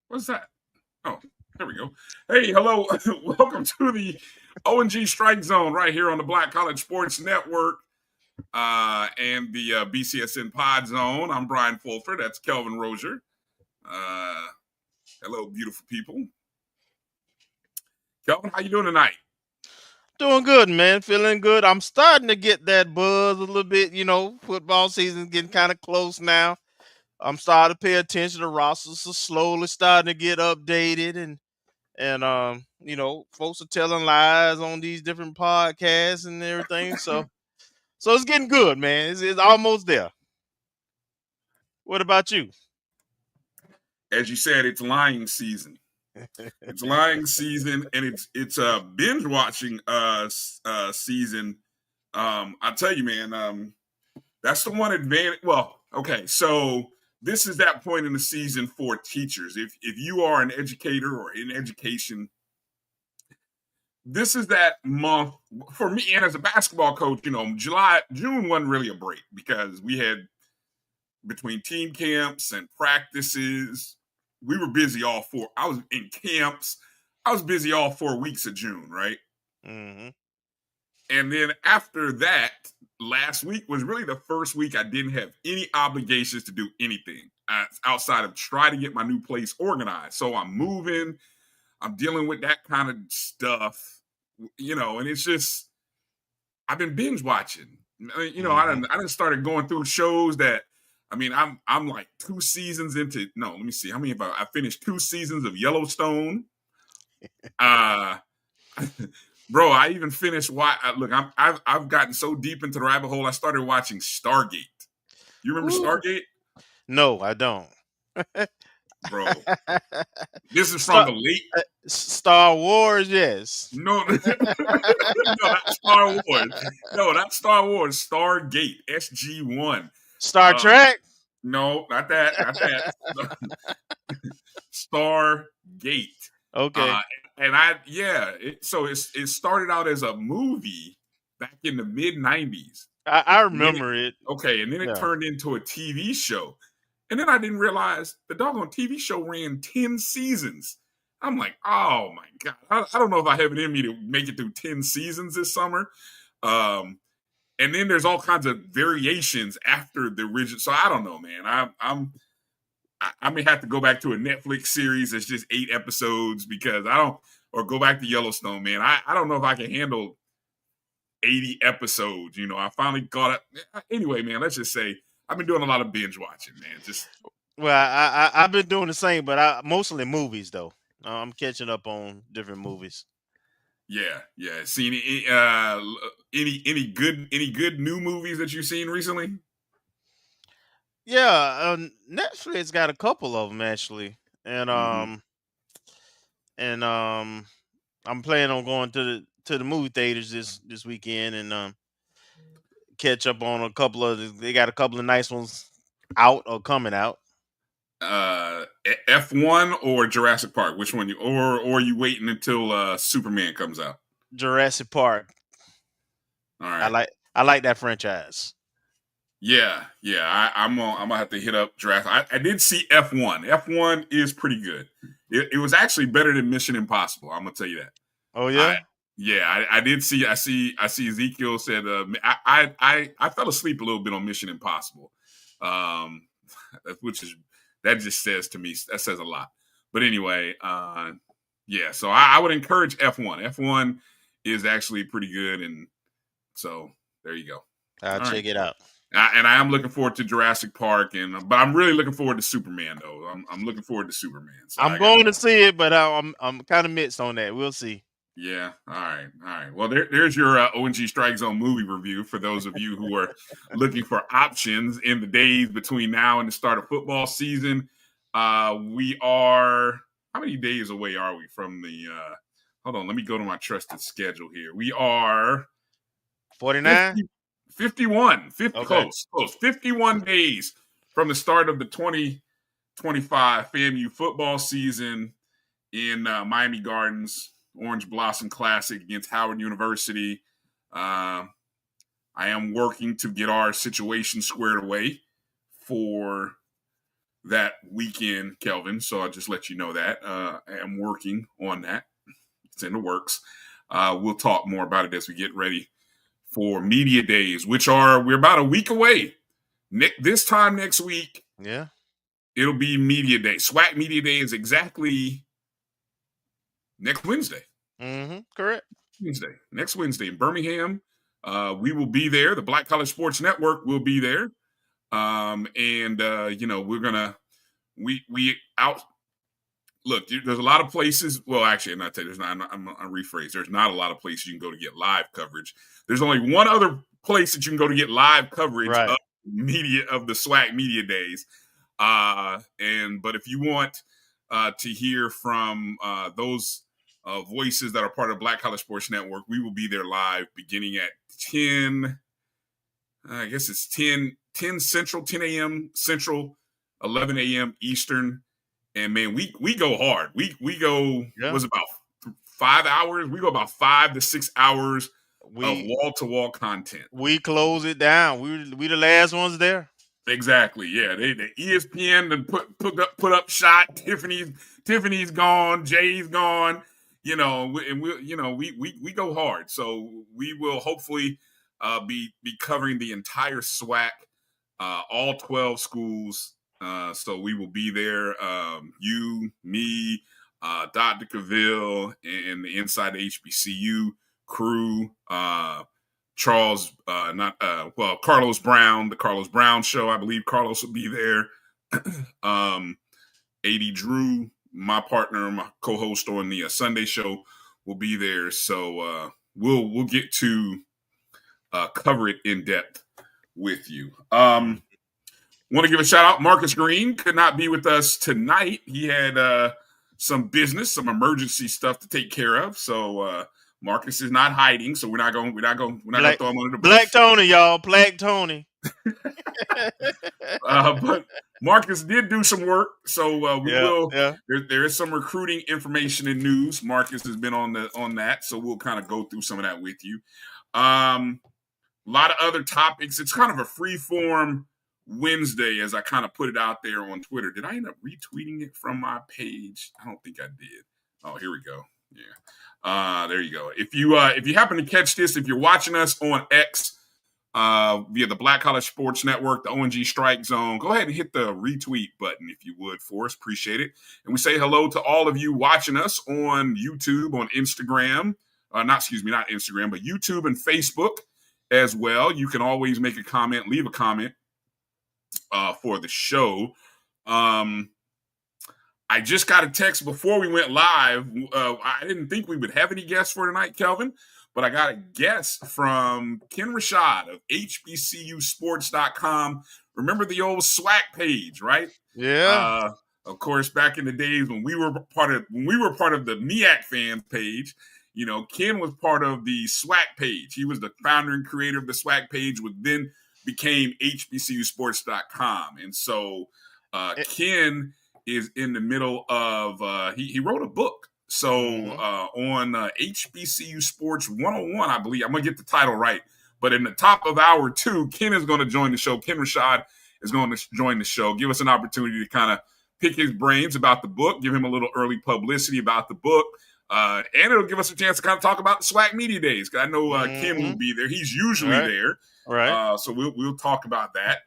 What's that? Oh, there we go. Hey, hello. Welcome to the O&G Strike Zone right here on the Black College Sports Network and the BCSN Pod Zone. I'm Bryan Fulford. That's Kelvin Rashad. Hello, beautiful people. Kelvin, how you doing tonight? Doing good, man. Feeling good. I'm starting to get that buzz a little bit. You know, football season's getting kind of close now. I'm starting to pay attention. The rosters are slowly starting to get updated, and you know, folks are telling lies on these different podcasts and everything. So it's getting good, man. It's almost there. What about you? As you said, it's lying season. It's lying season, and it's binge watching season. I tell you, man, that's the one advantage. Well, okay, so this is that point in the season for teachers. If you are an educator or in education, this is that month for me. And as a basketball coach, you know, June wasn't really a break because we had between team camps and practices. We were busy all four. I was in camps. I was busy all 4 weeks of June, right? Mm-hmm. And then after that, last week was really the first week I didn't have any obligations to do anything outside of try to get my new place organized. So I'm moving. I'm dealing with that kind of stuff, you know, and it's just, I've been binge watching. You know, I done started going through shows that, I mean, I'm like 2 seasons into. No, let me see. How many have I finished 2 seasons of Yellowstone? Bro, I even finished. Look, I've gotten so deep into the rabbit hole. I started watching Stargate. You remember Stargate? No, I don't. Bro, this is from the late Star Wars. Yes. No, no, not Star Wars. No, not Star Wars. Stargate. SG-1. Star Trek? No, not that. Not that. Stargate. Okay. And it started out as a movie back in the mid 90s. I remember it. Okay, and then it turned into a TV show. And then I didn't realize the doggone TV show ran 10 seasons. I'm like, oh my God. I don't know if I have it in me to make it through 10 seasons this summer. And then there's all kinds of variations after the original. So I don't know, man. I may have to go back to a Netflix series that's just 8 episodes because or go back to Yellowstone, man. I don't know if I can handle 80 episodes. You know, I finally got it. Anyway, man, let's just say I've been doing a lot of binge watching, man. Well, I've been doing the same, but mostly movies though. I'm catching up on different movies. Yeah. Seen any good new movies that you've seen recently? Yeah, Netflix got a couple of them actually, and I'm planning on going to the movie theaters this weekend and catch up on a couple of. They got a couple of nice ones out or coming out. F1 or Jurassic Park? Which one or are you waiting until Superman comes out? Jurassic Park. All right. I like that franchise. Yeah. I'm gonna have to hit up Jurassic. I did see F1. F1 is pretty good. It was actually better than Mission Impossible. I'm gonna tell you that. Oh yeah. I did see. I see Ezekiel said. I fell asleep a little bit on Mission Impossible, which is. That just says to me, that says a lot. But anyway, so I would encourage F1. F1 is actually pretty good. And so there you go. I'll check it out. And I am looking forward to Jurassic Park. But I'm really looking forward to Superman, though. I'm looking forward to Superman. So I'm going to see it, but I'm kind of mixed on that. We'll see. Yeah. All right. All right. Well, there's your ONG Strike Zone movie review for those of you who are looking for options in the days between now and the start of football season. We are, how many days away are we from the, hold on, let me go to my trusted schedule here. We are 49? 50, 51, 50, Okay. close, 51 days from the start of the 2025 FAMU football season in Miami Gardens, Orange Blossom Classic against Howard University. I am working to get our situation squared away for that weekend, Kelvin. So I'll just let you know that. I am working on that. It's in the works. We'll talk more about it as we get ready for media days, we're about a week away. This time next week, Yeah. it'll be media day. SWAC Media Day is exactly next Wednesday. Correct. Next Wednesday in Birmingham. We will be there. The Black College Sports Network will be there. We're gonna we out. Look, there's a lot of places. Well, actually, I'm not saying there's not. I'm rephrase. There's not a lot of places you can go to get live coverage. There's only one other place that you can go to get live coverage Right. of the SWAC Media Days. But if you want to hear from those voices that are part of Black College Sports Network, we will be there live beginning at 10. I guess it's 10 Central, 10 a.m. Central, 11 a.m. Eastern. And man, we go hard. We go was about 5 hours. We go about 5 to 6 hours of wall-to-wall content. We close it down. We the last ones there. Exactly. Yeah. The ESPN and put up shot. Tiffany's gone. Jay's gone. And we go hard. So we will hopefully be covering the entire SWAC, all 12 schools. So we will be there. You, me, Dr. Cavill, and the Inside HBCU crew. Carlos Brown, the Carlos Brown Show. I believe Carlos will be there. AD Drew, my partner, my co-host on the Sunday show, will be there. So we'll get to cover it in depth with you. Want to give a shout out. Marcus Green could not be with us tonight. He had some business, some emergency stuff to take care of. So Marcus is not hiding. So we're not going to throw him under the bus. Black Tony, y'all. Black Tony. But Marcus did do some work. So we will. Yeah. There is some recruiting information and news. Marcus has been on that. So we'll kind of go through some of that with you. A lot of other topics. It's kind of a free form Wednesday, as I kind of put it out there on Twitter. Did I end up retweeting it from my page? I don't think I did. Oh, here we go. Yeah. There you go. If you happen to catch this, if you're watching us on X via the Black College Sports Network, the ONG Strike Zone, go ahead and hit the retweet button if you would for us. Appreciate it. And we say hello to all of you watching us on YouTube, on Instagram. Not Instagram, but YouTube and Facebook as well. You can always make a comment, leave a comment for the show. I just got a text before we went live. I didn't think we would have any guests for tonight, Kelvin, but I got a guest from Ken Rashad of HBCUsports.com. Remember the old SWAC page, right? Yeah. Of course, back in the days when we were part of the MEAC fans page, Ken was part of the SWAC page. He was the founder and creator of the SWAC page, which then became HBCUsports.com. And so Ken is in the middle of he wrote a book. So on HBCU Sports 101, I believe, I'm gonna get the title right, but in the top of hour 2, Ken is going to join the show. Ken Rashad is going to join the show, give us an opportunity to kind of pick his brains about the book, give him a little early publicity about the book, and it'll give us a chance to kind of talk about the SWAC Media Days, because I know Ken will be there. He's usually there. Right. So we'll talk about that.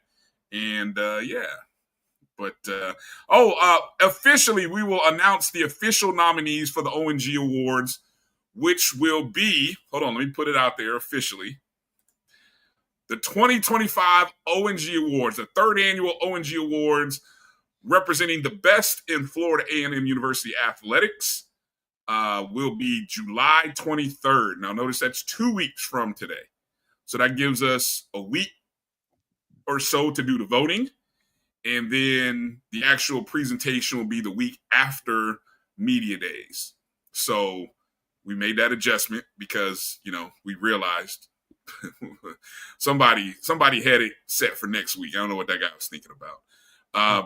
And yeah. But officially, we will announce the official nominees for the ONG Awards, which will be, hold on, let me put it out there officially. The 2025 ONG Awards, the third annual ONG Awards, representing the best in Florida A&M University athletics. will be July 23rd. Now, notice that's 2 weeks from today. So that gives us a week or so to do the voting. And then the actual presentation will be the week after media days. So we made that adjustment because, we realized somebody had it set for next week. I don't know what that guy was thinking about.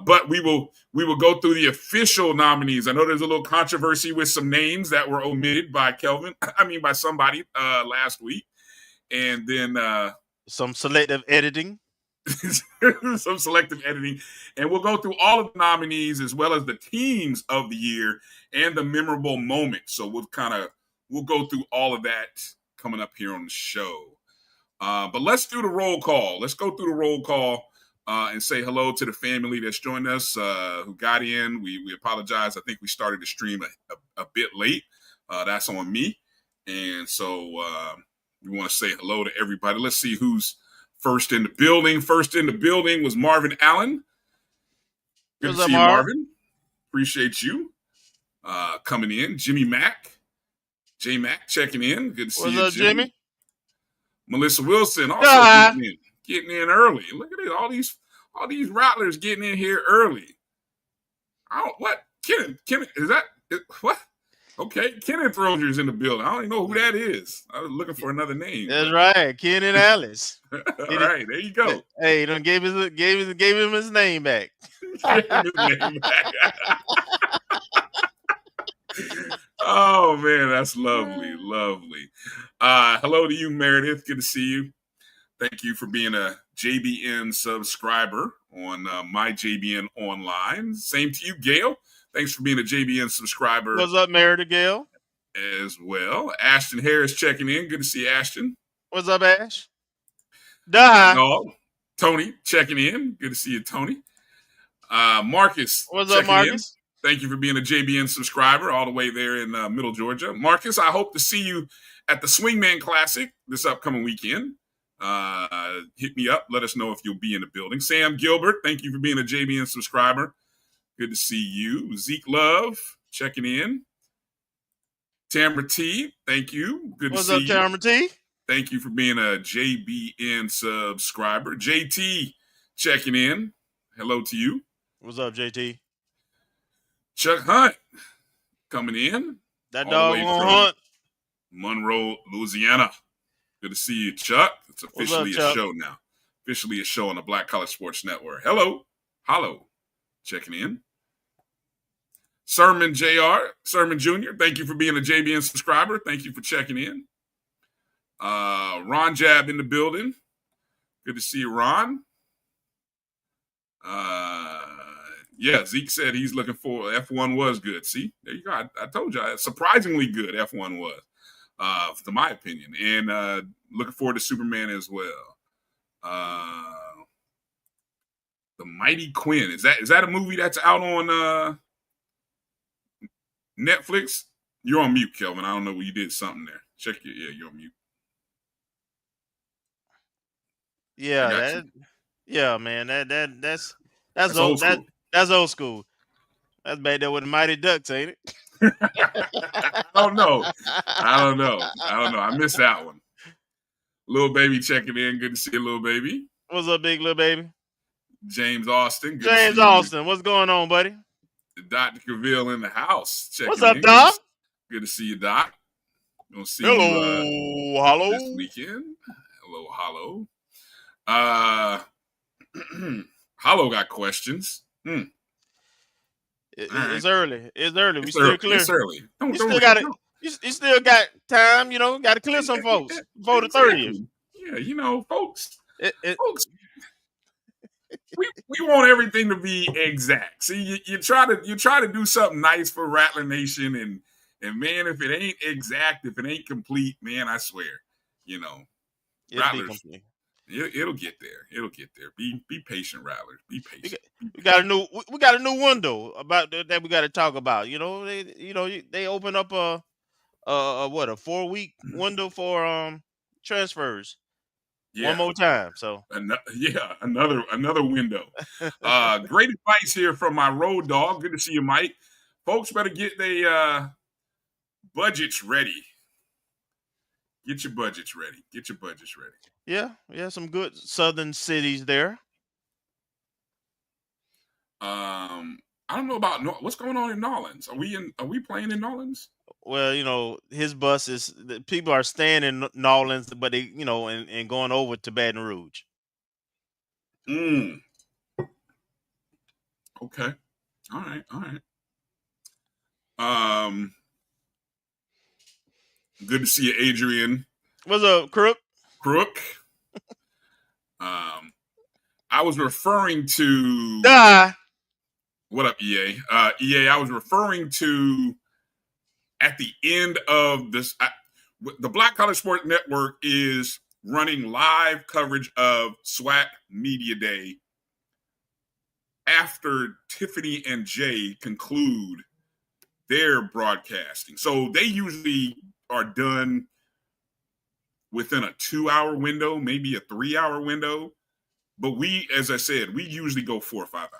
But we will go through the official nominees. I know there's a little controversy with some names that were omitted by by somebody last week. And then some selective editing. Some selective editing. And we'll go through all of the nominees as well as the teams of the year and the memorable moments. So we'll go through all of that coming up here on the show. But let's do the roll call. Let's go through the roll call and say hello to the family that's joined us, who got in. We apologize. I think we started the stream a bit late. That's on me. And so we want to say hello to everybody. Let's see who's first in the building. First in the building was Marvin Allen. Good to see you, Marvin. Appreciate you coming in. Jimmy Mack. J Mac checking in. Good to see you, Jimmy. Melissa Wilson also getting in early. Look at it. All these Rattlers getting in here early. What? Kenneth, is that what? Okay, Kenneth Roger's in the building. I don't even know who that is. I was looking for another name. That's right, Ken and Alice. All right, there you go. Hey, he gave him his name back. Oh man, that's lovely. Hello to you, Meredith. Good to see you. Thank you for being a JBN subscriber on my JBN Online. Same to you, Gail. Thanks for being a JBN subscriber. What's up, Meredith Gail? As well. Ashton Harris checking in. Good to see Ashton. What's up, Ash? Dog. Tony checking in. Good to see you, Tony. Marcus. What's up, Marcus? Thank you for being a JBN subscriber all the way there in Middle Georgia. Marcus, I hope to see you at the Swingman Classic this upcoming weekend. Hit me up. Let us know if you'll be in the building. Sam Gilbert, thank you for being a JBN subscriber. Good to see you. Zeke Love, checking in. Tamara T, thank you. Good to see you. What's up, Tamara T? Thank you for being a JBN subscriber. JT, checking in. Hello to you. What's up, JT? Chuck Hunt, coming in. That dog on Hunt. Monroe, Louisiana. Good to see you, Chuck. It's officially a show now. Officially a show on the Black College Sports Network. Hello. Checking in. Sermon Jr., thank you for being a JBN subscriber. Thank you for checking in. Ron Jab in the building. Good to see you, Ron. Zeke said he's looking for F1 was good. See, there you go. I told you, surprisingly good F1 was, to my opinion. And looking forward to Superman as well. The Mighty Quinn. Is that a movie that's out on Netflix? You're on mute, Kelvin. I don't know. You did something there. You're on mute. Yeah, man. That's old school. That's old school. That's back there with the Mighty Ducks, ain't it? I don't know. I missed that one. Little baby checking in. Good to see you, little baby. What's up, big little baby? James Austin. James Austin. What's going on, buddy? Dr. Cavill in the house. What's up, Doc? Good to see you, Doc. Gonna see you hello. This weekend. Hello. Hollow got questions. It's early. We still clear. It's early. You still got time, got to clear some folks before the 30th. Yeah, folks. Folks, we want everything to be exact. See, you try to do something nice for Rattler Nation, and man, if it ain't exact, if it ain't complete, man, I swear, Rattlers. It'll get there. Be patient, Rattlers. Be patient. We got a new window about that we got to talk about. They open up a 4-week window for transfers. Yeah. One more time. So another window. Great advice here from my road dog. Good to see you, Mike. Folks better get budgets ready. Get your budgets ready. Get your budgets ready. Yeah, some good southern cities there. I don't know about what's going on in Nolens. Are we playing in Nolens? Well, his bus is people are staying in Nolens, but they, and going over to Baton Rouge. Okay. All right. Good to see you, Adrian. What's up, Crook? I was referring to what up, EA? EA, I was referring to at the end of this. The Black College Sports Network is running live coverage of SWAC Media Day after Tiffany and Jay conclude their broadcasting. So they usually are done within a 2-hour window, maybe a 3-hour window. But we, as I said, we usually go 4 or 5 hours.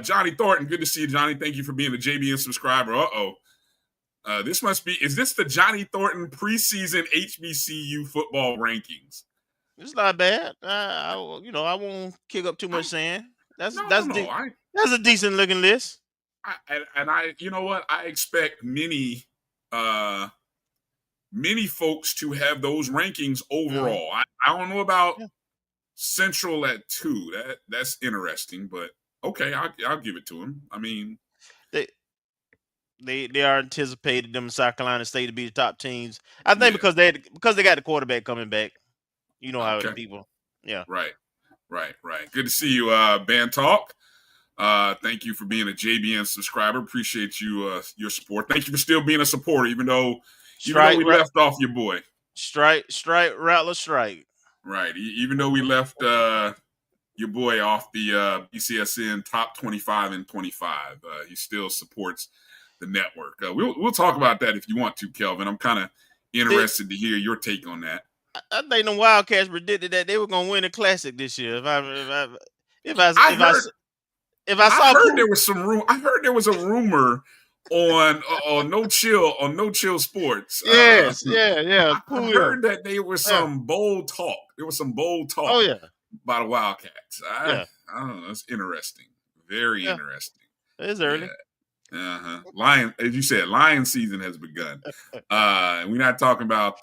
Johnny Thornton, good to see you, Johnny. Thank you for being a JBN subscriber. Is this the Johnny Thornton preseason HBCU football rankings? It's not bad. I won't kick up too much sand. That's a decent looking list. You know what? I expect many folks to have those rankings overall. I don't know about Central at 2. That's interesting, but okay, I'll give it to him. I mean, they are anticipated them in South Carolina State to be the top teams. I think because they got the quarterback coming back. You know how people. Yeah. Right. Good to see you, Band Talk. Thank you for being a JBN subscriber. Appreciate you your support. Thank you for still being a supporter, even though we left off your boy. Strike, Rattler, strike. Right. Even though we left your boy off the BCSN top 25 and 25, he still supports the network. We'll talk about that if you want to, Kelvin. I'm kind of interested to hear your take on that. I think the Wildcats predicted that they were going to win the Classic this year. I heard there was some room. I heard there was a rumor on No Chill Sports. Yes, I heard that there was some bold talk. There was some bold talk. Oh yeah, by the Wildcats. I don't know. It's interesting. Very interesting. It's early. Lion, as you said, lion season has begun. We're not talking about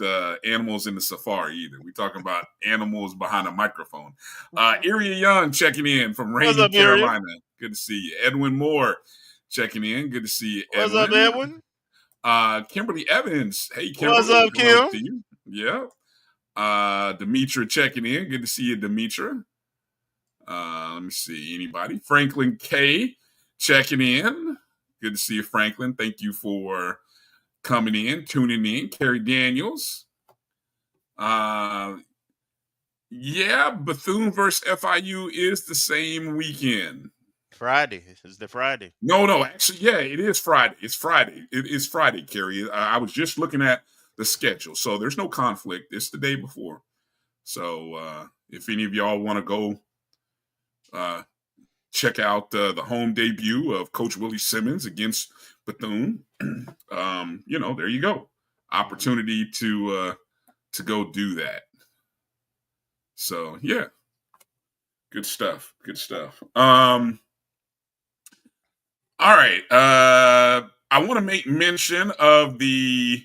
animals in the safari either. We're talking about animals behind a microphone. Iria Young checking in from Raleigh, Carolina. Good to see you. Edwin Moore checking in. Good to see you, Edwin. What's up, Edwin? Kimberly Evans. Hey, Kimberly. What's up, Kim? To you. Yeah. Demetra checking in. Good to see you, Demetra. Let me see. Anybody? Franklin K checking in. Good to see you, Franklin. Thank you for coming in, tuning in. Carrie Daniels. Bethune versus FIU is the same weekend. Friday. It's the Friday. No. Actually, it is Friday. It's Friday. It is Friday, Carrie. I was just looking at the schedule. So there's no conflict. It's the day before. So if any of y'all want to go check out the home debut of Coach Willie Simmons against Bethune, there you go. Opportunity to go do that. So yeah, good stuff. All right. I want to make mention of the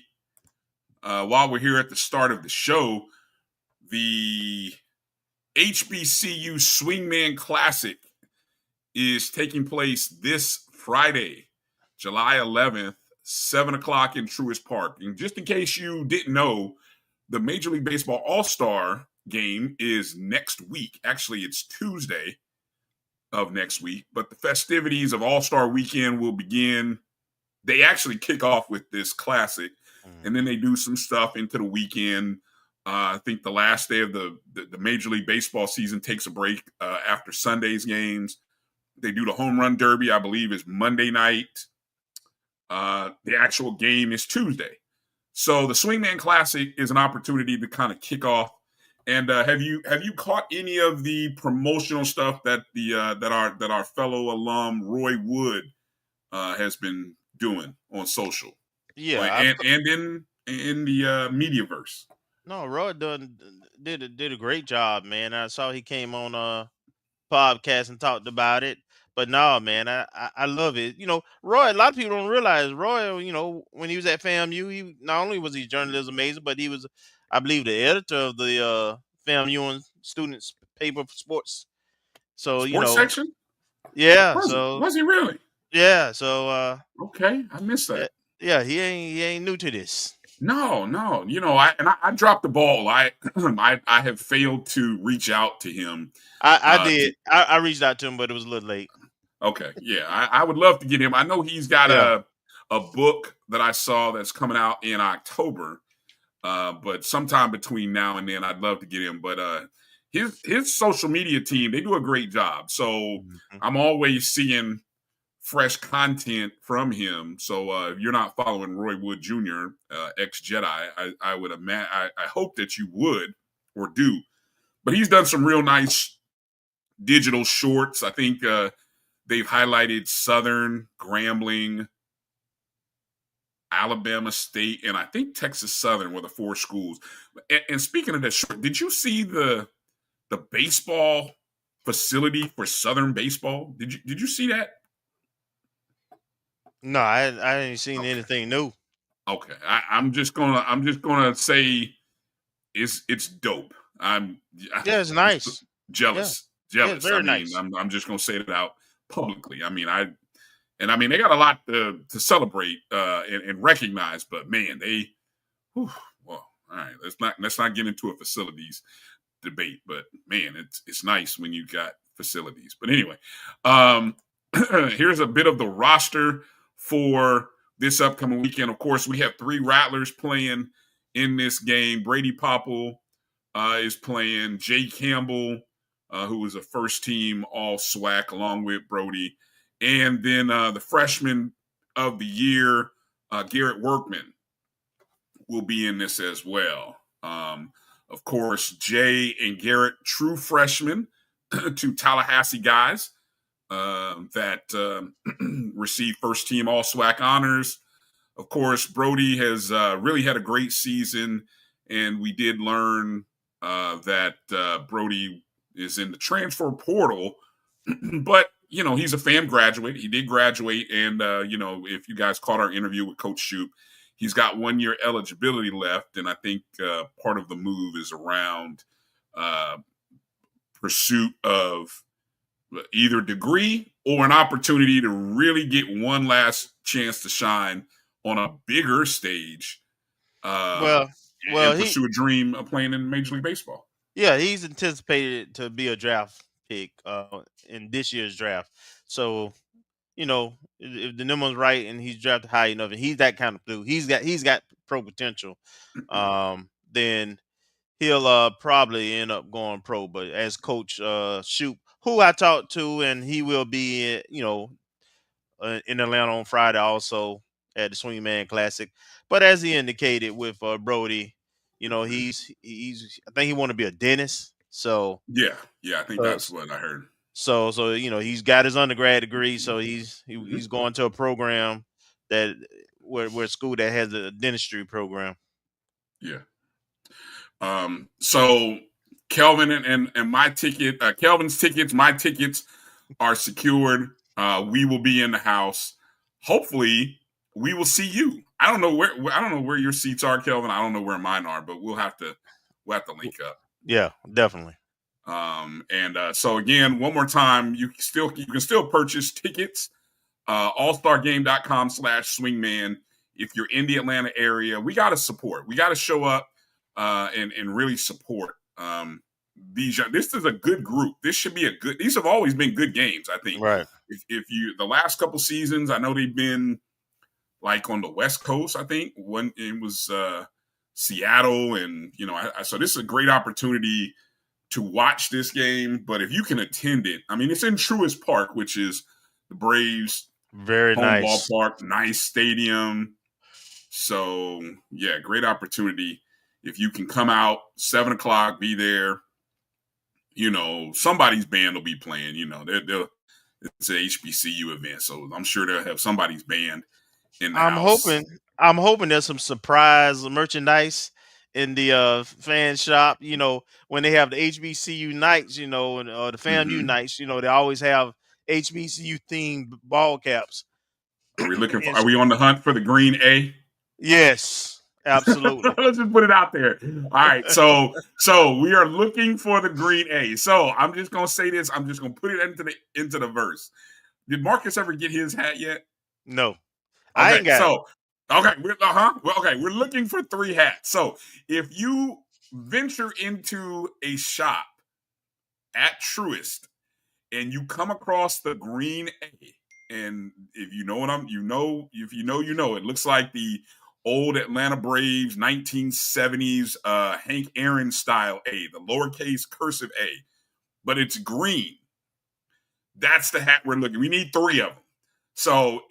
while we're here at the start of the show, the HBCU Swingman Classic is taking place this Friday, July 11th, 7 o'clock in Truist Park. And just in case you didn't know, the Major League Baseball All-Star game is next week. Actually, it's Tuesday of next week. But the festivities of All-Star Weekend will begin. They actually kick off with this classic, and then they do some stuff into the weekend. I think the last day of the Major League Baseball season takes a break after Sunday's games. They do the home run derby, I believe, is Monday night. The actual game is Tuesday. So the Swingman Classic is an opportunity to kind of kick off. And have you caught any of the promotional stuff that our fellow alum Roy Wood has been doing on social, Yeah, and in the mediaverse. no, Roy did a great job, man. I saw he came on podcast and talked about it. But no, man, I love it. Roy. A lot of people don't realize Roy. When he was at FAMU, he not only was he journalism major, but he was, I believe, the editor of the FAMU and students paper for sports. So Sports section? yeah. Was he really? Yeah. So Okay, I missed yeah, that. yeah. He ain't new to this. No. I dropped the ball. I have failed to reach out to him. I did. I reached out to him, but it was a little late. Okay, yeah, I would love to get him. I know he's got Yeah. a book that I saw that's coming out in October. But sometime between now and then, I'd love to get him. But his social media team, they do a great job. So Mhm. I'm always seeing fresh content from him. So if you're not following Roy Wood Jr., ex Jedi, I would imagine, I hope that you would or do. But he's done some real nice digital shorts. I think they've highlighted Southern, Grambling, Alabama State, and I think Texas Southern were the 4 schools. And speaking of that short, did you see the baseball facility for Southern baseball? Did you see that? No, I ain't seen anything new. Okay, I'm just gonna say it's dope. I'm Yeah, it's nice. Yeah, jealous. yeah, it's I very mean, nice. I'm just gonna say it out publicly. I mean, they got a lot to celebrate and recognize, but man, whew, well, all right. Let's not get into a facilities debate, but man, it's nice when you got facilities. But anyway, here's a bit of the roster for this upcoming weekend. Of course, we have 3 Rattlers playing in this game. Brady Popple is playing. Jay Campbell, who was a first team All SWAC, along with Brody, and then the freshman of the year, Garrett Workman, will be in this as well. Of course, Jay and Garrett, true freshmen, 2 Tallahassee guys that received first team All SWAC honors. Of course, Brody has really had a great season, and we did learn that Brody is in the transfer portal, but he's a FAM graduate. He did graduate, and if you guys caught our interview with Coach Shoup, he's got 1 year eligibility left, and I think part of the move is around pursuit of either degree or an opportunity to really get one last chance to shine on a bigger stage Well, and he pursue a dream of playing in Major League Baseball. yeah, he's anticipated to be a draft pick in this year's draft. So if the number's right and he's drafted high enough, and he's that kind of dude, he's got pro potential. Then he'll probably end up going pro. But as Coach Shoup, who I talked to, and he will be in Atlanta on Friday also at the Swingman Classic. But as he indicated with Brody, he's I think he want to be a dentist. So Yeah, I think uh, that's what I heard. so he's got his undergrad degree, so he's going to a program that where school that has a dentistry program. Yeah. So Kelvin and my ticket, Kelvin's tickets, my tickets are secured. We will be in the house. Hopefully, we will see you. I don't know where your seats are, Kelvin. I don't know where mine are, but we'll have to link up. Yeah, definitely. So again, one more time, you can still purchase tickets. allstargame.com/swingman. If you're in the Atlanta area, we got to support. We got to show up and really support these. This is a good group. This should be these have always been good games, I think. Right. If you the last couple seasons, I know they've been like on the West Coast. I think when it was Seattle, and so this is a great opportunity to watch this game. But if you can attend it, I mean, it's in Truist Park, which is the Braves' Very home nice. ballpark, nice stadium. So yeah, great opportunity. If you can come out 7:00, be there. Somebody's band will be playing. It's an HBCU event, so I'm sure they'll have somebody's band in the I'm house. hoping there's some surprise merchandise in the fan shop. You know, when they have the HBCU nights, you know, and the FAMU Hmm. nights, you know, they always have HBCU themed ball caps. And Are we on the hunt for the green A? yes, absolutely. Let's just put it out there. All right. So we are looking for the green A. So I'm just gonna say this. I'm just gonna put it into the verse. Did Marcus ever get his hat yet? No, I Okay. ain't got it. We're looking for 3 hats. So if you venture into a shop at Truist and you come across the green A, and if you know what it looks like the old Atlanta Braves 1970s Hank Aaron style A, the lowercase cursive A, but it's green. That's the hat we're looking. We need 3 of them. So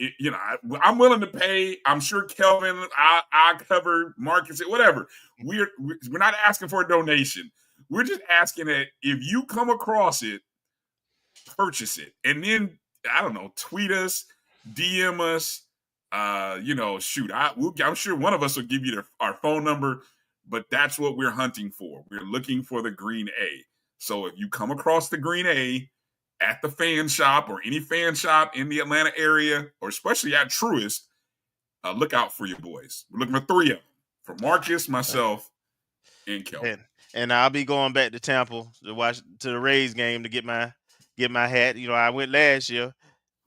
I'm willing to pay. I'm sure Kelvin, I cover Marcus, whatever. We're not asking for a donation. We're just asking that if you come across it, purchase it, and then I don't know, tweet us, DM us. Shoot, I'm sure one of us will give you our phone number. But that's what we're hunting for. We're looking for the green A. So if you come across the green A at the fan shop or any fan shop in the Atlanta area, or especially at Truist, look out for your boys. We're looking for 3 of them, for Marcus, myself, and Kelvin. And I'll be going back to Tampa to watch the Rays game to get my hat. You know, I went last year.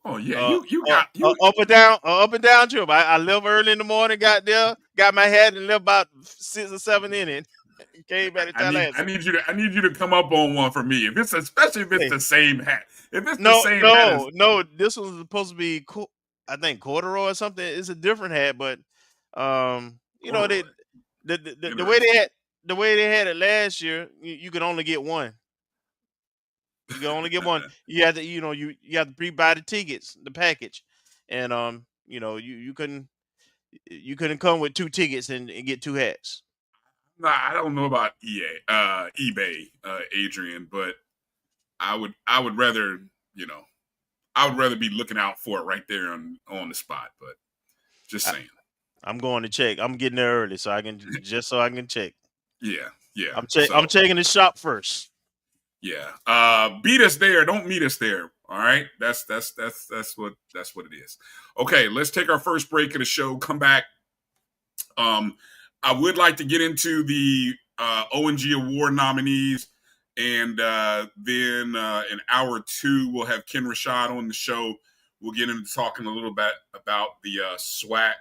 Oh yeah, Up and down trip. I left early in the morning, got there, got my hat, and left about 6 or 7 innings. Came back to Tallahassee. I need you to come up on one for me. Especially if it's the same hat. If it's no, the same hat. No, this was supposed to be I think corduroy or something. It's a different hat, but you know, the way they had it last year, you could only get one. You can only get one. You have to, you have to pre-buy the tickets, the package, and you couldn't come with 2 tickets and get 2 hats. Nah, I don't know about eBay, Adrian, but I would rather be looking out for it right there on the spot. But just saying, I'm going to check. I'm getting there early so I can check. Yeah. I'm checking the shop first. Yeah. Beat us there. Don't meet us there. All right. That's what it is. Okay. Let's take our first break of the show. Come back. I would like to get into the O&G Award nominees, and then in hour 2 we'll have Ken Rashad on the show. We'll get into talking a little bit about the SWAC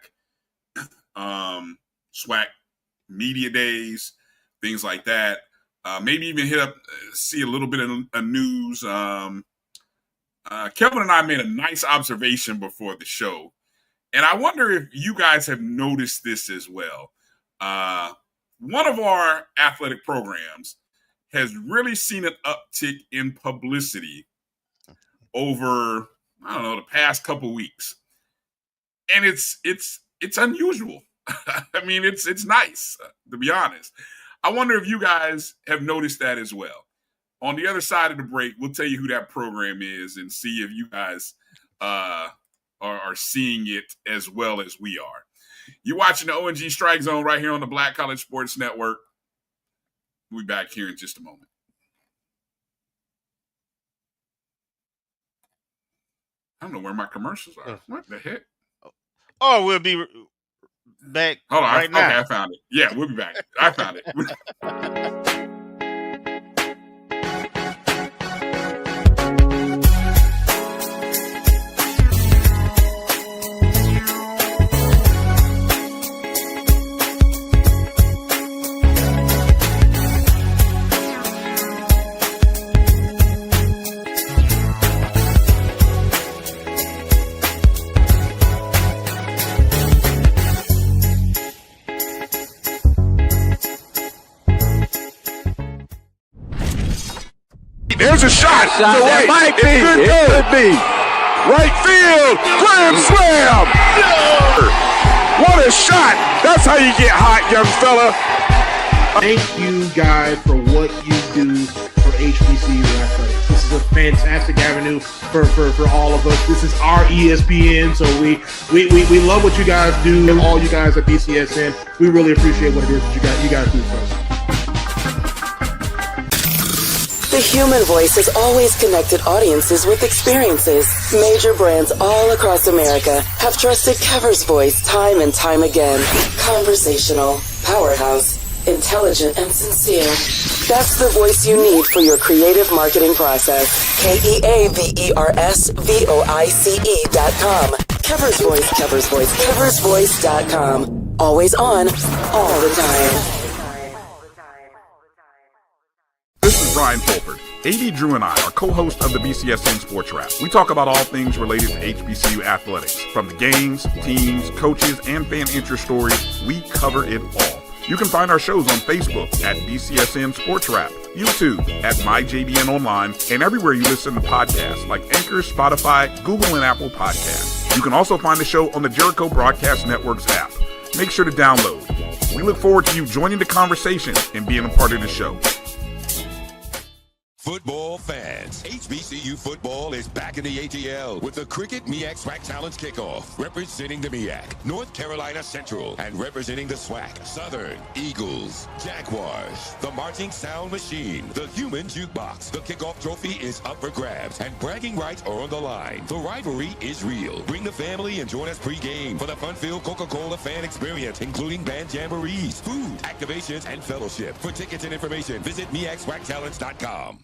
Media Days, things like that. Maybe even see a little bit of news. Kelvin and I made a nice observation before the show, and I wonder if you guys have noticed this as well. One of our athletic programs has really seen an uptick in publicity over, I don't know, the past couple weeks, and it's unusual. I mean, it's nice, to be honest. I wonder if you guys have noticed that as well. On the other side of the break, we'll tell you who that program is and see if you guys are seeing it as well as we are. You're watching the O&G Strike Zone right here on the Black College Sports Network. We'll be back here in just a moment. I don't know where my commercials are. What the heck? Oh, we'll be back. Hold on. Right now. Okay, I found it. Yeah, we'll be back. I found it. There's a shot to right. Might be. It could be. Right field. Grand slam. What a shot. That's how you get hot, young fella. Thank you guys for what you do for HBCU athletics. This is a fantastic avenue for all of us. This is our ESPN, so we love what you guys do, and all you guys at BCSN. We really appreciate what it is that you guys do for us. The human voice has always connected audiences with experiences. Major brands all across America have trusted Kever's voice time and time again. Conversational, powerhouse, intelligent, and sincere. That's the voice you need for your creative marketing process. KEAVERSVOICE.com. Kever's Voice, Kever's Voice, KeversVoice.com. Always on, all the time. This is Bryan Fulford. AD Drew and I are co-hosts of the BCSN Sports Wrap. We talk about all things related to HBCU athletics. From the games, teams, coaches, and fan interest stories, we cover it all. You can find our shows on Facebook at BCSN Sports Wrap, YouTube at MyJBN Online, and everywhere you listen to podcasts like Anchor, Spotify, Google, and Apple Podcasts. You can also find the show on the Jericho Broadcast Network's app. Make sure to download. We look forward to you joining the conversation and being a part of the show. Football fans, HBCU football is back in the ATL with the Cricket MEAC SWAC Challenge Kickoff. Representing the MEAC, North Carolina Central, and representing the SWAC, Southern Eagles, Jaguars, the Marching Sound Machine, the Human Jukebox. The kickoff trophy is up for grabs, and bragging rights are on the line. The rivalry is real. Bring the family and join us pre-game for the fun-filled Coca-Cola fan experience, including band jamborees, food, activations, and fellowship. For tickets and information, visit MEACSWACChallenge.com.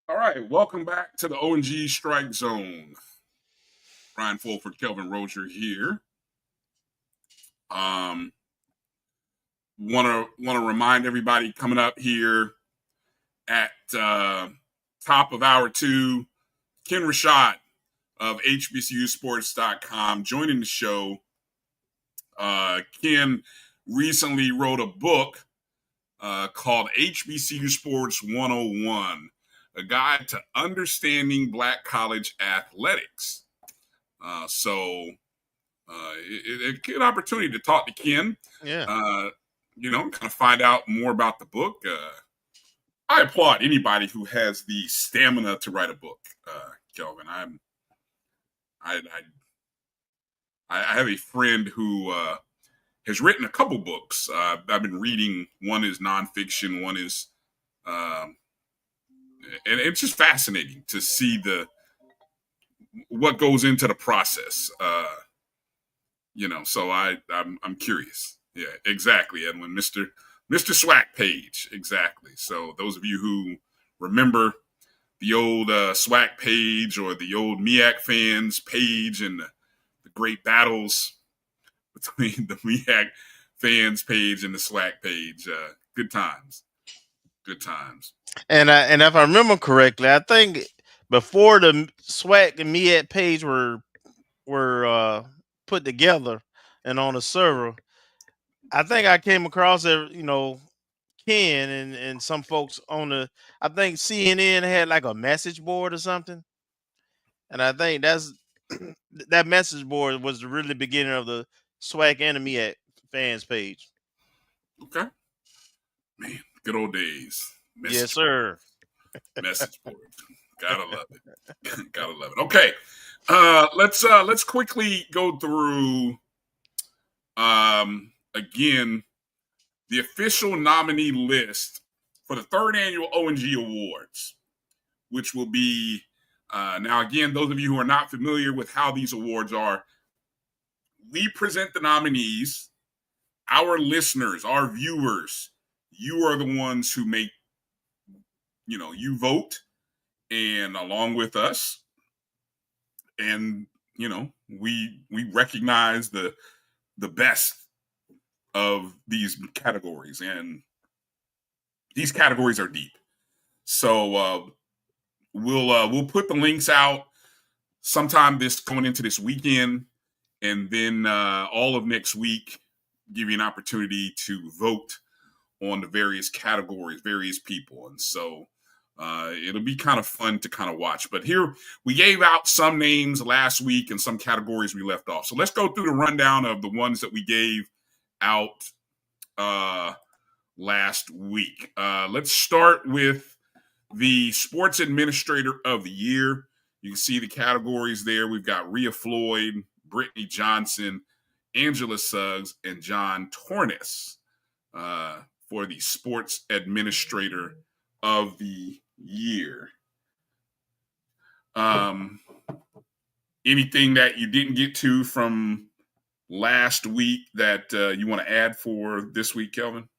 All right, welcome back to the O&G Strike Zone. Bryan Fulford, Kelvin Rozier here. Want to remind everybody coming up here at top of hour 2, Ken Rashad of HBCUsports.com joining the show. Ken recently wrote a book called HBCU Sports 101, a guide to understanding Black college athletics. So a good opportunity to talk to Ken. Yeah. Kind of find out more about the book. I applaud anybody who has the stamina to write a book, Kelvin. I have a friend who has written a couple books. I've been reading. One is nonfiction. One is, and it's just fascinating to see what goes into the process. So I'm curious. Yeah, exactly, Edwin. Mr. SWAC page, exactly. So those of you who remember the old SWAC page or the old MEAC fans page and the great battles between the MEAC fans page and the SWAC page, good times. And if I remember correctly, I think before the SWAC and MEAC page were put together and on a server, I think I came across Ken and some folks I think CNN had like a message board or something. And I think that message board was the really beginning of the SWAC and the MEAC fans page. Okay. Man, good old days. Yes, sir. Message board. Gotta love it. Gotta love it. Okay. Let's quickly go through again the official nominee list for the third annual O&G Awards, which will be now again, those of you who are not familiar with how these awards are, we present the nominees. Our listeners, our viewers, you are the ones who make, you vote, and along with us, and we recognize the best of these categories, and these categories are deep. So we'll put the links out sometime going into this weekend, And then all of next week, give you an opportunity to vote on the various categories, various people. And so it'll be kind of fun to kind of watch. But here we gave out some names last week and some categories we left off. So let's go through the rundown of the ones that we gave out last week. Let's start with the Sports Administrator of the Year. You can see the categories there. We've got Rhea Floyd, Brittany Johnson, Angela Suggs, and John Tornes for the Sports Administrator of the Year. Anything that you didn't get to from last week that you want to add for this week, Kelvin?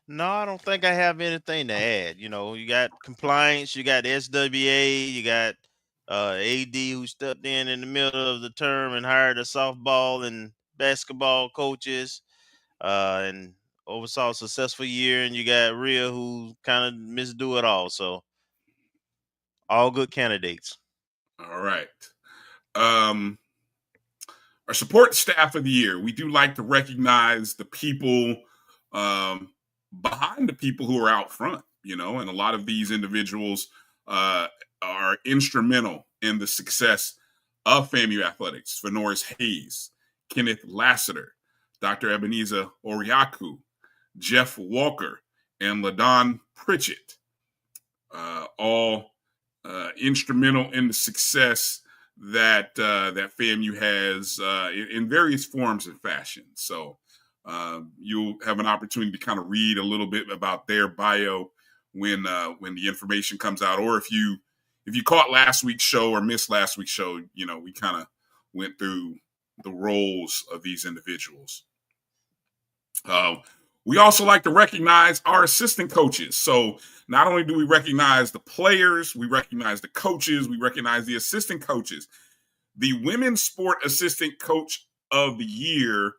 No, I don't think I have anything to add. You got compliance, you got SWA, you got AD who stepped in the middle of the term and hired a softball and basketball coaches and oversaw a successful year. And you got Rhea who kind of misdo it all. So all good candidates. All right. Our support staff of the year. We do like to recognize the people behind the people who are out front, and a lot of these individuals are instrumental in the success of FAMU athletics. Fenoris Hayes, Kenneth Lassiter, Dr. Ebenezer Oriaku, Jeff Walker, and LaDon Pritchett, all instrumental in the success that FAMU has in various forms and fashions. So you'll have an opportunity to kind of read a little bit about their bio when the information comes out, or if you caught last week's show or missed last week's show, we kind of went through the roles of these individuals. We also like to recognize our assistant coaches. So not only do we recognize the players, we recognize the coaches, we recognize the assistant coaches. The Women's Sport Assistant Coach of the Year,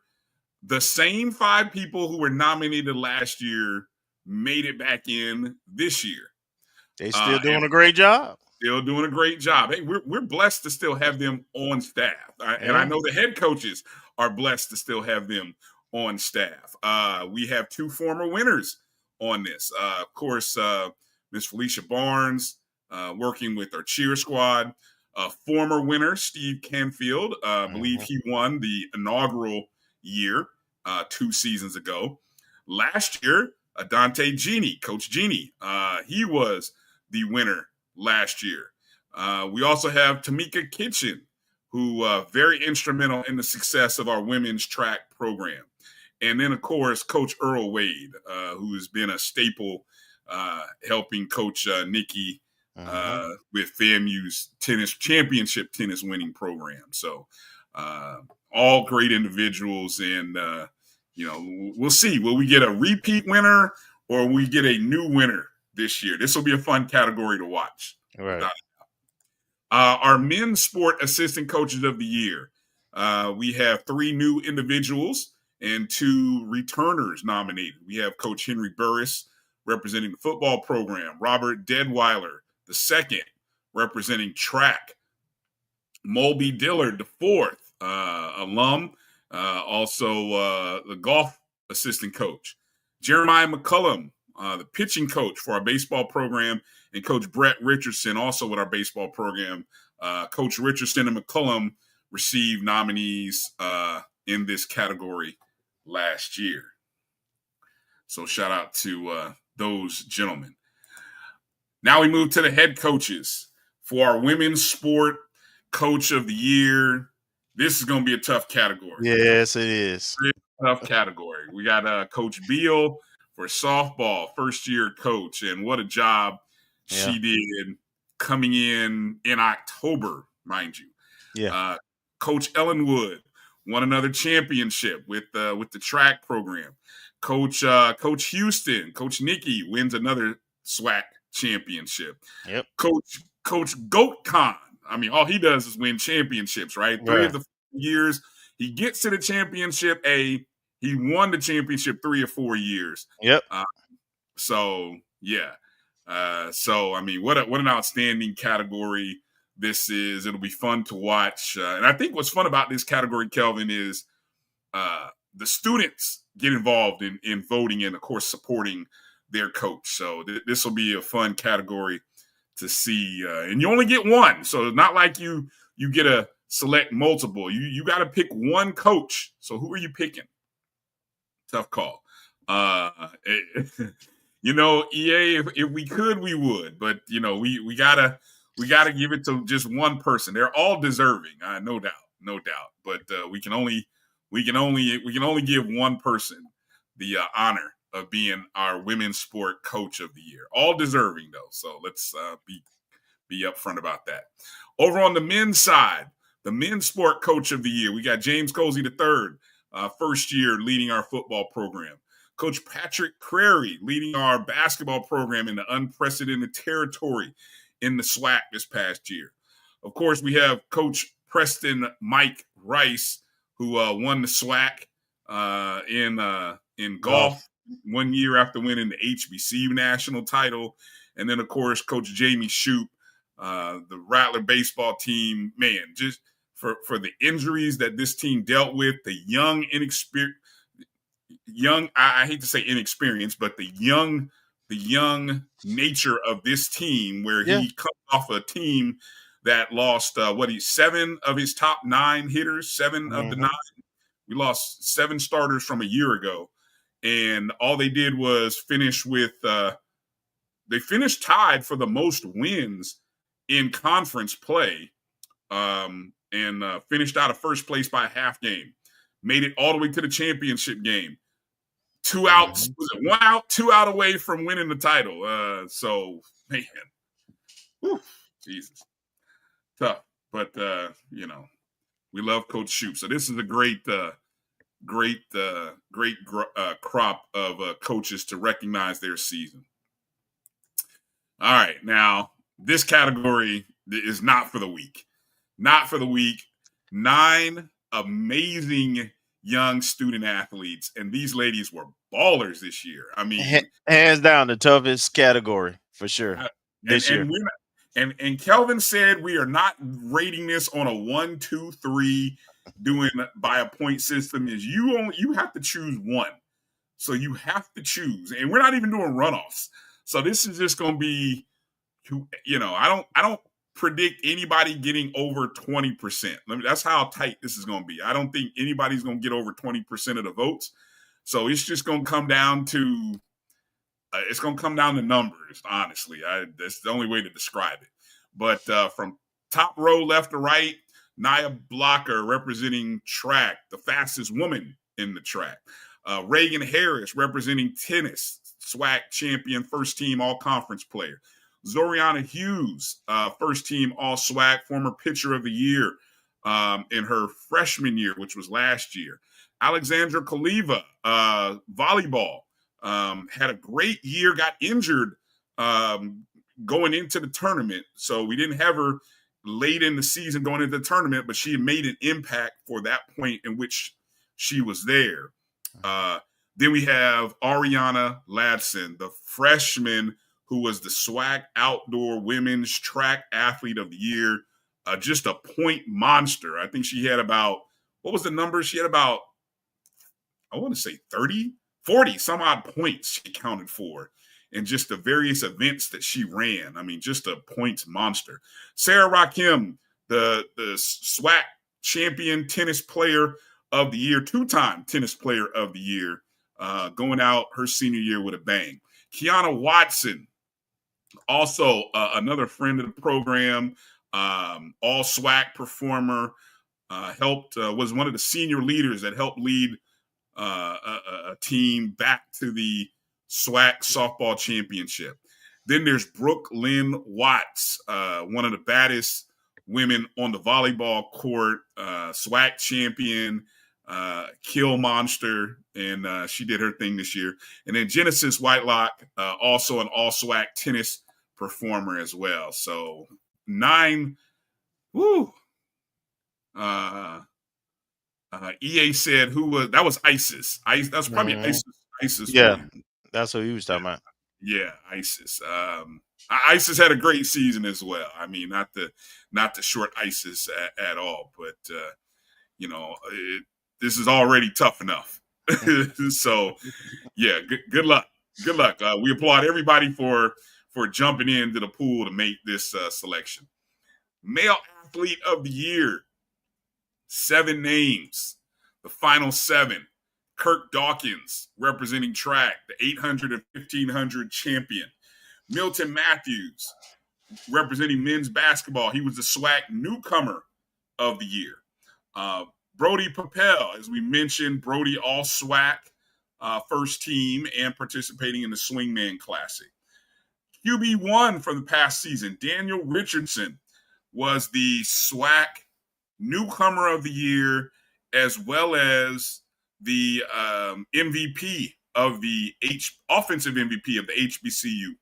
the same 5 people who were nominated last year made it back in this year. They still doing a great job. Still doing a great job. Hey, we're blessed to still have them on staff. And I know the head coaches are blessed to still have them on staff. We have 2 former winners on this. Of course, Miss Felicia Barnes working with our cheer squad. Former winner, Steve Canfield. I believe he won the inaugural year 2 seasons ago. Last year, Dante Genie, Coach Genie, he was the winner last year. We also have Tamika Kitchen, who very instrumental in the success of our women's track program. And then, of course, Coach Earl Wade, who has been a staple helping Coach Nikki with FAMU's championship tennis winning program. So all great individuals. And, we'll see. Will we get a repeat winner or will we get a new winner this year? This will be a fun category to watch. Right. Our men's sport assistant coaches of the year. We have 3 new individuals and 2 returners nominated. We have Coach Henry Burris representing the football program, Robert Deadweiler II representing track, Mulby Dillard IV, alum, also the golf assistant coach, Jeremiah McCullum, the pitching coach for our baseball program, and Coach Brett Richardson, also with our baseball program. Coach Richardson and McCullum received nominees in this category last year. So shout out to those gentlemen. Now we move to the head coaches for our women's sport coach of the year. This is going to be a tough category. Yes, it is. Tough category. We got Coach Beal for softball, first-year coach, and what a job she did coming in October, mind you. Yeah. Coach Ellen Wood won another championship with the track program. Coach Houston, Coach Nikki wins another SWAC championship. Yep. Coach Goat Khan. I mean, all he does is win championships, right? 3 of the years he gets to the championship he won the championship 3 or 4 years. Yep. So I mean, what an outstanding category It'll be fun to watch. And I think what's fun about this category, Kelvin, is the students get involved in voting and, of course, supporting their coach. So this will be a fun category to see. And you only get one. So it's not like you get to select multiple. You got to pick one coach. So who are you picking? Tough call. EA, if we could, we would. But, we gotta give it to just one person. They're all deserving, no doubt. But we can only give one person the honor of being our women's sport coach of the year. All deserving, though. So let's be upfront about that. Over on the men's side, the men's sport coach of the year, we got James Cozy III, first year leading our football program. Coach Patrick Crary leading our basketball program into unprecedented territory in the SWAC this past year. Of course, we have Coach Preston Mike Rice, who won the SWAC in golf 1 year after winning the HBCU national title. And then, of course, Coach Jamie Shoup, the Rattler baseball team, man, just for the injuries that this team dealt with, the I hate to say inexperienced, but the young nature of this team, where he comes off a team that lost 7 of his top 9 hitters, 7 of the 9. We lost 7 starters from a year ago, and all they did was finish with they finished tied for the most wins in conference play, and finished out of first place by a half game. Made it all the way to the championship game. 2 outs, was it 1 out, 2 out away from winning the title. So, man, whew, Jesus, tough. But we love Coach Shoup. So this is a great crop of coaches to recognize their season. All right, now this category is not for the weak. Not for the weak. 9 amazing young student athletes, and these ladies were ballers this year. I mean, hands down the toughest category for sure this year. And Kelvin said we are not rating this on a 1, 2, 3, doing by a point system. Is you have to choose one, so you have to choose, and we're not even doing runoffs. So this is just going to be, I don't predict anybody getting over 20%. That's how tight this is going to be. I don't think anybody's going to get over 20% of the votes. So it's just going to come down to numbers, honestly. That's the only way to describe it. But from top row left to right, Nia Blocker representing track, the fastest woman in the track. Reagan Harris representing tennis, SWAC champion, first team all-conference player. Zoriana Hughes, first team all-SWAC, former pitcher of the year in her freshman year, which was last year. Alexandra Kaliva, volleyball, had a great year, got injured going into the tournament. So we didn't have her late in the season going into the tournament, but she had made an impact for that point in which she was there. Then we have Ariana Ladson, the freshman who was the SWAC Outdoor Women's Track Athlete of the Year, just a point monster. I think she had about, what was the number? She had about, I want to say 40 some odd points she counted for in just the various events that she ran. I mean, just a points monster. Sarah Rakim, the SWAC champion tennis player of the year, 2-time tennis player of the year, going out her senior year with a bang. Kiana Watson, also another friend of the program, all SWAC performer, was one of the senior leaders that helped lead a team back to the SWAC softball championship. Then there's Brooke Lynn Watts, one of the baddest women on the volleyball court, SWAC champion, kill monster, and she did her thing this year. And then Genesis Whitelock, also an all-SWAC tennis performer as well. So 9, woo. EA said that was ISIS. That's probably ISIS. Yeah, that's what he was talking about. Yeah, ISIS. ISIS had a great season as well. I mean, not the short ISIS at all, but this is already tough enough. So, yeah, good luck. Good luck. We applaud everybody for jumping into the pool to make this selection. Male Athlete of the Year, 7 names. The final 7. Kirk Dawkins, representing track, the 800 and 1500 champion. Milton Matthews, representing men's basketball. He was the SWAC Newcomer of the Year. Brody Papel, as we mentioned, Brody all SWAC first team and participating in the Swingman Classic. QB1 from the past season, Daniel Richardson, was the SWAC Newcomer of the Year, as well as the MVP of the offensive MVP of the HBCU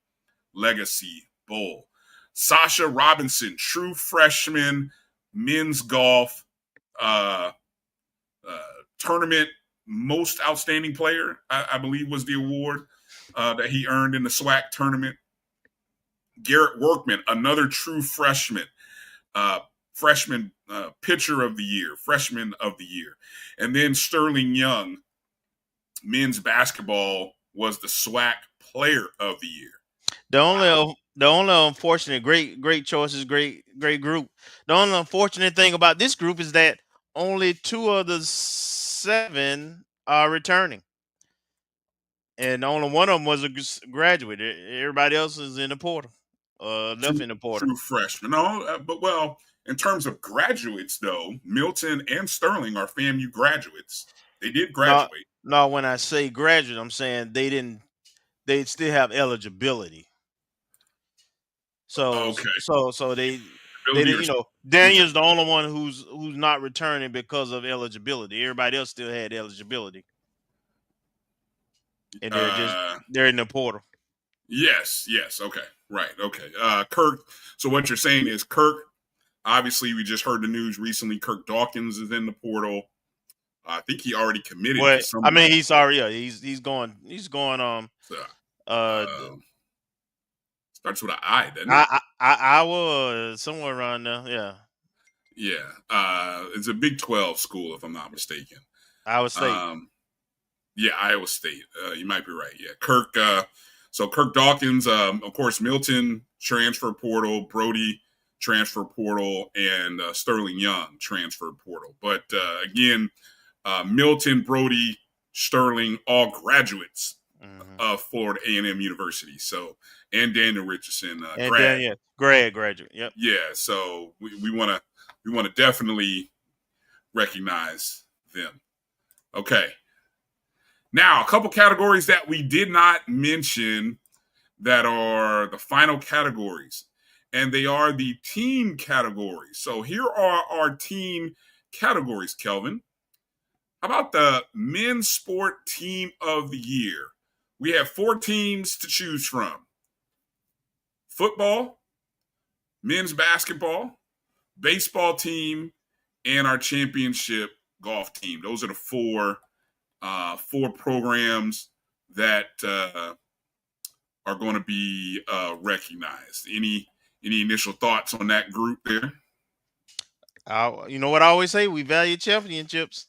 Legacy Bowl. Sasha Robinson, true freshman men's golf tournament most outstanding player, I believe was the award that he earned in the SWAC tournament. Garrett Workman, another true freshman, pitcher of the year, freshman of the year. And then Sterling Young, men's basketball, was the SWAC player of the year. The only unfortunate, great choices, great group. The only unfortunate thing about this group is that only 2 of the 7 are returning, and only one of them was a graduate. Everybody else is in the portal, left in the portal. True freshman. No, but in terms of graduates, though, Milton and Sterling are FAMU graduates. They did graduate. No, when I say graduate, I'm saying they still have eligibility. So okay. So they Daniel's the only one who's not returning because of eligibility. Everybody else still had eligibility, and they're in the portal. Yes. Okay. Right. Okay. Kirk. So what you're saying is Kirk. Obviously, we just heard the news recently. Kirk Dawkins is in the portal. I think he already committed. Well, I mean, he's already he's going. Starts with an I, doesn't it? I was somewhere around there. Yeah. Yeah. It's a Big 12 school, if I'm not mistaken. Iowa State. Yeah, Iowa State. You might be right. Yeah. Kirk. So Kirk Dawkins, of course, Milton transfer portal, Brody transfer portal, and Sterling Young transfer portal. But again, Milton, Brody, Sterling, all graduates of Florida A&M University. So, and Daniel Richardson, graduate. Yep. Yeah. So we want to definitely recognize them. Okay. Now, a couple categories that we did not mention that are the final categories, and they are the team categories. So here are our team categories, Kelvin. How about the men's sport team of the year? We have 4 teams to choose from: football, men's basketball, baseball team, and our championship golf team. Those are the 4 programs that are going to be recognized. Any initial thoughts on that group there? You know what I always say? We value championships.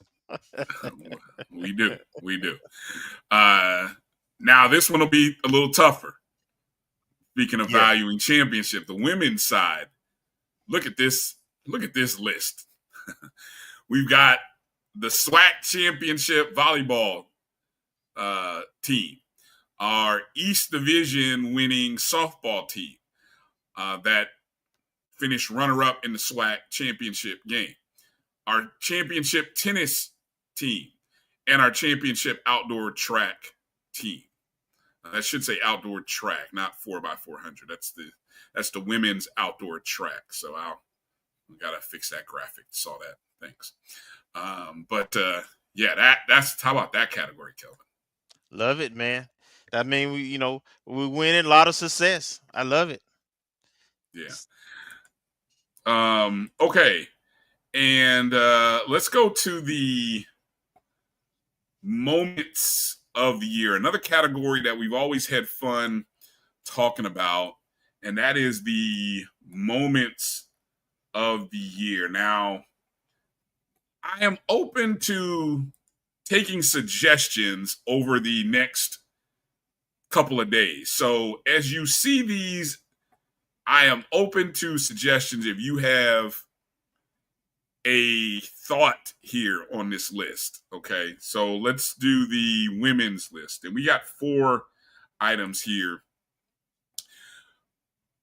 We do. Now this one will be a little tougher. Speaking of valuing championship, the women's side. Look at this list. We've got the SWAC championship volleyball team, our East Division winning softball team that finished runner-up in the SWAC championship game, our championship tennis team, and our championship outdoor track team. I should say outdoor track, not 4x400. That's the women's outdoor track. So I gotta fix that graphic. Saw that. Thanks. That's how about that category, Kelvin? Love it, man. I mean, we winning, a lot of success. I love it. Yeah. Okay. And let's go to the moments of the year. Another category that we've always had fun talking about, and that is the moments of the year. Now, I am open to taking suggestions over the next couple of days. So as you see these, I am open to suggestions if you have a thought here on this list. Okay, so let's do the women's list. And we got 4 items here.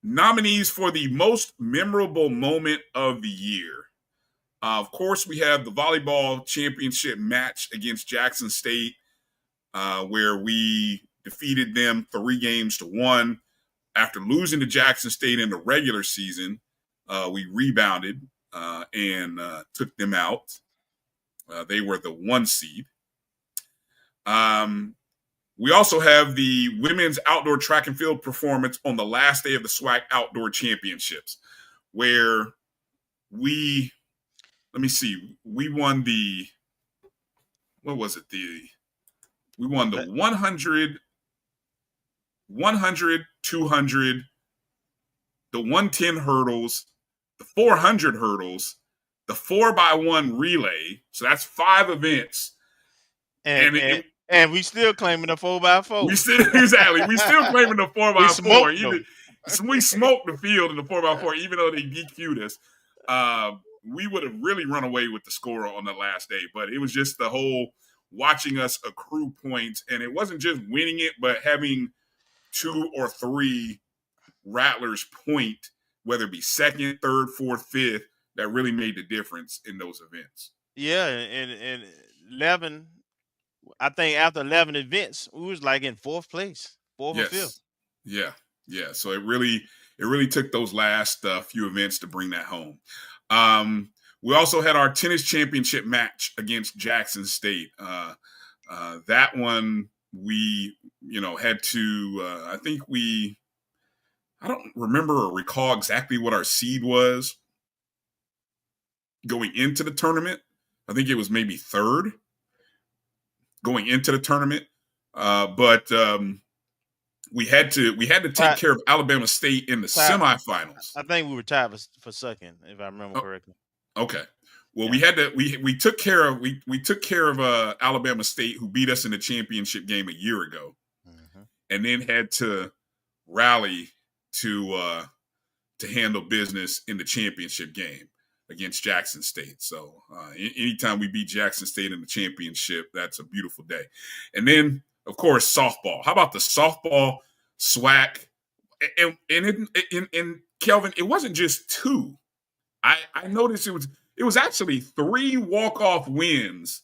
Nominees for the most memorable moment of the year. Of course, we have the volleyball championship match against Jackson State, where we defeated them 3-1. After losing to Jackson State in the regular season, we rebounded and took them out. They were the 1 seed. We also have the women's outdoor track and field performance on the last day of the SWAC Outdoor Championships, where we won the, what was it? We won the 100, 200, the 110 hurdles, the 400 hurdles, the 4x1 relay. So that's 5 events. And we still claiming the 4x4. We still claiming the 4x4. We smoked the field in the 4x4, even though they DQ'd us. We would have really run away with the score on the last day, but it was just the whole watching us accrue points, and it wasn't just winning it, but having 2 or 3 rattlers point, whether it be 2nd, 3rd, 4th, 5th, that really made the difference in those events. Yeah, and 11. I think after 11 events, we was like in 4th place, 4th or 5th. Yeah. So it really took those last few events to bring that home. We also had our tennis championship match against Jackson State. That one we, had to. I don't remember or recall exactly what our seed was going into the tournament. I think it was maybe 3rd. Going into the tournament, but we had to take care of Alabama State in the semifinals. I think we were tied for 2nd, if I remember correctly. Okay, well, we took care of Alabama State, who beat us in the championship game a year ago, and then had to rally to handle business in the championship game against Jackson State. So anytime we beat Jackson State in the championship, that's a beautiful day. And then, of course, softball. How about the softball SWAC? And Kelvin, it wasn't just 2. I noticed it was actually 3 walk-off wins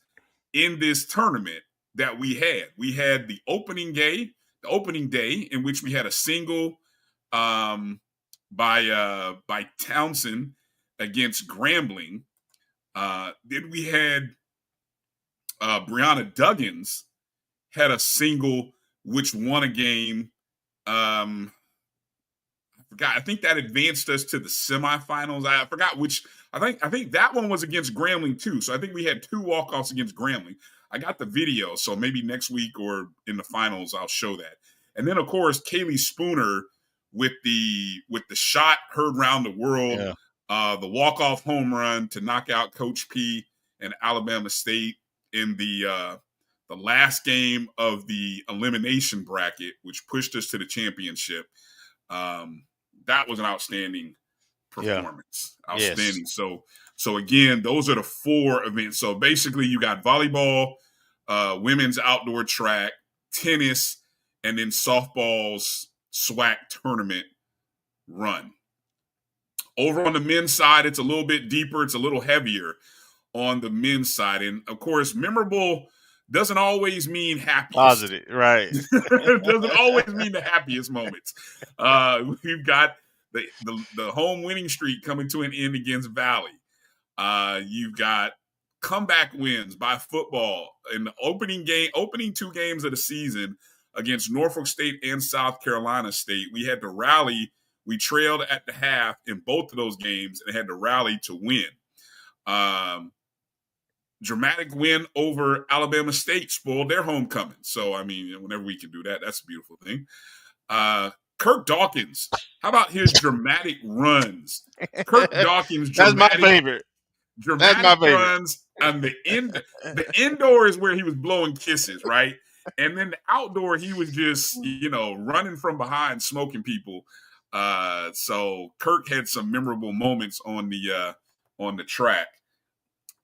in this tournament that we had. We had the opening day in which we had a single by Townsend against Grambling. Then we had Brianna Duggins had a single which won a game. I forgot. I think that advanced us to the semifinals. I forgot which. I think that one was against Grambling too. So I think we had 2 walk-offs against Grambling. I got the video, so maybe next week or in the finals I'll show that. And then of course Kaylee Spooner with the shot heard around the world. Yeah. The walk-off home run to knock out Coach P and Alabama State in the last game of the elimination bracket, which pushed us to the championship. That was an outstanding performance. Yeah. Outstanding. Yes. So again, those are the 4 events. So basically you got volleyball, women's outdoor track, tennis, and then softball's SWAC tournament run. Over on the men's side, it's a little bit deeper. It's a little heavier on the men's side. And, of course, memorable doesn't always mean happiest. Positive, right. It doesn't always mean the happiest moments. We've got the home winning streak coming to an end against Valley. You've got comeback wins by football in the opening 2 games of the season against Norfolk State and South Carolina State. We had to rally. We trailed at the half in both of those games and had to rally to win. Dramatic win over Alabama State spoiled their homecoming. So, I mean, whenever we can do that, that's a beautiful thing. Kirk Dawkins. How about his dramatic runs? Kirk Dawkins, That's my favorite. Dramatic runs. And the indoor is where he was blowing kisses, right? And then the outdoor, he was just, running from behind, smoking people. So Kirk had some memorable moments on the track.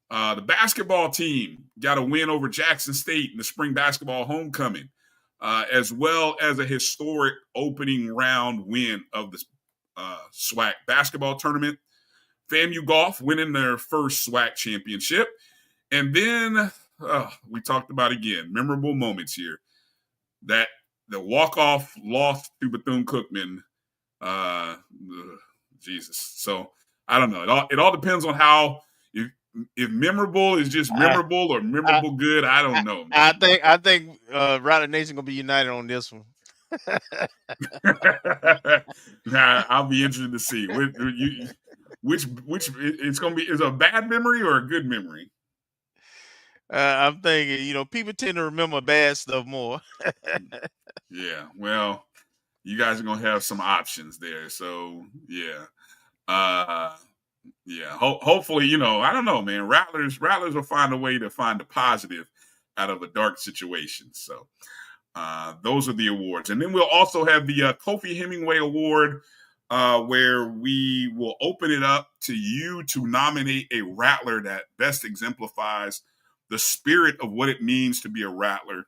The basketball team got a win over Jackson State in the spring basketball homecoming, as well as a historic opening round win of the SWAC basketball tournament. FAMU golf winning their first SWAC championship. And then we talked about, again, memorable moments here. That the walk-off loss to Bethune-Cookman. Jesus. So, I don't know. It all depends on how, if memorable is just memorable or memorable good, I don't know. I think Rattler Nation going to be united on this one. I'll be interested to see. Which it's going to be, is it a bad memory or a good memory? I'm thinking, people tend to remember bad stuff more. Yeah, well, you guys are going to have some options there. So, yeah. Hopefully, I don't know, man. Rattlers will find a way to find the positive out of a dark situation. So, those are the awards. And then we'll also have the Kofi Hemingway Award, where we will open it up to you to nominate a Rattler that best exemplifies the spirit of what it means to be a Rattler.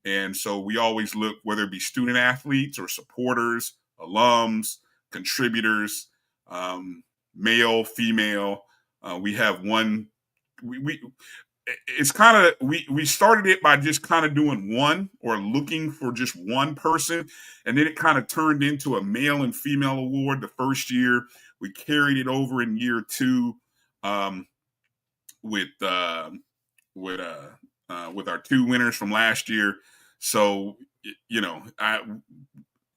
And so we always look, whether it be student athletes or supporters, alums, contributors, male, female. We have one. It's kind of, we started it by just kind of doing one or looking for just one person. And then it kind of turned into a male and female award the first year. We carried it over in year two with our two winners from last year. So,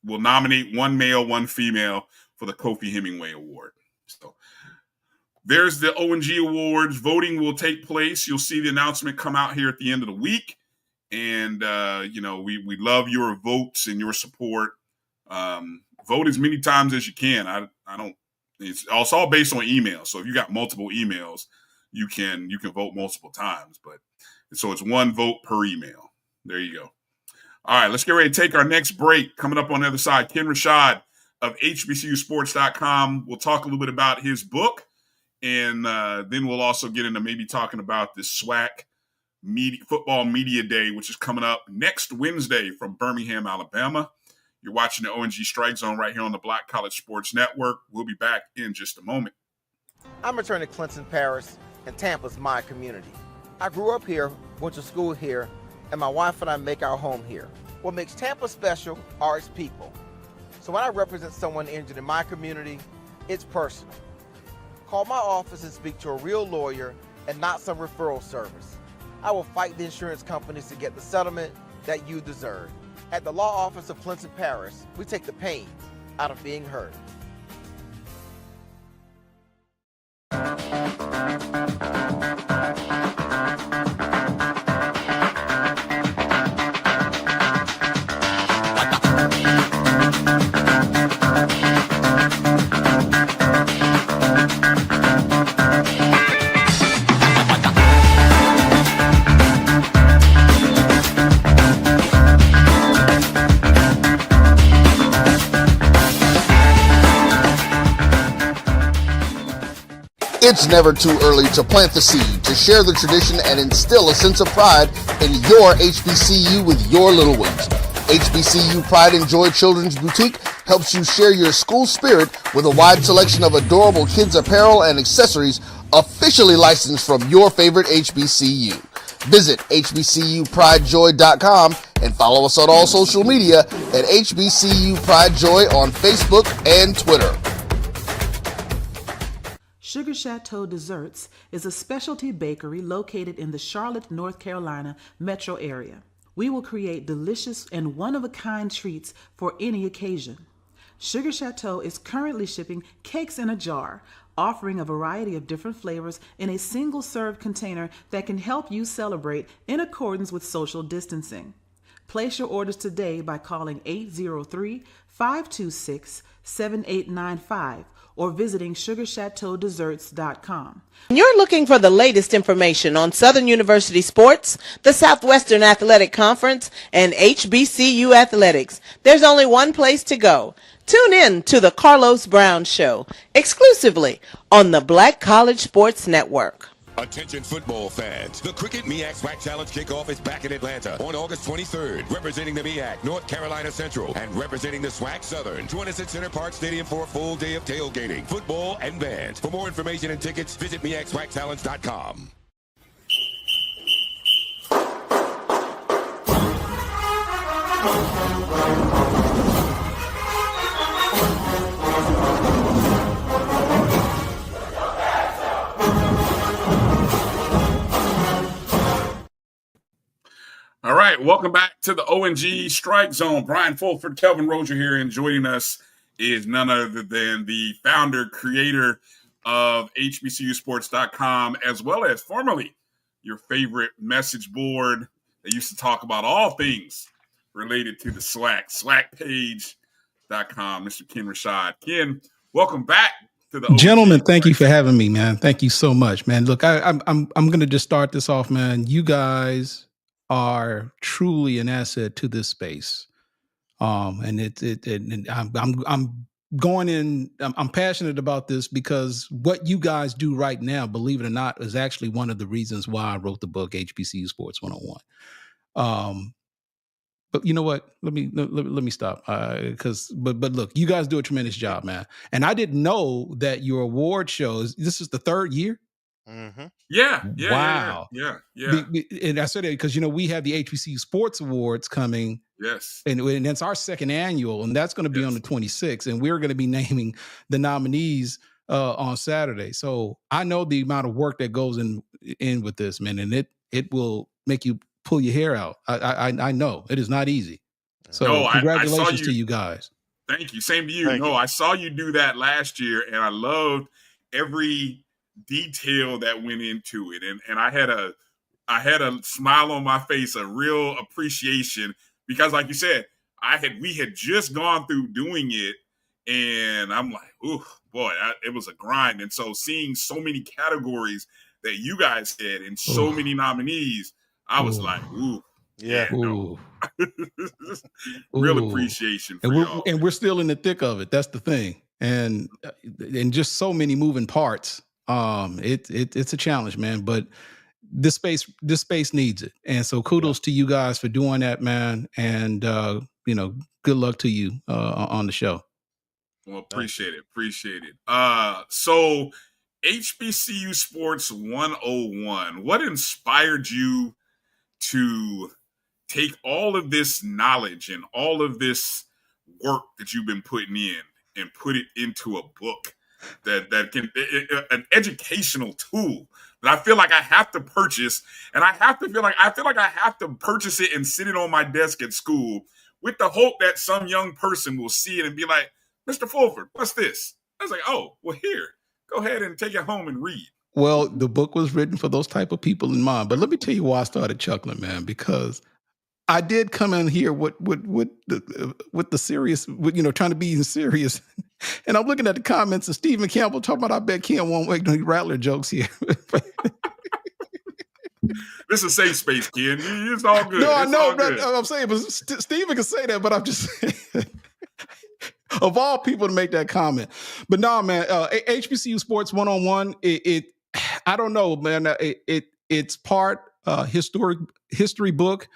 we'll nominate one male, one female for the Kofi Hemingway Award. So there's the O&G Awards. Voting will take place. You'll see the announcement come out here at the end of the week. And, we love your votes and your support. Vote as many times as you can. It's all based on email. So if you got multiple emails, you can vote multiple times. But so it's one vote per email. There you go. All right, let's get ready to take our next break. Coming up on the other side, Ken Rashad of HBCUsports.com. We'll talk a little bit about his book, and then we'll also get into maybe talking about the SWAC Football Media Day, which is coming up next Wednesday from Birmingham, Alabama. You're watching the O&G Strike Zone right here on the Black College Sports Network. We'll be back in just a moment. I'm returning to Clinton Parish, and Tampa's my community. I grew up here, went to school here, and my wife and I make our home here. What makes Tampa special are its people. So when I represent someone injured in my community, it's personal. Call my office and speak to a real lawyer and not some referral service. I will fight the insurance companies to get the settlement that you deserve. At the law office of Clinton Parish, we take the pain out of being heard. It's never too early to plant the seed, to share the tradition, and instill a sense of pride in your HBCU with your little ones. HBCU Pride and Joy Children's Boutique helps you share your school spirit with a wide selection of adorable kids apparel and accessories officially licensed from your favorite HBCU. Visit hbcupridejoy.com and follow us on all social media at HBCU Pride Joy on Facebook and Twitter. Sugar Chateau Desserts is a specialty bakery located in the Charlotte, North Carolina metro area. We will create delicious and one-of-a-kind treats for any occasion. Sugar Chateau is currently shipping cakes in a jar, offering a variety of different flavors in a single-serve container that can help you celebrate in accordance with social distancing. Place your orders today by calling 803-526-7895 or visiting sugarchateaudesserts.com. You're looking for the latest information on Southern University sports, the Southwestern Athletic Conference, and HBCU athletics. There's only one place to go. Tune in to the Carlos Brown Show, exclusively on the Black College Sports Network. Attention football fans. The Cricket MEAC SWAC Challenge Kickoff is back in Atlanta on August 23rd. Representing the MEAC, North Carolina Central, and representing the SWAC Southern. Join us at Center Park Stadium for a full day of tailgating, football, and bands. For more information and tickets, visit MEACSWACChallenge.com. All right, welcome back to the ONG Strike Zone. Bryan Fulford, Kelvin Roger here, and joining us is none other than the founder, creator of HBCUsports.com, as well as formerly your favorite message board that used to talk about all things related to the SWAC, SWACpage.com, Mr. Ken Rashad. Ken, welcome back to the ONG. Gentlemen, thank you for having me, man. Thank you so much, man. Look, I'm going to just start this off, man. You guys are truly an asset to this space. And I'm going in, I'm passionate about this because what you guys do right now, believe it or not, is actually one of the reasons why I wrote the book HBCU Sports 101. But you know what? Let me stop. But look, you guys do a tremendous job, man. And I didn't know that your award shows, this is the third year. Mm-hmm. Yeah. Wow. Yeah. And I said that because, we have the HBCU Sports Awards coming. Yes. And it's our second annual, and that's going to be on the 26th. And we're going to be naming the nominees on Saturday. So I know the amount of work that goes in with this, man, and it will make you pull your hair out. I know it is not easy. So congratulations to you guys. Thank you. Same to you. I saw you do that last year, and I loved every detail that went into it, and I had a smile on my face, a real appreciation, because like you said, we had just gone through doing it, and I'm like, ooh, boy, it was a grind. And so seeing so many categories that you guys had and so many nominees, I was like, ooh, yeah, no. Real appreciation for y'all. And we're still in the thick of it. That's the thing, and just so many moving parts. It's a challenge, man, but this space needs it. And so kudos to you guys for doing that, man. And, good luck to you, on the show. Well, appreciate it. So HBCU Sports 101, what inspired you to take all of this knowledge and all of this work that you've been putting in and put it into a book that can an educational tool that I feel like I have to purchase, and I feel like I have to purchase it and sit it on my desk at school with the hope that some young person will see it and be like, Mr. Fulford, what's this? I was like, oh, well, here, go ahead and take it home and read. Well, the book was written for those type of people in mind, but let me tell you why I started chuckling, man, because I did come in here with the serious, trying to be serious. And I'm looking at the comments of Stephen Campbell talking about, I bet Ken won't make no Rattler jokes here. This is a safe space, Ken. It's all good. No, I know. I'm saying, but Stephen can say that, but I'm just saying, of all people to make that comment. But no, man, HBCU Sports 101, I don't know, man. It's part history book.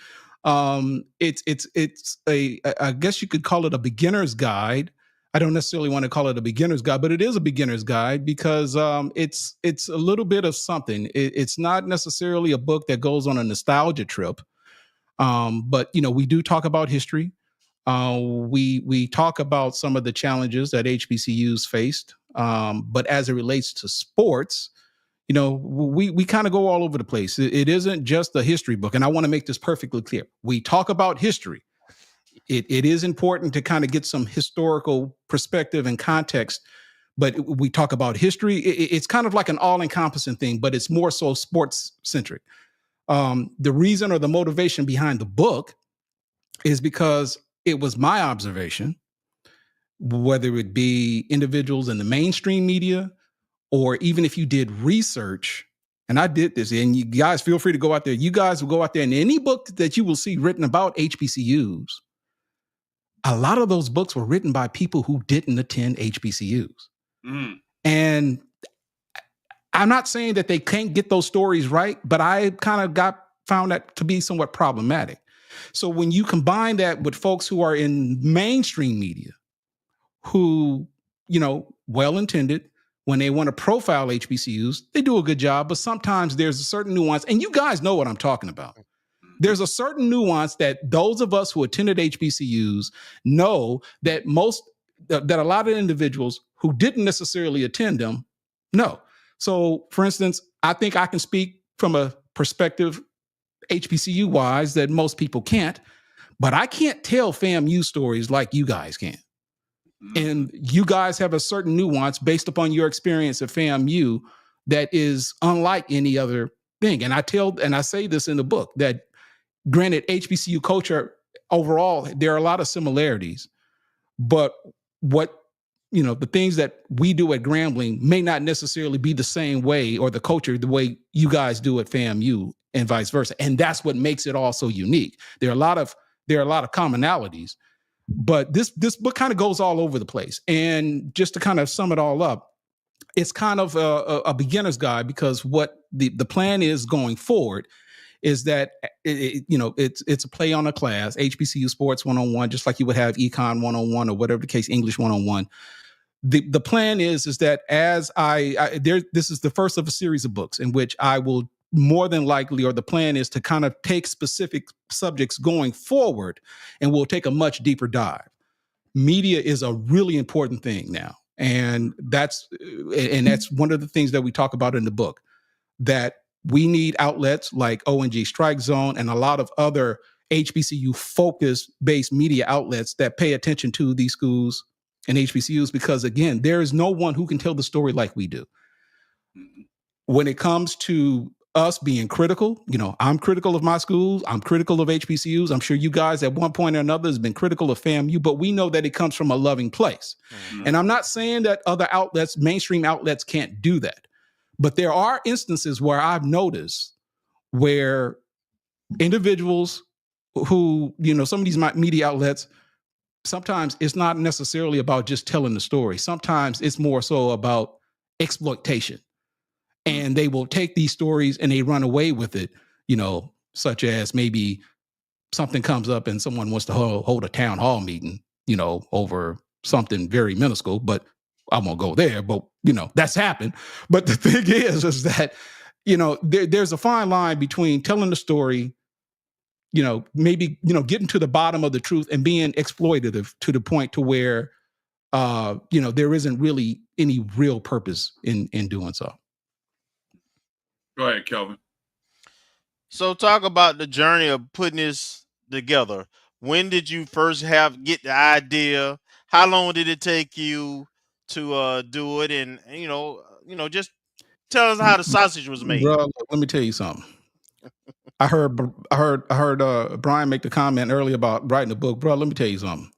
It's I guess you could call it a beginner's guide. I don't necessarily want to call it a beginner's guide, but it is a beginner's guide because it's a little bit of something. It's not necessarily a book that goes on a nostalgia trip, but we do talk about history. We talk about some of the challenges that HBCUs faced, but as it relates to sports, we kind of go all over the place. It isn't just a history book, and I want to make this perfectly clear. We talk about history. It is important to kind of get some historical perspective and context, but we talk about history. It's kind of like an all-encompassing thing, but it's more so sports-centric. The reason or the motivation behind the book is because it was my observation, whether it be individuals in the mainstream media, or even if you did research, and I did this, and you guys feel free to go out there. You guys will go out there, and any book that you will see written about HBCUs, a lot of those books were written by people who didn't attend HBCUs. And I'm not saying that they can't get those stories right, but I kind of found that to be somewhat problematic. So when you combine that with folks who are in mainstream media, who, well-intended, when they want to profile HBCUs, they do a good job, but sometimes there's a certain nuance, and you guys know what I'm talking about. There's a certain nuance that those of us who attended HBCUs know that that a lot of individuals who didn't necessarily attend them know. So, for instance, I think I can speak from a perspective HBCU-wise that most people can't, but I can't tell FAMU stories like you guys can. And you guys have a certain nuance based upon your experience at FAMU that is unlike any other thing. And I say this in the book, that granted, HBCU culture overall, there are a lot of similarities, but the things that we do at Grambling may not necessarily be the same way, or the culture the way you guys do at FAMU, and vice versa. And that's what makes it all so unique. There are a lot of commonalities, but this book kind of goes all over the place. And just to kind of sum it all up, it's kind of a beginner's guide, because what the plan is going forward is that it's a play on a class, HBCU Sports 101, just like you would have Econ 101 or whatever the case, English 101. The plan is that as this is the first of a series of books in which I will more than likely, or the plan is to kind of take specific subjects going forward, and we'll take a much deeper dive. Media is a really important thing now. And that's one of the things that we talk about in the book, that we need outlets like ONG, StrikeZone, and a lot of other HBCU focus-based media outlets that pay attention to these schools and HBCUs, because again, there is no one who can tell the story like we do. When it comes to us being critical, I'm critical of my schools, I'm critical of HBCUs. I'm sure you guys at one point or another has been critical of FAMU, but we know that it comes from a loving place. And I'm not saying that other outlets, mainstream outlets, can't do that. But there are instances where I've noticed where individuals who, some of these media outlets, sometimes it's not necessarily about just telling the story. Sometimes it's more so about exploitation. And they will take these stories and they run away with it, such as maybe something comes up and someone wants to hold a town hall meeting, over something very minuscule, but I won't go there, but that's happened. But the thing is that, there's a fine line between telling the story, maybe, getting to the bottom of the truth and being exploitative to the point to where, there isn't really any real purpose in doing so. Go ahead, Kelvin. So talk about the journey of putting this together. When did you first get the idea? How long did it take you to do it? And just tell us how the sausage was made. Bro, let me tell you something. I heard Bryan make the comment earlier about writing a book. Bro, let me tell you something.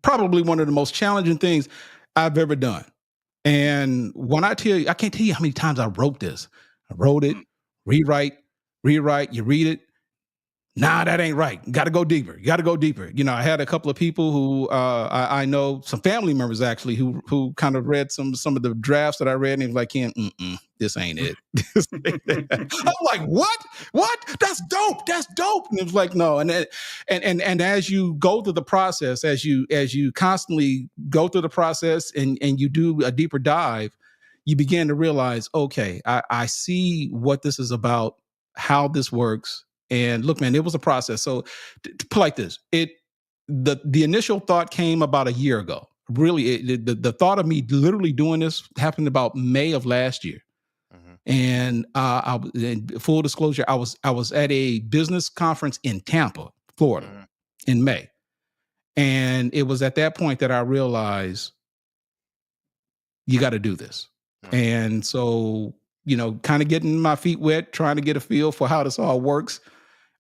Probably one of the most challenging things I've ever done. And when I tell you, I can't tell you how many times I wrote this. I wrote it, rewrite, you read it. Nah, that ain't right. Got to go deeper. I had a couple of people who I know, some family members actually, who kind of read some of the drafts that I read, and he was like, Ken, this ain't it. I'm like, what? That's dope. And it was like, no. And as you go through the process, as you constantly go through the process and you do a deeper dive, you begin to realize, okay, I see what this is about, how this works. And look, man, it was a process. So to put like this, the initial thought came about a year ago. Really, the thought of me literally doing this happened about May of last year. And full disclosure, I was at a business conference in Tampa, Florida, in May. And it was at that point that I realized you got to do this. And so, kind of getting my feet wet, trying to get a feel for how this all works.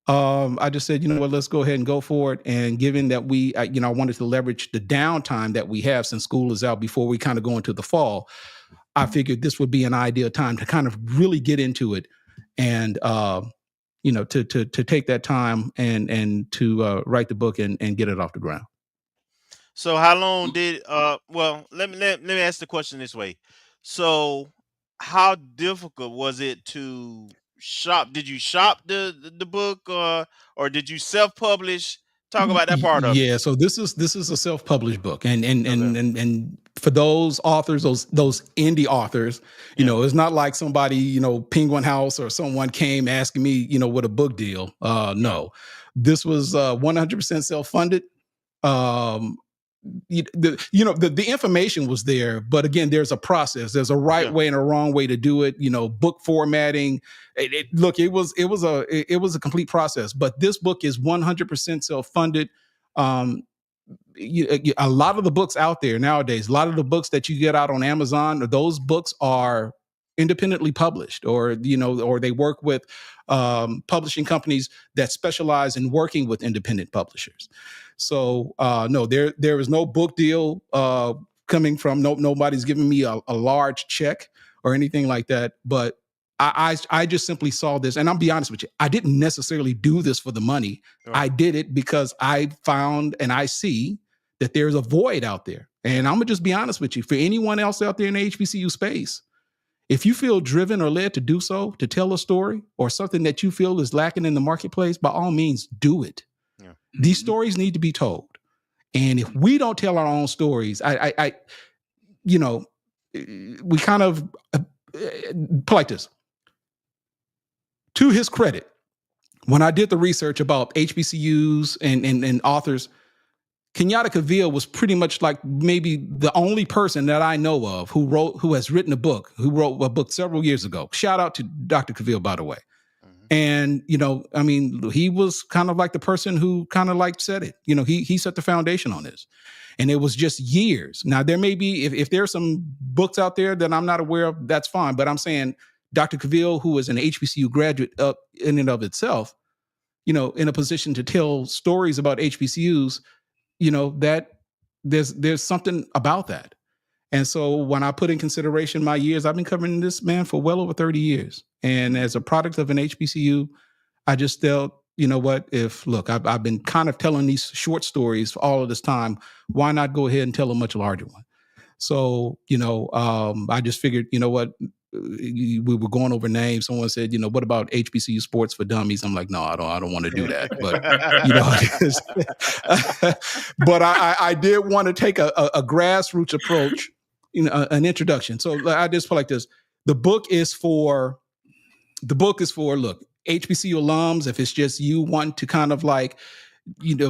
I just said, you know what, let's go ahead and go for it. And given that I wanted to leverage the downtime that we have since school is out before we kind of go into the fall, I figured this would be an ideal time to kind of really get into it and, to take that time and to write the book and get it off the ground. So how long did let me ask the question this way. So how difficult was it to shop? Did you shop the book or did you self-publish? Talk about that part of it. Yeah, so this is a self-published book, and for those authors, those indie authors, it's not like somebody, Penguin House or someone came asking me, what a book deal. No, this was 100% self-funded. The information was there, but again, there's a process. There's a right way and a wrong way to do it. Book formatting. It was a complete process. But this book is 100% self-funded. A lot of the books out there nowadays, a lot of the books that you get out on Amazon, those books are independently published, or they work with publishing companies that specialize in working with independent publishers. So no, there is no book deal coming from nobody's giving me a large check or anything like that. But I just simply saw this, and I'll be honest with you, I didn't necessarily do this for the money. Right. I did it because I found and I see that there's a void out there. And I'm gonna just be honest with you, for anyone else out there in the HBCU space, if you feel driven or led to do so, to tell a story or something that you feel is lacking in the marketplace, by all means, do it. Yeah. These stories need to be told. And if we don't tell our own stories, we kind of put like this. To his credit, when I did the research about HBCUs and authors, Kenyatta Cavill was pretty much like maybe the only person that I know of who wrote a book several years ago. Shout out to Dr. Cavill, by the way. Mm-hmm. And, he was kind of like the person who kind of like said it. He set the foundation on this. And it was just years. Now, there may be, if there's some books out there that I'm not aware of, that's fine. But I'm saying Dr. Cavill, who is an HBCU graduate in and of itself, in a position to tell stories about HBCUs, that there's something about that. And so when I put in consideration my years, I've been covering this man for well over 30 years. And as a product of an HBCU, I just felt, I've been kind of telling these short stories for all of this time. Why not go ahead and tell a much larger one? So, I just figured, we were going over names. Someone said, what about HBCU sports for dummies? I'm like, no, I don't want to do that. But, but I did want to take a grassroots approach, an introduction. So I just feel like this. The book is for, look, HBCU alums, if it's just you want to kind of like,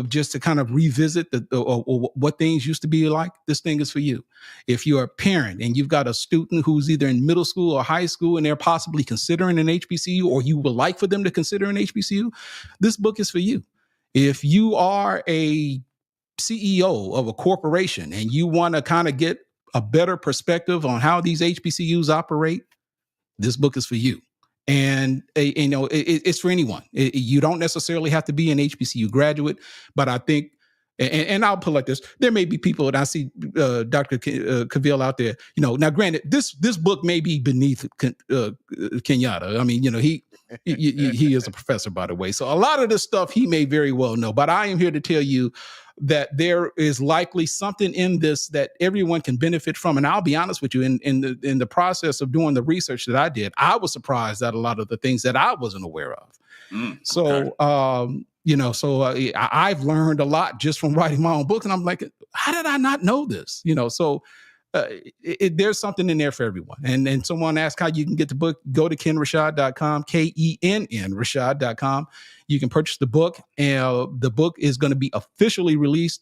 just to kind of revisit or what things used to be like, this thing is for you. If you're a parent and you've got a student who's either in middle school or high school and they're possibly considering an HBCU, or you would like for them to consider an HBCU, this book is for you. If you are a CEO of a corporation and you want to kind of get a better perspective on how these HBCUs operate, this book is for you. And, it's for anyone. You don't necessarily have to be an HBCU graduate, but I think, and I'll put it like this, there may be people, and I see Dr. Cavill out there, now granted, this book may be beneath Kenyatta. I mean, he is a professor, by the way. So a lot of this stuff he may very well know, but I am here to tell you that there is likely something in this that everyone can benefit from. And I'll be honest with you, in the process of doing the research that I did, I was surprised at a lot of the things that I wasn't aware of. So, I've learned a lot just from writing my own books. And I'm like, how did I not know this? So there's something in there for everyone. And someone asked how you can get the book. Go to KenRashad.com, KENN Rashad.com. You can purchase the book. And the book is going to be officially released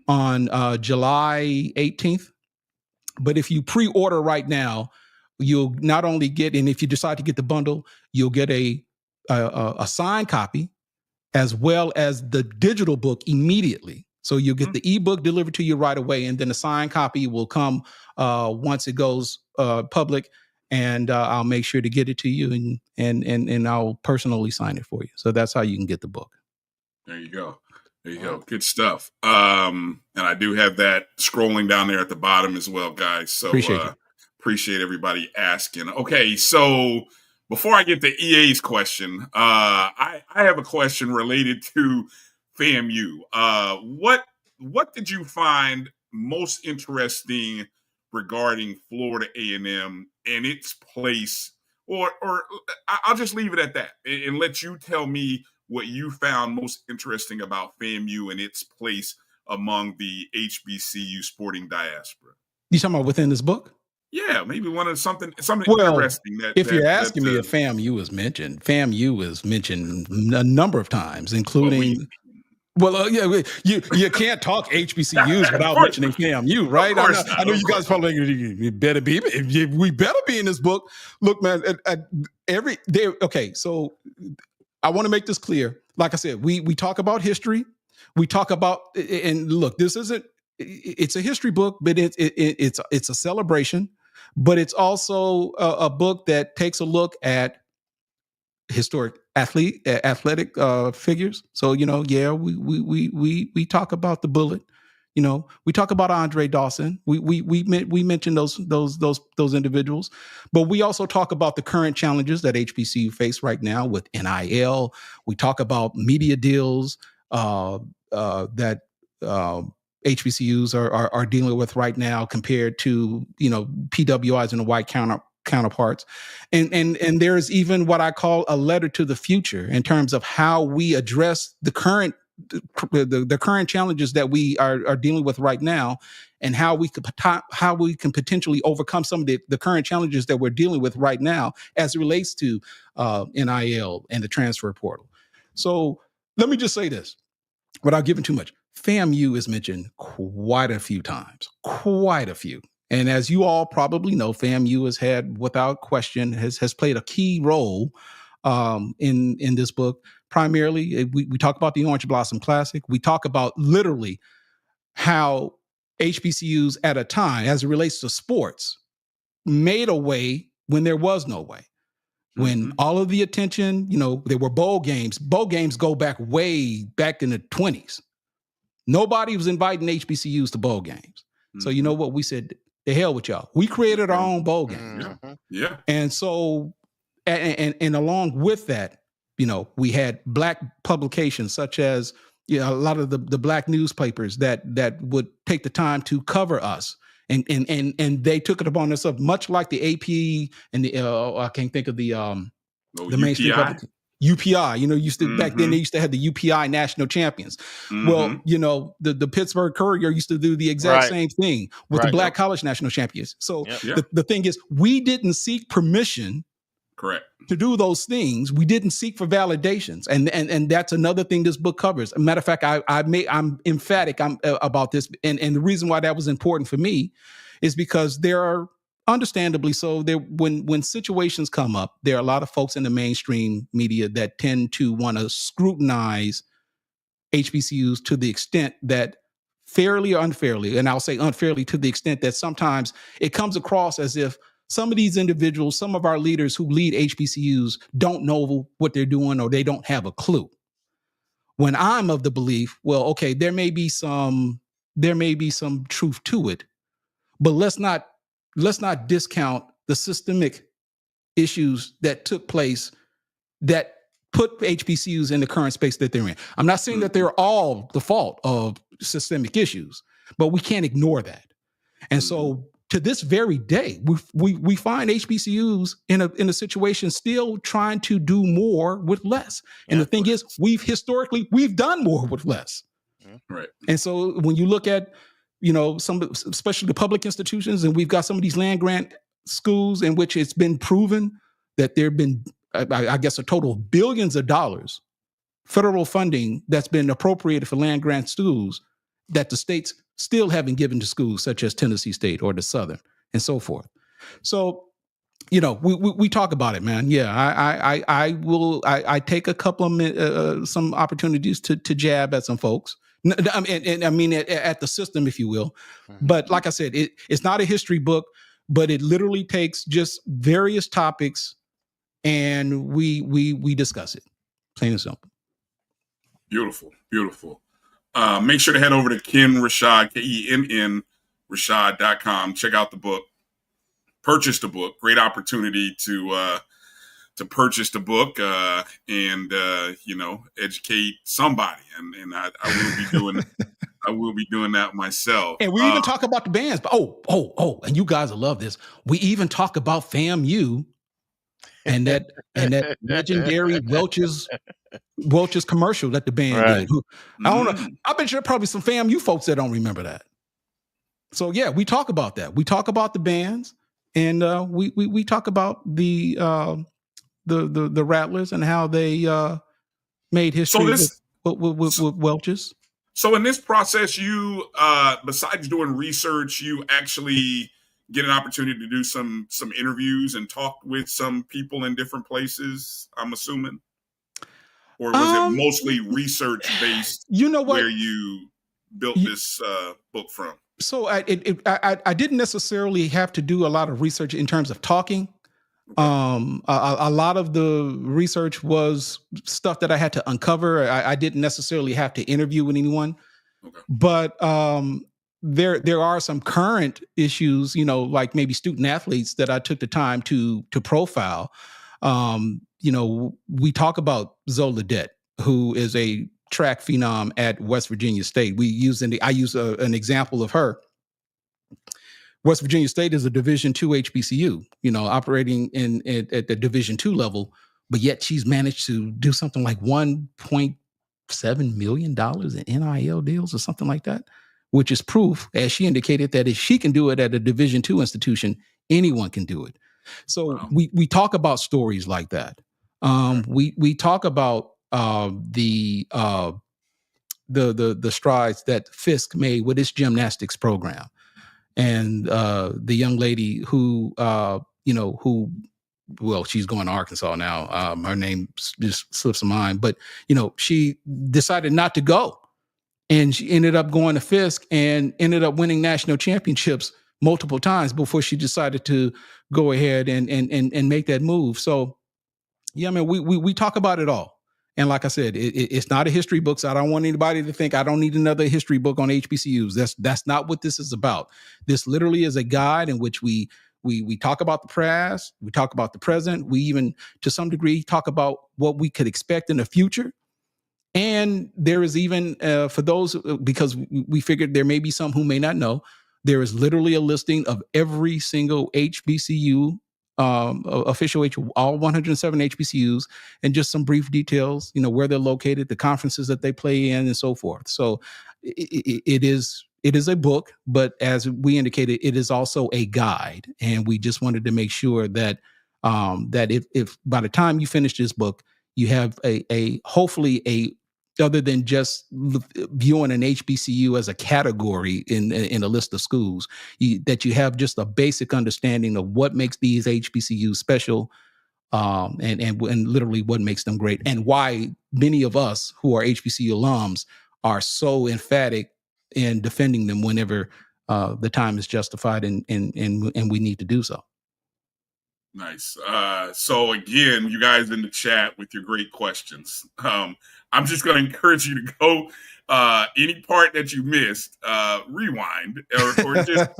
on July 18th. But if you pre-order right now, you'll not only get, and if you decide to get the bundle, you'll get a signed copy as well as the digital book immediately. So you'll get the ebook delivered to you right away, and then a signed copy will come once it goes public. and I'll make sure to get it to you, and I'll personally sign it for you. So that's how you can get the book. There you go. There you go. Good stuff. And I do have that scrolling down there at the bottom as well, guys. So appreciate everybody asking. Okay, so before I get to EA's question, I have a question related to FAMU. What did you find most interesting regarding Florida A&M and its place, or I'll just leave it at that and let you tell me what you found most interesting about FAMU and its place among the HBCU sporting diaspora. You talking about within this book? Yeah, maybe something interesting. If you're asking me if FAMU is mentioned, FAMU is mentioned a number of times, including. You can't talk HBCUs without mentioning FAMU, right? I know you guys probably you better be. We better be in this book. Look, man, every day. Okay, so I want to make this clear. Like I said, we talk about history. We talk about, and look, this isn't. It's a history book, but it's a celebration. But it's also a book that takes a look at historic athletic figures. So we talk about the Bullet. We talk about Andre Dawson. We mention those individuals, but we also talk about the current challenges that HBCU face right now with NIL. We talk about media deals that HBCUs are dealing with right now compared to PWIs and the white counterparts, and there's even what I call a letter to the future in terms of how we address the current challenges that we are dealing with right now, and how we can potentially overcome some of the current challenges that we're dealing with right now as it relates to NIL and the transfer portal. So let me just say this without giving too much. FAMU is mentioned quite a few times, and as you all probably know, FAMU has had, without question, has played a key role in this book. Primarily, we talk about the Orange Blossom Classic. We talk about literally how HBCUs at a time, as it relates to sports, made a way when there was no way. When all of the attention, there were bowl games. Bowl games go way back in the 20s. Nobody was inviting HBCUs to bowl games. So you know what? We said, the hell with y'all. We created our own bowl game. Yeah. And so, and along with that, we had Black publications such as, a lot of the Black newspapers that would take the time to cover us. And they took it upon themselves, much like the AP and the, I can't think of the mainstream publication. UPI, used to back then they used to have the UPI national champions. Well, the Pittsburgh Courier used to do the exact same thing with the Black college national champions. So the thing is, we didn't seek permission, correct, to do those things. We didn't seek for validations, and that's another thing this book covers. As a matter of fact, I'm emphatic about this, and the reason why that was important for me is because there are. Understandably so, when situations come up, there are a lot of folks in the mainstream media that tend to want to scrutinize HBCUs to the extent that, fairly or unfairly, and I'll say unfairly to the extent that sometimes it comes across as if some of these individuals, some of our leaders who lead HBCUs don't know what they're doing or they don't have a clue. When I'm of the belief, well, okay, there may be some truth to it, but let's not discount the systemic issues that took place that put HBCUs in the current space that they're in. I'm not saying that they're all the fault of systemic issues, but we can't ignore that. And so to this very day, we find HBCUs in a situation still trying to do more with less. And the thing is, we've done more with less. Right. And so when you look at especially the public institutions, and we've got some of these land grant schools in which it's been proven that there have been, I guess, a total of billions of dollars, federal funding that's been appropriated for land grant schools that the states still haven't given to schools such as Tennessee State or the Southern and so forth. So, we talk about it, man. Yeah, I take a couple of some opportunities to jab at some folks. I mean, at the system, if you will. But like I said, it's not a history book. but it literally takes just various topics and we discuss it. Plain and simple. Beautiful, beautiful. Make sure to head over to Ken Rashad, KENN Rashad.com. Check out the book. Purchase the book. Great opportunity to purchase the book and educate somebody. And I will be doing I will be doing that myself. And we even talk about the bands. But and you guys will love this. We even talk about FAMU and that legendary Welch's commercial that the band did. I don't know. I bet you there are probably some FAMU folks that don't remember that. So yeah, we talk about that. We talk about the bands, and we talk about the Rattlers and how they made history with Welch's. So in this process, you besides doing research, you actually get an opportunity to do some interviews and talk with some people in different places, I'm assuming? Or was it mostly research based? You know what? Where you built this book from? So I didn't necessarily have to do a lot of research in terms of talking. A lot of the research was stuff that I had to uncover. I didn't necessarily have to interview with anyone, but there are some current issues, like maybe student athletes that I took the time to profile. We talk about Zola Dett, who is a track phenom at West Virginia State. I use an example of her. West Virginia State is a Division II HBCU, operating at the Division II level, but yet she's managed to do something like $1.7 million in NIL deals or something like that, which is proof, as she indicated, that if she can do it at a Division II institution, anyone can do it. So we talk about stories like that. We talk about the strides that Fisk made with its gymnastics program. And the young lady who she's going to Arkansas now. Her name just slips my mind, but she decided not to go, and she ended up going to Fisk and ended up winning national championships multiple times before she decided to go ahead and make that move. So, yeah, I mean, we talk about it all. And like I said, it's not a history book, so I don't want anybody to think I don't need another history book on HBCUs. That's not what this is about. This literally is a guide in which we talk about the past, we talk about the present, we even, to some degree, talk about what we could expect in the future. And there is even, for those, because we figured there may be some who may not know, there is literally a listing of every single HBCU official all 107 HBCUs, and just some brief details, where they're located, the conferences that they play in, and so forth. So it is a book, but as we indicated, it is also a guide, and we just wanted to make sure that if by the time you finish this book, you have a hopefully other than just viewing an HBCU as a category in a list of schools, that you have just a basic understanding of what makes these HBCUs special, and literally what makes them great, and why many of us who are HBCU alums are so emphatic in defending them whenever the time is justified and we need to do so. Nice. So again, you guys in the chat with your great questions. I'm just going to encourage you to go any part that you missed, rewind or just.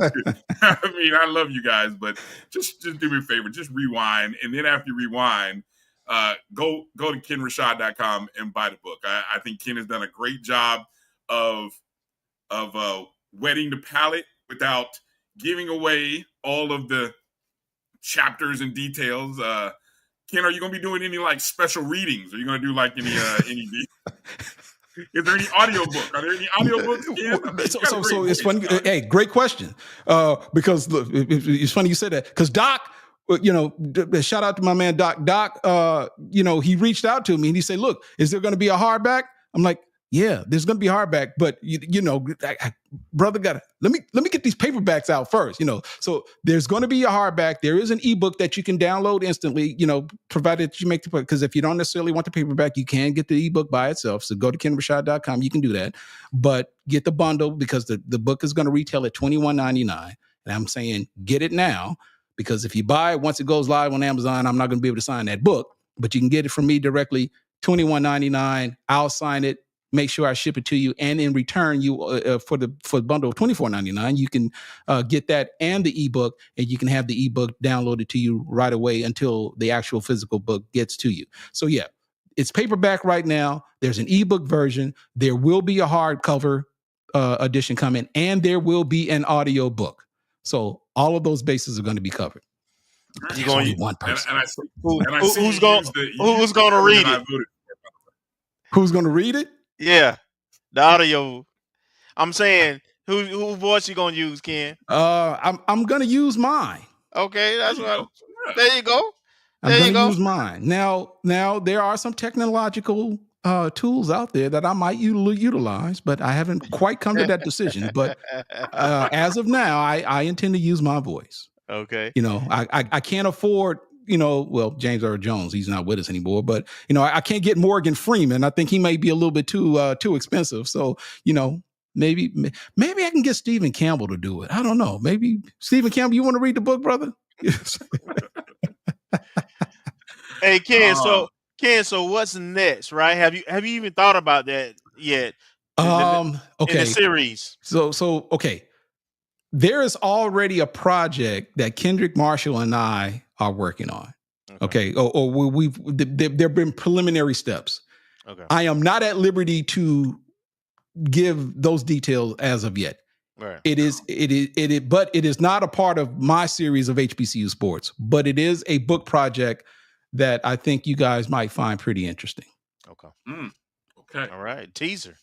I mean, I love you guys, but just do me a favor, just rewind, and then after you rewind, go to KenRashad.com and buy the book. I think Ken has done a great job of wetting the palate without giving away all of the chapters and details. Ken, are you going to be doing any like special readings? Are you going to do like any is there any audiobook? Are there any audiobooks? So it's funny. Hey, great question. Because look, it's funny you said that, because Doc, shout out to my man Doc, he reached out to me and he said, look, is there going to be a hardback? I'm like, yeah, there's going to be hardback, but brother, let me get these paperbacks out first, So there's going to be a hardback. There is an ebook that you can download instantly, provided that you make because if you don't necessarily want the paperback, you can get the ebook by itself. So go to KenRashad.com. You can do that, but get the bundle, because the book is going to retail at $21.99. And I'm saying get it now, because if you buy it, once it goes live on Amazon, I'm not going to be able to sign that book. But you can get it from me directly, $21.99. I'll sign it, make sure I ship it to you, and in return, you for the bundle of $24.99, you can get that and the ebook, and you can have the ebook downloaded to you right away until the actual physical book gets to you. So yeah, it's paperback right now. There's an ebook version. There will be a hardcover edition coming, and there will be an audio book. So all of those bases are going to be covered. But there's only one person. Who's going to read it? Who's going to read it? Yeah, the audio. I'm saying, who voice you going to use, Ken? I'm going to use mine. Okay, that's what. There you go. I'm going to use mine. Now there are some technological tools out there that I might utilize, but I haven't quite come to that decision. But as of now, I intend to use my voice. Okay. I can't afford, well, James Earl Jones, he's not with us anymore, but I can't get Morgan Freeman. I think he may be a little bit too expensive. So, maybe I can get Stephen Campbell to do it. I don't know. Maybe Stephen Campbell, you want to read the book, brother? Hey, Ken. So what's next, right? Have you even thought about that yet? Okay. In the series. So okay. There is already a project that Kendrick Marshall and I are working on. Okay. Or there've been preliminary steps. Okay. I am not at liberty to give those details as of yet. Right. But it is not a part of my series of HBCU sports, but it is a book project that I think you guys might find pretty interesting. Okay. Okay. All right. Teaser.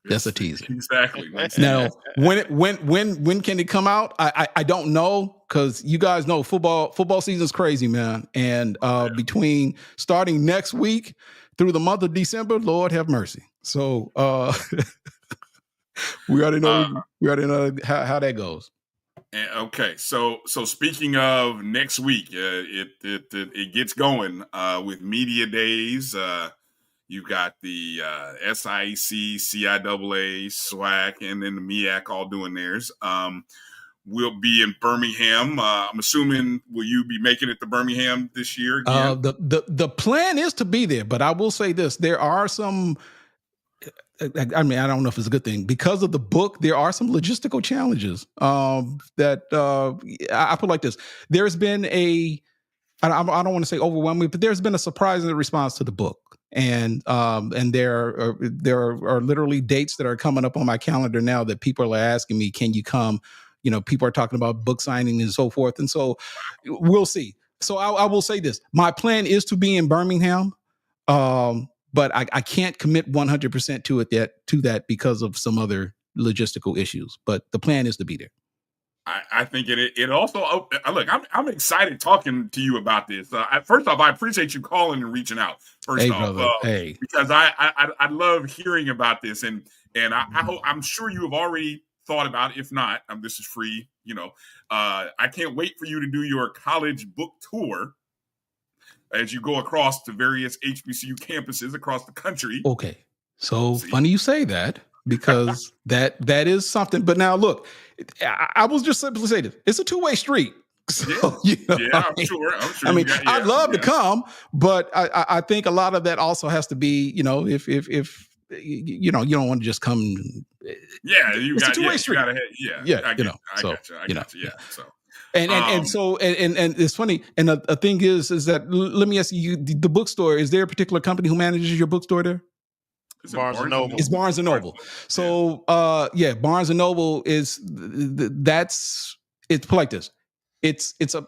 That's a teaser. Exactly. Now, when can it come out? I don't know, because you guys know football season's crazy, man. And between starting next week through the month of December, Lord have mercy. So we already know how that goes. Okay, so speaking of next week, it gets going with media days. You've got the SIAC, CIAA, SWAC, and then the MEAC all doing theirs. We'll be in Birmingham. I'm assuming, will you be making it to Birmingham this year again? The plan is to be there, but I will say this: there are some. I mean, I don't know if it's a good thing. Because of the book, there are some logistical challenges that I put like this. There's been I don't want to say overwhelming, but there's been a surprising response to the book. And there are literally dates that are coming up on my calendar now that people are asking me, can you come? People are talking about book signing and so forth. And so we'll see. So I will say this. My plan is to be in Birmingham. But I can't commit 100% to that because of some other logistical issues. But the plan is to be there. I think it also look. I'm excited talking to you about this. First off, I appreciate you calling and reaching out. Because I love hearing about this, and I hope, I'm sure you have already thought about it. If not, this is free. I can't wait for you to do your college book tour as you go across to various HBCU campuses across the country. Okay. So funny you say that, because that is something. But now look, I will just simply say this. It's a two-way street. So, I'm sure. I mean, I'd love to come, but I think a lot of that also has to be, if you don't want to just come. It's a two-way street. I got you. So. And so it's funny. And the thing is that, let me ask you, the bookstore, is there a particular company who manages your bookstore there? Barnes and Noble. It's Barnes and Noble. So Barnes and Noble is it's like this. It's a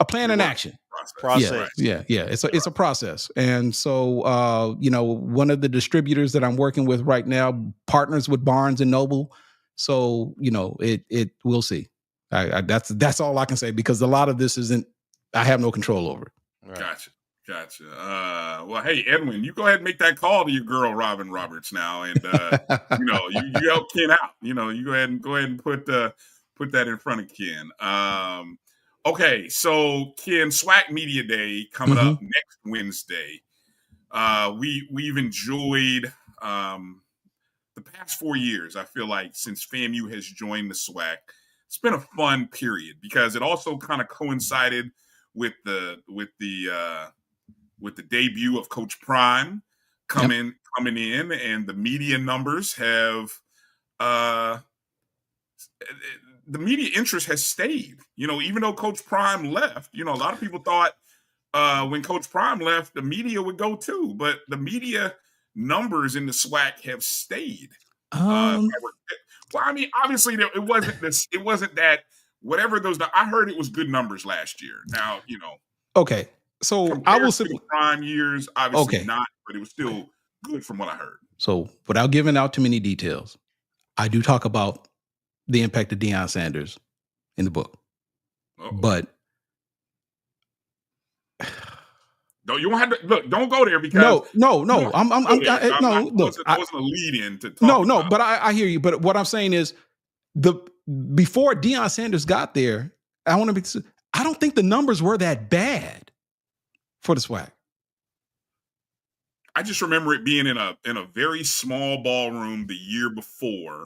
plan in action. Process. Yeah. It's a process. And so one of the distributors that I'm working with right now partners with Barnes and Noble. So it we'll see. That's all I can say, because a lot of this I have no control over it. Right. Gotcha. Well, hey, Edwin, you go ahead and make that call to your girl, Robin Roberts, now, and you help Ken out. You go ahead and put that in front of Ken. Okay, so Ken, SWAC Media Day coming up next Wednesday. We've enjoyed the past 4 years. I feel like since FAMU has joined the SWAC, been a fun period because it also kind of coincided with the debut of Coach Prime coming in, and the media numbers have the media interest has stayed. Even though Coach Prime left, a lot of people thought when Coach Prime left, the media would go too, but the media numbers in the SWAC have stayed. Well, I mean, obviously it wasn't this. It wasn't that whatever those. I heard it was good numbers last year. Now, Okay, so I will say the prime years, obviously not, but it was still good from what I heard. So without giving out too many details, I do talk about the impact of Deion Sanders in the book, but no, you won't have to look. Don't go there because no. Look, that wasn't a lead-in to talk about. But I hear you. But what I'm saying is, before Deion Sanders got there, I don't think the numbers were that bad for the SWAC. I just remember it being in a very small ballroom the year before.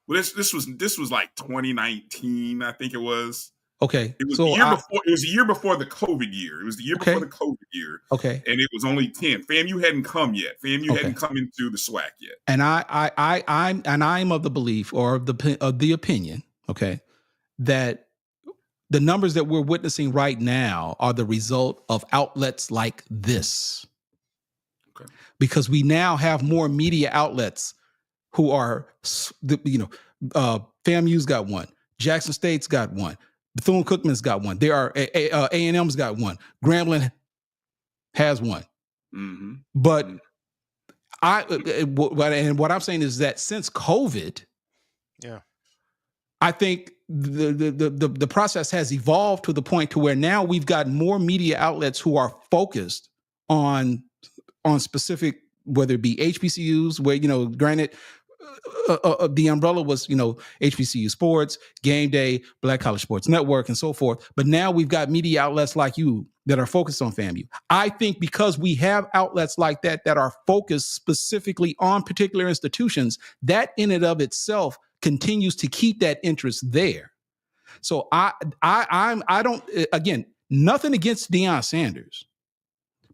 Well, this was like 2019, I think it was. Okay. It was the year before. It was the year before the COVID year. It was the year before the COVID year. Okay. And it was only 10. FAMU hadn't come yet. FAMU hadn't come into the SWAC yet. And I'm of the belief or of the opinion, that the numbers that we're witnessing right now are the result of outlets like this. Okay. Because we now have more media outlets who are, FAMU's got one, Jackson State's got one. Bethune-Cookman's got one. There are A&M's got one. Grambling has one. Mm-hmm. But what I'm saying is that since COVID, I think the process has evolved to the point to where now we've got more media outlets who are focused on specific, whether it be HBCUs, where granted. The umbrella was, HBCU Sports, Game Day, Black College Sports Network, and so forth. But now we've got media outlets like you that are focused on FAMU. I think because we have outlets like that are focused specifically on particular institutions, that in and of itself continues to keep that interest there. So I don't, again, nothing against Deion Sanders,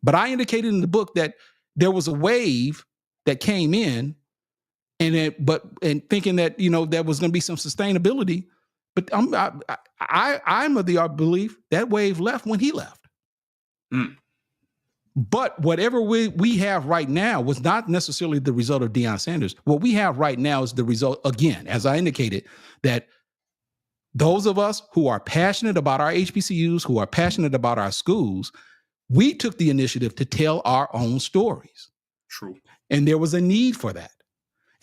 but I indicated in the book that there was a wave that came in. And thinking that there was going to be some sustainability, but I'm of the belief that wave left when he left. Mm. But whatever we have right now was not necessarily the result of Deion Sanders. What we have right now is the result, again, as I indicated, that those of us who are passionate about our HBCUs, who are passionate about our schools, we took the initiative to tell our own stories. True. And there was a need for that.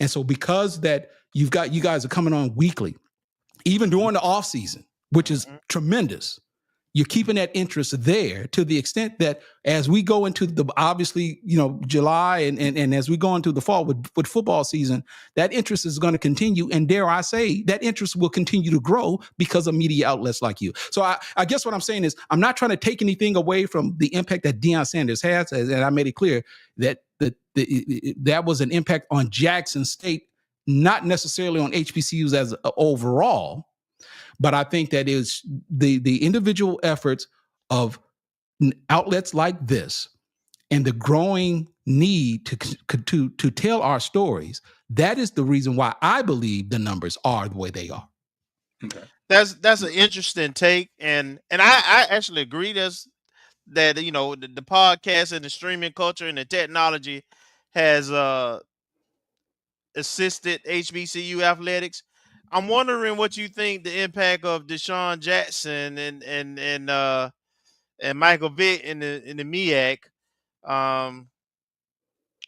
And so because that you guys are coming on weekly, even during the off season, which is tremendous, you're keeping that interest there to the extent that as we go into the, obviously, July and as we go into the fall with football season, that interest is going to continue. And dare I say that interest will continue to grow because of media outlets like you. So I guess what I'm saying is I'm not trying to take anything away from the impact that Deion Sanders has. And I made it clear that that was an impact on Jackson State, not necessarily on HBCUs as overall. But I think that is the individual efforts of outlets like this and the growing need to tell our stories. That is the reason why I believe the numbers are the way they are. Okay. That's an interesting take, and I actually agree that the podcast and the streaming culture and the technology has assisted HBCU athletics. I'm wondering what you think the impact of Deshaun Jackson and Michael Vick in the MEAC.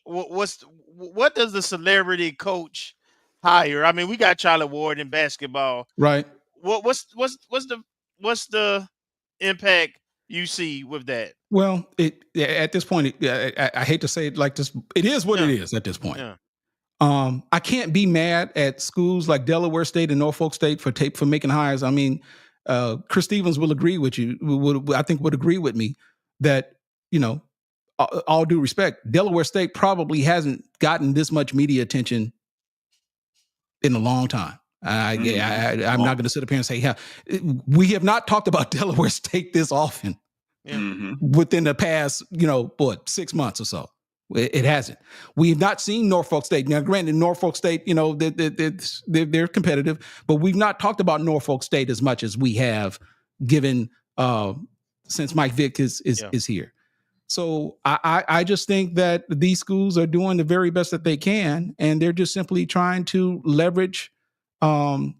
What does the celebrity coach hire? I mean, we got Charlie Ward in basketball, right? What's the impact you see with that? Well, at this point, I hate to say it like this, it is what it is at this point. Yeah. I can't be mad at schools like Delaware State and Norfolk State for making hires. I mean, Chris Stevens will agree with you. Would agree with me that all due respect, Delaware State probably hasn't gotten this much media attention in a long time. I'm not going to sit up here and say, yeah, we have not talked about Delaware State this often within the past, 6 months or so. It hasn't. We've not seen Norfolk State. Now, granted, Norfolk State, they're competitive, but we've not talked about Norfolk State as much as we have given since Mike Vick is here. So I just think that these schools are doing the very best that they can, and they're just simply trying to leverage the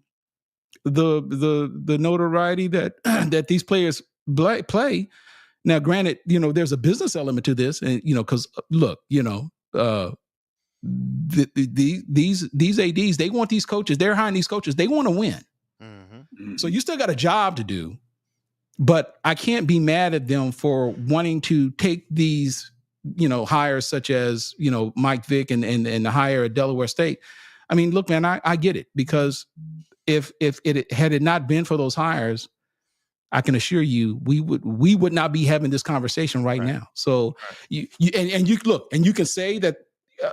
notoriety that that these players play. Now, granted, there's a business element to this, and because look, these ADs, they want these coaches. They're hiring these coaches. They want to win. So you still got a job to do, but I can't be mad at them for wanting to take these, hires such as Mike Vick and the hire at Delaware State. I mean, look, man, I get it, because if it had not been for those hires, I can assure you, we would not be having this conversation right now. So you can say that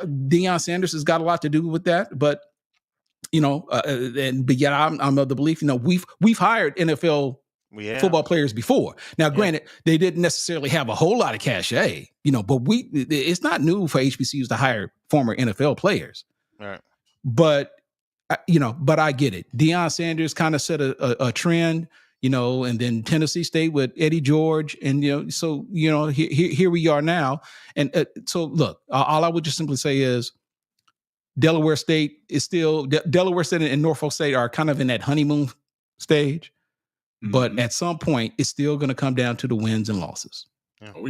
Deion Sanders has got a lot to do with that, but but yet I'm of the belief, we've hired NFL football players before. Now, granted, they didn't necessarily have a whole lot of cachet, but it's not new for HBCUs to hire former NFL players. Right. But I get it. Deion Sanders kind of set a trend. And then Tennessee State with Eddie George, and here we are now. And so look, all I would just simply say is Delaware State is still Delaware State and Norfolk State are kind of in that honeymoon stage, but at some point it's still going to come down to the wins and losses.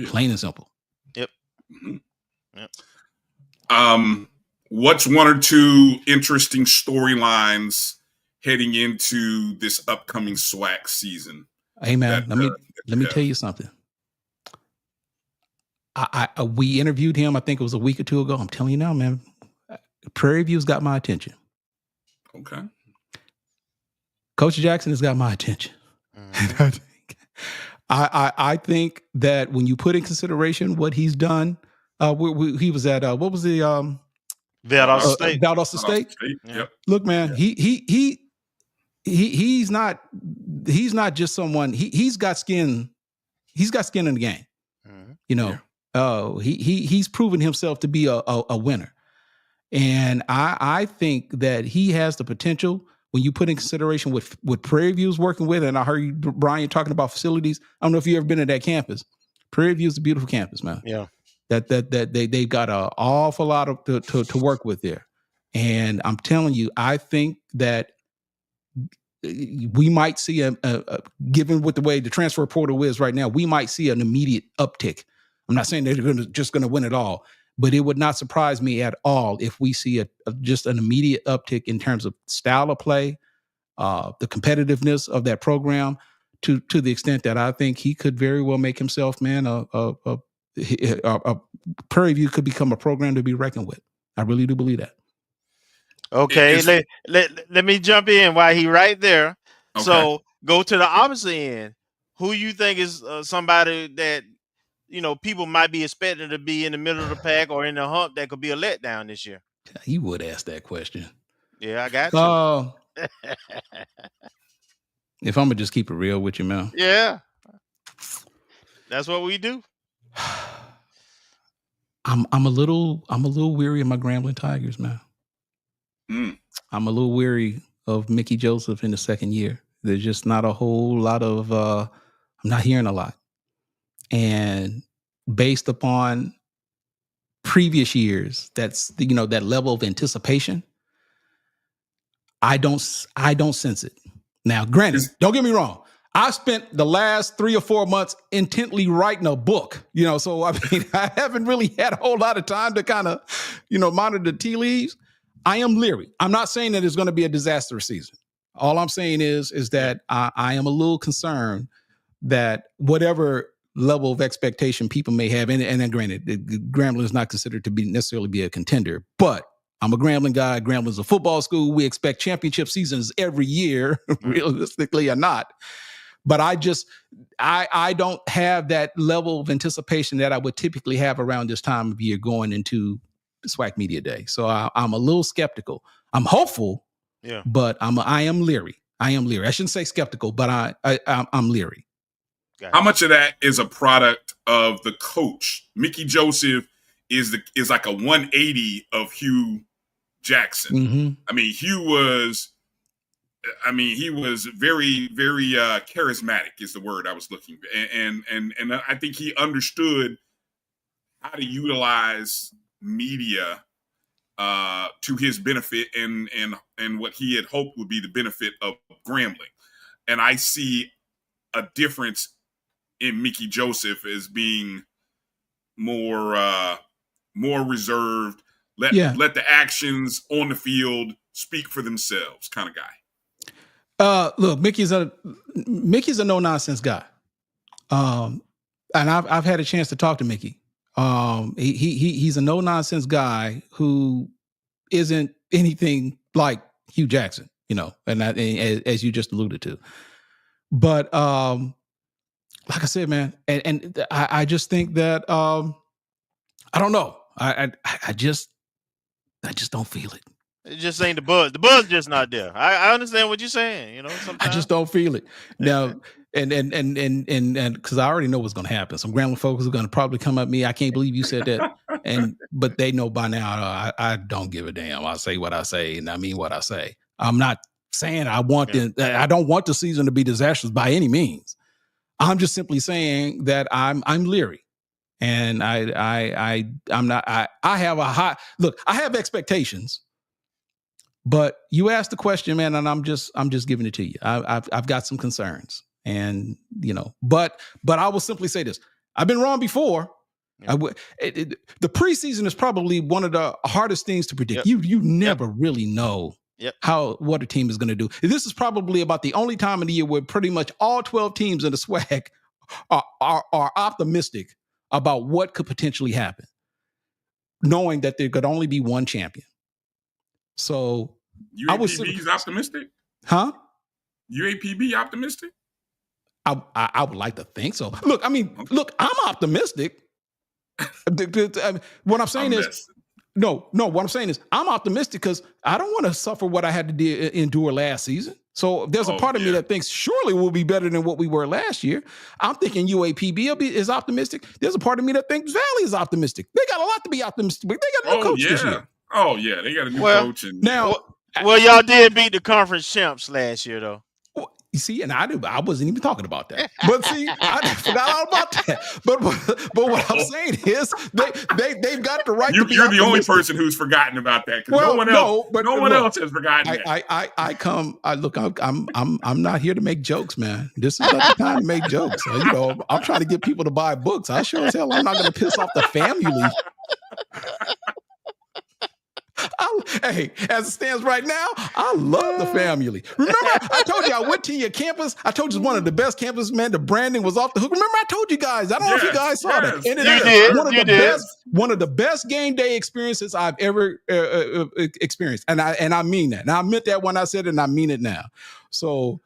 Plain and simple. Yep. What's one or two interesting storylines heading into this upcoming SWAC season? Hey man, let me tell you something. We interviewed him, I think it was a week or two ago. I'm telling you now, man, Prairie View's got my attention. Okay. Coach Jackson has got my attention. I think that when you put in consideration what he's done, he was at what was the Valdosta State. Valdosta State. Yep. Look, man, he's not just someone. He's got skin. He's got skin in the game. He's proven himself to be a winner, and I think that he has the potential. When you put in consideration what Prairie View's working with, and I heard you, Bryan, talking about facilities. I don't know if you've ever been to that campus. Prairie View's a beautiful campus, man. Yeah. That they've got an awful lot to work with there. And I'm telling you, I think that we might see given with the way the transfer portal is right now, we might see an immediate uptick. I'm not saying they're just going to win it all, but it would not surprise me at all if we see just an immediate uptick in terms of style of play, the competitiveness of that program, to the extent that I think he could very well make himself, man, a Prairie View could become a program to be reckoned with. I really do believe that. Okay, let me jump in while he right there. Okay. So go to the opposite end. Who you think is somebody that people might be expecting to be in the middle of the pack or in the hump that could be a letdown this year? You would ask that question. Yeah, I got you. If I'm gonna just keep it real with you, man. Yeah, that's what we do. I'm a little weary of my Grambling Tigers, man. I'm a little weary of Mickey Joseph in the second year. There's just not a whole lot of I'm not hearing a lot. And based upon previous years, that's that level of anticipation. I don't sense it. Now, granted, don't get me wrong. I spent the last 3 or 4 months intently writing a book, so I mean, I haven't really had a whole lot of time to kind of, monitor the tea leaves. I am leery. I'm not saying that it's going to be a disastrous season. All I'm saying is that I am a little concerned that whatever level of expectation people may have, and then granted, Grambling is not considered to be necessarily be a contender, but I'm a Grambling guy. Grambling's a football school. We expect championship seasons every year, realistically or not. But I don't have that level of anticipation that I would typically have around this time of year going into SWAC Media Day. So I'm a little skeptical. I'm hopeful, Yeah. But I am leery. I shouldn't say skeptical, but I'm leery. How much of that is a product of the coach? Mickey Joseph is like a 180 of Hugh Jackson. Mm-hmm. I mean, he was very, very charismatic is the word I was looking for. And I think he understood how to utilize media to his benefit and what he had hoped would be the benefit of Grambling. And I see a difference in Mickey Joseph as being more reserved, let the actions on the field speak for themselves kind of guy. Look, Mickey's a no nonsense guy. And I've had a chance to talk to Mickey. He's a no nonsense guy who isn't anything like Hugh Jackson, and as you just alluded to. But like I said, man, and I just think that I don't know. I just don't feel it. It just ain't the buzz. The buzz just not there. I understand what you're saying. Sometimes I just don't feel it now. And because I already know what's going to happen. Some Grambling folks are going to probably come at me. I can't believe you said that. But they know by now I don't give a damn. I say what I say, and I mean what I say. I'm not saying I don't want the season to be disastrous by any means. I'm just simply saying that I'm leery, and I'm not. I have a high look. I have expectations, but you asked the question, man, and I'm just giving it to you. I've got some concerns. And, but I will simply say this. I've been wrong before. Yeah. The preseason is probably one of the hardest things to predict. Yep. You never really know what a team is going to do. This is probably about the only time of the year where pretty much all 12 teams in the SWAC are optimistic about what could potentially happen, knowing that there could only be one champion. So UAPB's optimistic? Huh? UAPB optimistic? I would like to think so. Look, I'm optimistic. What I'm saying is, what I'm saying is I'm optimistic because I don't want to suffer what I had to endure last season. So there's a part of me that thinks surely we'll be better than what we were last year. I'm thinking UAPB is optimistic. There's a part of me that thinks Valley is optimistic. They got a lot to be optimistic, but they got a new coach this year. Oh yeah, they got a new coach. And well, y'all did beat the conference champs last year, though. You see, and I wasn't even talking about that. But see, I forgot all about that. But what I'm saying is they've got the right. You're the only person who's forgotten about that. Well, no one else has forgotten that. I'm not here to make jokes, man. This is not the time to make jokes. I'm trying to get people to buy books. I sure as hell I'm not going to piss off the family. Hey, as it stands right now, I love the family. Remember, I told you I went to your campus. I told you it's one of the best campuses, man. The branding was off the hook. Remember, I told you guys. I don't know if you guys saw that. And it is one of the best game day experiences I've ever experienced. And I mean that. Now, I meant that when I said it, and I mean it now. So,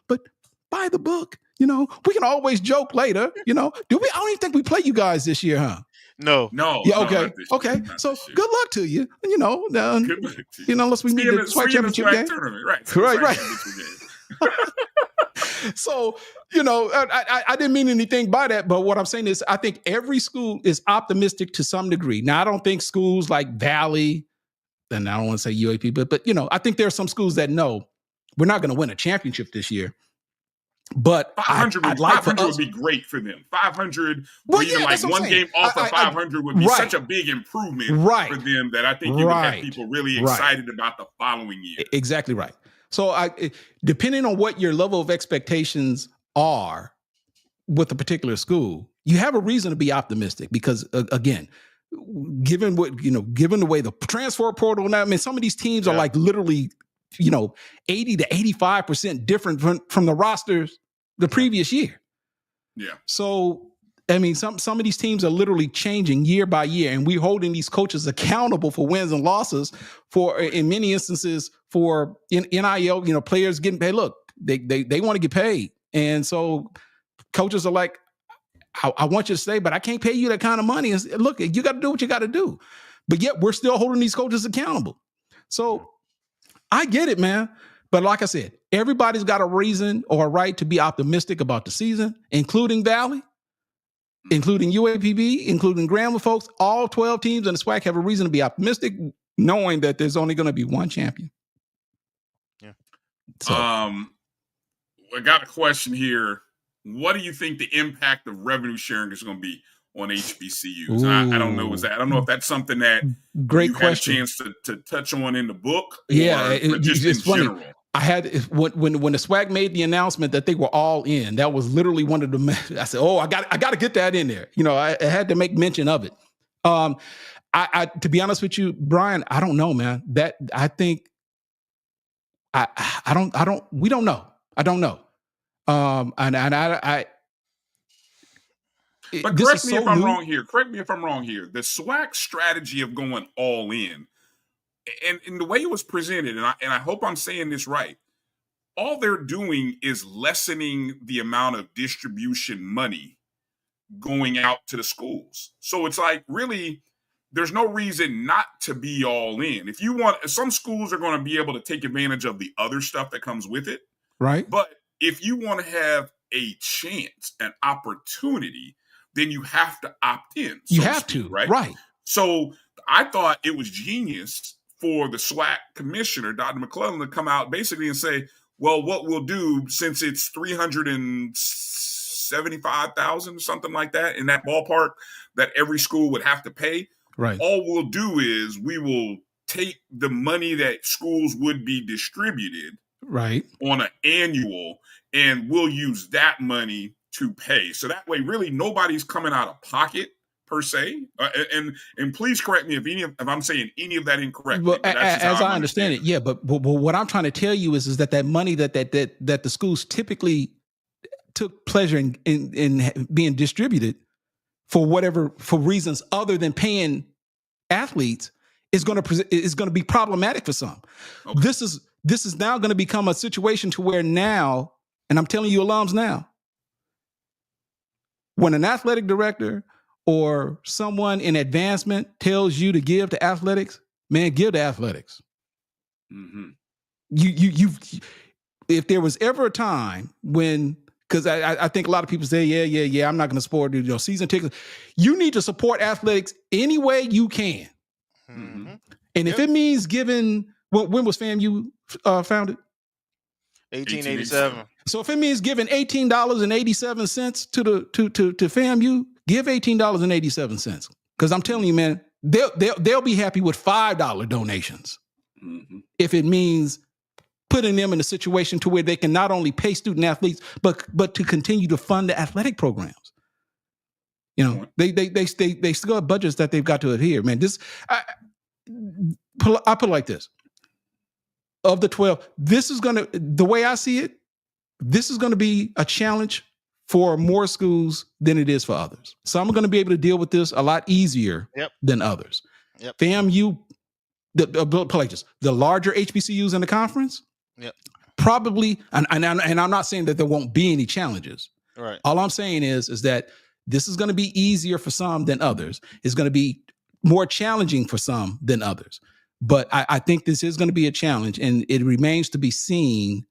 but buy the book. We can always joke later. I don't even think we play you guys this year, huh? No. Yeah. Okay. Okay. So good luck to you. Good luck to you. Unless we need the SWAC championship game. Right. So, I didn't mean anything by that. But what I'm saying is, I think every school is optimistic to some degree. Now, I don't think schools like Valley, and I don't want to say UAP, but I think there are some schools that know we're not going to win a championship this year. But 500 would be great for them. 500, even like one game off of 500 would be such a big improvement for them that I think it would have people really excited about the following year. Exactly right. So depending on what your level of expectations are with a particular school, you have a reason to be optimistic because again, given the way the transfer portal now, I mean, some of these teams are like literally 80 to 85% different from the rosters the previous year. Yeah. So, I mean, some of these teams are literally changing year by year, and we're holding these coaches accountable for wins and losses in many instances for NIL, players getting paid. Look, they want to get paid. And so coaches are like, I want you to stay, but I can't pay you that kind of money. And look, you got to do what you got to do. But yet we're still holding these coaches accountable. So I get it, man. But like I said, everybody's got a reason or a right to be optimistic about the season, including Valley, including UAPB, including Grambling folks. All 12 teams in the SWAC have a reason to be optimistic, knowing that there's only going to be one champion. Yeah. So, I got a question here. What do you think the impact of revenue sharing is going to be on HBCUs? I don't know. I don't know if that's something that great you question. had a chance to touch on in the book, or just in funny. general. I had when the SWAC made the announcement that they were all in. That was literally one of the. I said, "Oh, I got to get that in there." You know, I had to make mention of it. I to be honest with you, Bryan, I don't know, man. That I think I don't. We don't know. I don't know. But correct me if I'm wrong here. Correct me if I'm wrong here. The SWAC strategy of going all in, and the way it was presented, and I hope I'm saying this right, all they're doing is lessening the amount of distribution money going out to the schools. So it's like, really, there's no reason not to be all in. If you want, some schools are going to be able to take advantage of the other stuff that comes with it. Right. But if you want to have a chance, an opportunity, then you have to opt in. You have to, right? Right. So I thought it was genius for the SWAC commissioner, Dr. McClellan, to come out basically and say, well, what we'll do, since it's 375,000, something like that, in that ballpark, that every school would have to pay. Right. All we'll do is we will take the money that schools would be distributed right on an annual, and we'll use that money to pay. So that way, really, nobody's coming out of pocket per se. And please correct me if I'm saying any of that incorrectly. Well, as I understand it, yeah. But what I'm trying to tell you is that money that the schools typically took pleasure in being distributed for reasons other than paying athletes is going to be problematic for some. Okay. This is now going to become a situation to where now, and I'm telling you alums now, when an athletic director or someone in advancement tells you to give to athletics, man, give to athletics. Mm-hmm. If there was ever a time when, because I think a lot of people say, yeah, I'm not going to support season tickets. You need to support athletics any way you can. Mm-hmm. And if it means giving, when was FAMU founded? 1887. So if it means giving $18.87 to FAMU, give $18.87. Because I'm telling you, man, they'll be happy with $5 donations. Mm-hmm. If it means putting them in a situation to where they can not only pay student athletes, but to continue to fund the athletic programs. You know, they still have budgets that they've got to adhere. Man, I put it like this. Of the 12, the way I see it, this is going to be a challenge for more schools than it is for others. Some are going to be able to deal with this a lot easier than others. Yep. FAMU, the larger HBCUs in the conference, probably, and I'm not saying that there won't be any challenges. Right. All I'm saying is that this is going to be easier for some than others. It's going to be more challenging for some than others. But I think this is going to be a challenge, and it remains to be seen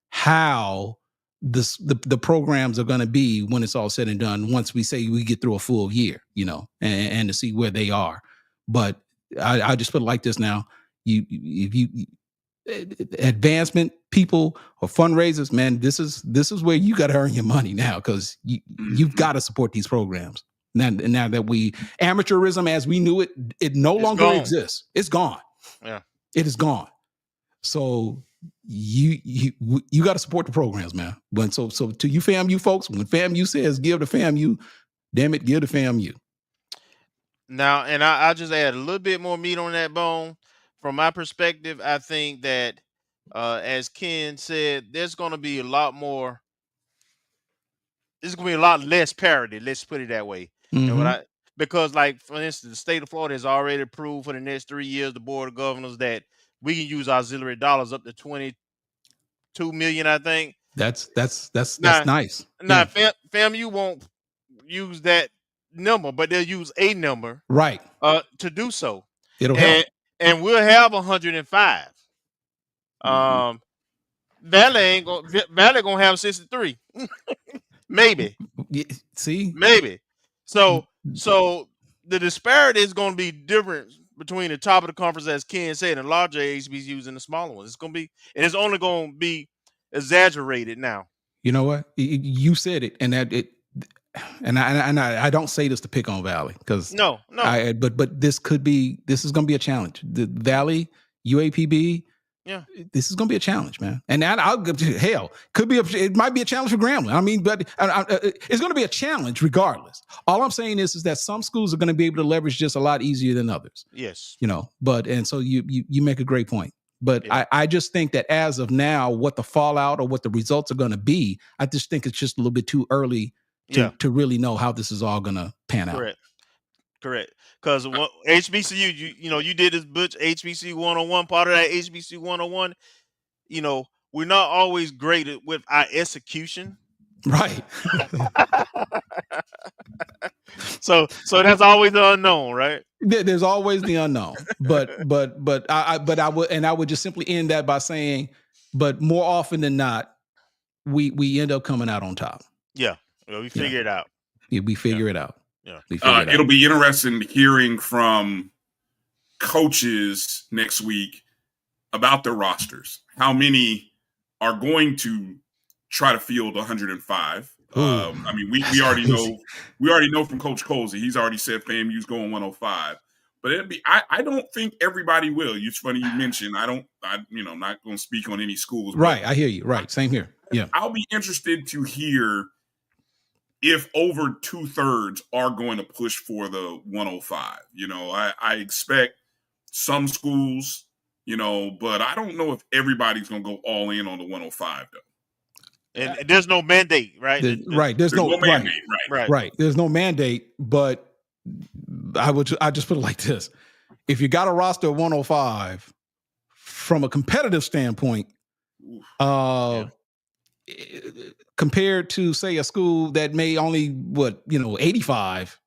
how the programs are going to be when it's all said and done. Once we say we get through a full year, and to see where they are. But I just put it like this now: if you advancement people or fundraisers, man, this is where you got to earn your money now, because you've got to support these programs. Now that amateurism as we knew it no longer exists. It's gone. Yeah, it is gone. So you got to support the programs, man. So to you FAMU folks, when FAMU says give to FAMU, damn it, give to FAMU. Now, and I'll just add a little bit more meat on that bone. From my perspective, I think that as Ken said, there's going to be a lot more. There's going to be a lot less parity. Let's put it that way. Mm-hmm. Because, like, for instance, the state of Florida has already approved for the next 3 years, the board of governors, that we can use auxiliary dollars up to $22 million, I think. That's nice. Now, FAMU won't use that number, but they'll use a number, right, to do so. It'll help, and we'll have 105. Valley gonna have 63. Maybe. See, Maybe. So the disparity is going to be different between the top of the conference, as Ken said, and larger HBCUs and the smaller ones. It's going to be, and it's only going to be exaggerated now. you know what? You said it, and I don't say this to pick on Valley because No. But this is going to be a challenge. The Valley, UAPB. Yeah, this is going to be a challenge, man. And it might be a challenge for Grambling. I mean, but it's going to be a challenge regardless. All I'm saying is that some schools are going to be able to leverage this a lot easier than others. Yes. And so you make a great point. But Yeah. I just think that as of now, what the fallout or what the results are going to be, I just think it's just a little bit too early to really know how this is all going to pan out. Correct. Because HBCU, you did this Butch HBCU 101, part of that HBCU 101. We're not always great with our execution. Right. So that's always the unknown, right? There's always the unknown. But I would just simply end that by saying, but more often than not, we end up coming out on top. Yeah. We figure it out. Yeah, we figure it out. Yeah. It'll be interesting hearing from coaches next week about their rosters. How many are going to try to field 105? I mean, we already know. We already know from Coach Colsey. He's already said FAMU's going 105. But I don't think everybody will. It's funny you mentioned. I'm not going to speak on any schools. Right. I hear you. Right. Same here. Yeah. I'll be interested to hear if over 2/3 are going to push for the 105. I expect some schools, but I don't know if everybody's going to go all in on the 105 though. And there's no mandate, right? There's no mandate. Right. There's no mandate, but I just put it like this. If you got a roster of 105 from a competitive standpoint, compared to say a school that may only 85,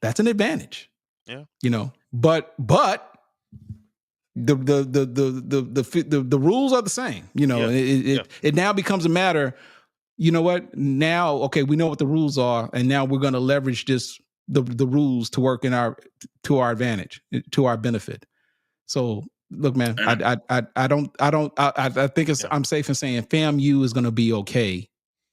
that's an advantage. Yeah. But the rules are the same. It now becomes a matter. You know what? Now, okay, we know what the rules are, and now we're going to leverage the rules to work to our advantage, to our benefit. So. Look, man, I think I'm safe in saying FAMU is going to be okay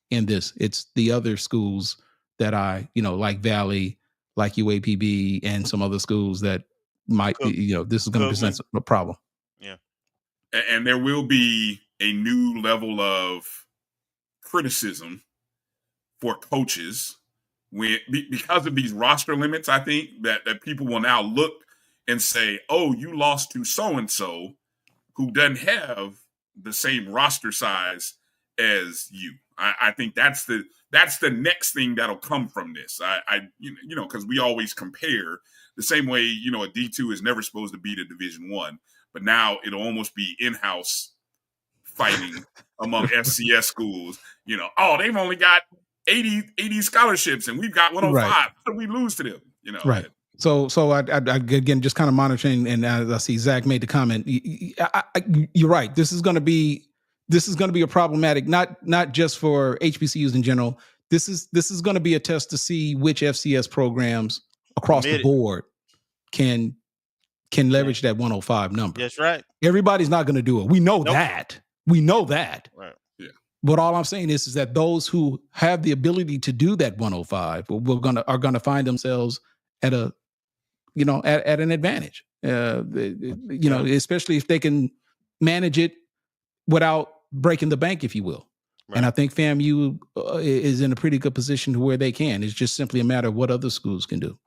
in this. It's the other schools that like Valley, like UAPB, and some other schools that might, this is going to present a problem. Yeah. And there will be a new level of criticism for coaches because of these roster limits. I think that people will now look and say, oh, you lost to so-and-so who doesn't have the same roster size as you. I think that's the next thing that'll come from this. Because we always compare the same way, a D2 is never supposed to beat a Division I, but now it'll almost be in-house fighting among FCS schools. They've only got 80 scholarships and we've got 105. Right. How do we lose to them? Right. So I again just kind of monitoring, and as I see Zach made the comment, you're right. This is going to be a problematic, not just for HBCUs in general. This is going to be a test to see which FCS programs across the board can leverage that 105 number. That's right. Everybody's not going to do it. We know that. We know that. Right. Yeah. But all I'm saying is that those who have the ability to do that 105 are going to find themselves at an advantage, especially if they can manage it without breaking the bank, if you will. Right. And I think FAMU is in a pretty good position to where they can. It's just simply a matter of what other schools can do.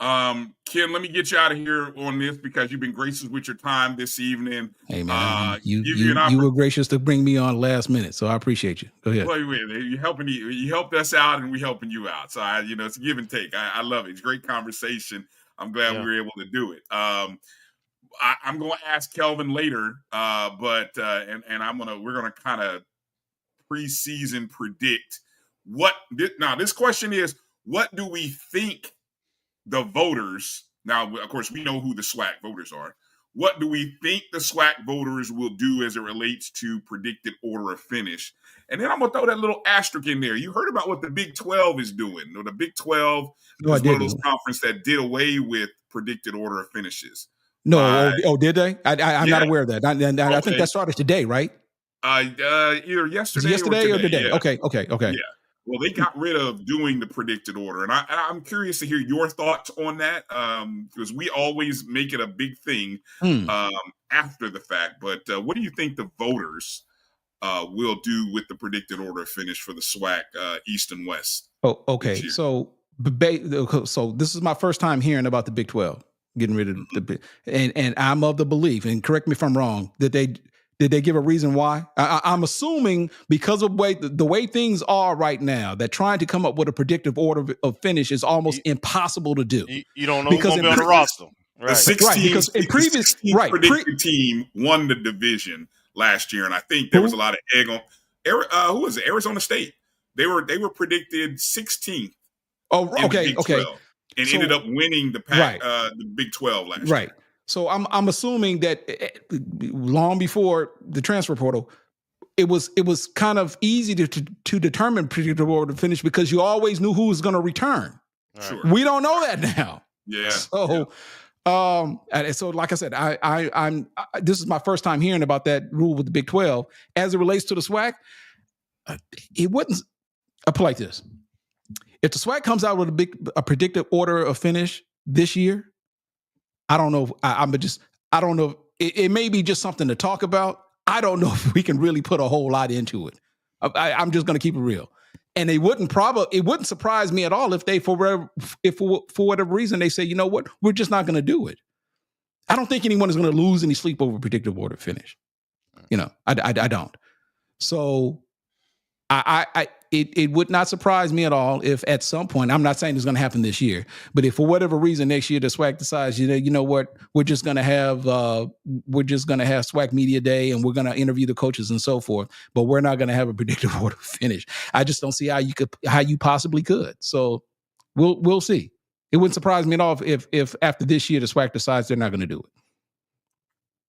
Ken, let me get you out of here on this because you've been gracious with your time this evening. Hey man, you were gracious to bring me on last minute, so I appreciate you. Go ahead. Well, you helped us out, and we helping you out. So it's a give and take. I love it. It's a great conversation. I'm glad we were able to do it. I'm going to ask Kelvin later, but we're going to kind of preseason predict what. Now, this question is, what do we think the voters? Now, of course, we know who the SWAC voters are. what do we think the SWAC voters will do as it relates to predicted order of finish? And then I'm going to throw that little asterisk in there. You heard about what the Big 12 is doing. The Big 12 is one of those conferences that did away with predicted order of finishes. No, did they? I'm not aware of that. I think that started today, right? Either yesterday or today. Yeah. Okay. Yeah. Well, they got rid of doing the predicted order, and I'm curious to hear your thoughts on that, because we always make it a big thing after the fact. But what do you think the voters will do with the predicted order of finish for the SWAC East and West? Oh, okay. So this is my first time hearing about the Big 12 getting rid of the big, and I'm of the belief, and correct me if I'm wrong, that did they give a reason why? I'm assuming because of the way things are right now, that trying to come up with a predictive order of finish is almost impossible to do. You don't know who's going to be on the roster. Right. Because in previous predicted team won the division last year, and I think there was a lot of egg on. Who was it? Arizona State. They were predicted 16th. Oh, okay. And ended up winning the the Big 12 last year. Right. So I'm assuming that long before the transfer portal, it was kind of easy to determine predictive order to finish because you always knew who was going to return. Sure. We don't know that now. Yeah. So, so like I said, I'm this is my first time hearing about that rule with the Big 12 as it relates to the SWAC. It wouldn't. I put it like this: if the SWAC comes out with a predictive order of finish this year, I don't know. I don't know. It may be just something to talk about. I don't know if we can really put a whole lot into it. I'm just going to keep it real. And it wouldn't surprise me at all if they, for whatever reason, they say, you know what, we're just not going to do it. I don't think anyone is going to lose any sleep over predictive order finish. I don't. So it would not surprise me at all if at some point, I'm not saying it's going to happen this year, but if for whatever reason next year the SWAC decides, you know what, we're just going to have SWAC Media Day and we're going to interview the coaches and so forth, but we're not going to have a predictive order finish. I just don't see how you possibly could. So we'll see. It wouldn't surprise me at all if after this year the SWAC decides they're not going to do it.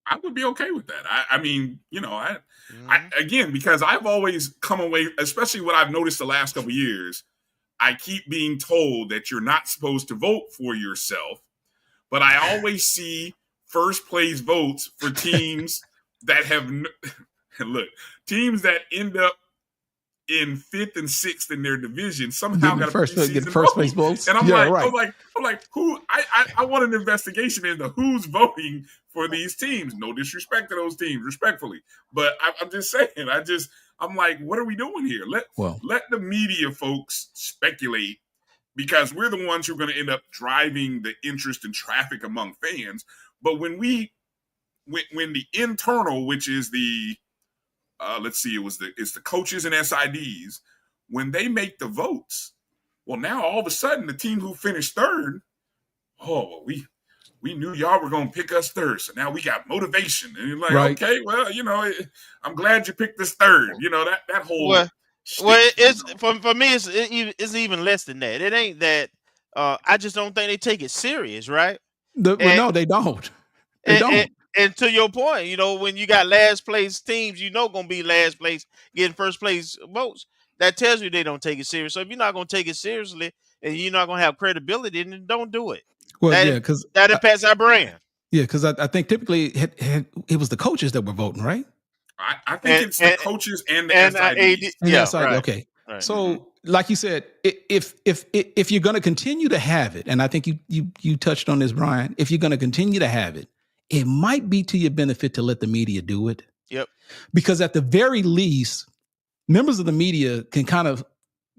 I would be okay with that. Again, because I've always come away, especially what I've noticed the last couple of years, I keep being told that you're not supposed to vote for yourself, but I always see first place votes for teams that have teams that end up in 5th and 6th in their division somehow got first place votes. And I'm like, who? I want an investigation into who's voting for these teams. No disrespect to those teams, respectfully, but I'm just saying. I'm like, what are we doing here? Let the media folks speculate, because we're the ones who are going to end up driving the interest and traffic among fans. But when the internal, which is the it's the coaches and SIDs, when they make the votes, well, now all of a sudden the team who finished third, we knew y'all were going to pick us third, so now we got motivation. And you're like, okay, well, I'm glad you picked us third. That whole. It's for me, it's even less than that. It ain't that. I just don't think they take it serious, right? No, they don't. They don't. And to your point, when you got last place teams, going to be last place getting first place votes. That tells you they don't take it serious. So if you're not going to take it seriously and you're not going to have credibility, then don't do it. Well, because that impacts our brand. Yeah, because I think typically it was the coaches that were voting, right? I think it's the coaches and the SIDs. Right. Okay. Right. So, like you said, if you're going to continue to have it, and I think you touched on this, Bryan, if you're going to continue to have it, it might be to your benefit to let the media do it. Yep. Because at the very least, members of the media can kind of,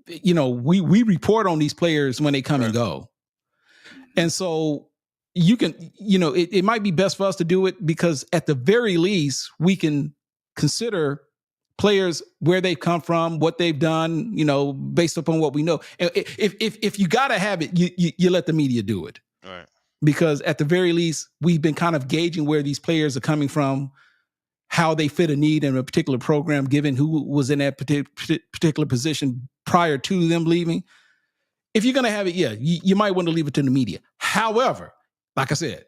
we report on these players when they come and go. And so you can, it might be best for us to do it because at the very least, we can consider players where they've come from, what they've done, based upon what we know. If you got to have it, you let the media do it. All right. Because at the very least, we've been kind of gauging where these players are coming from, how they fit a need in a particular program, given who was in that particular position prior to them leaving. If you're going to have it, you might want to leave it to the media. However, like I said,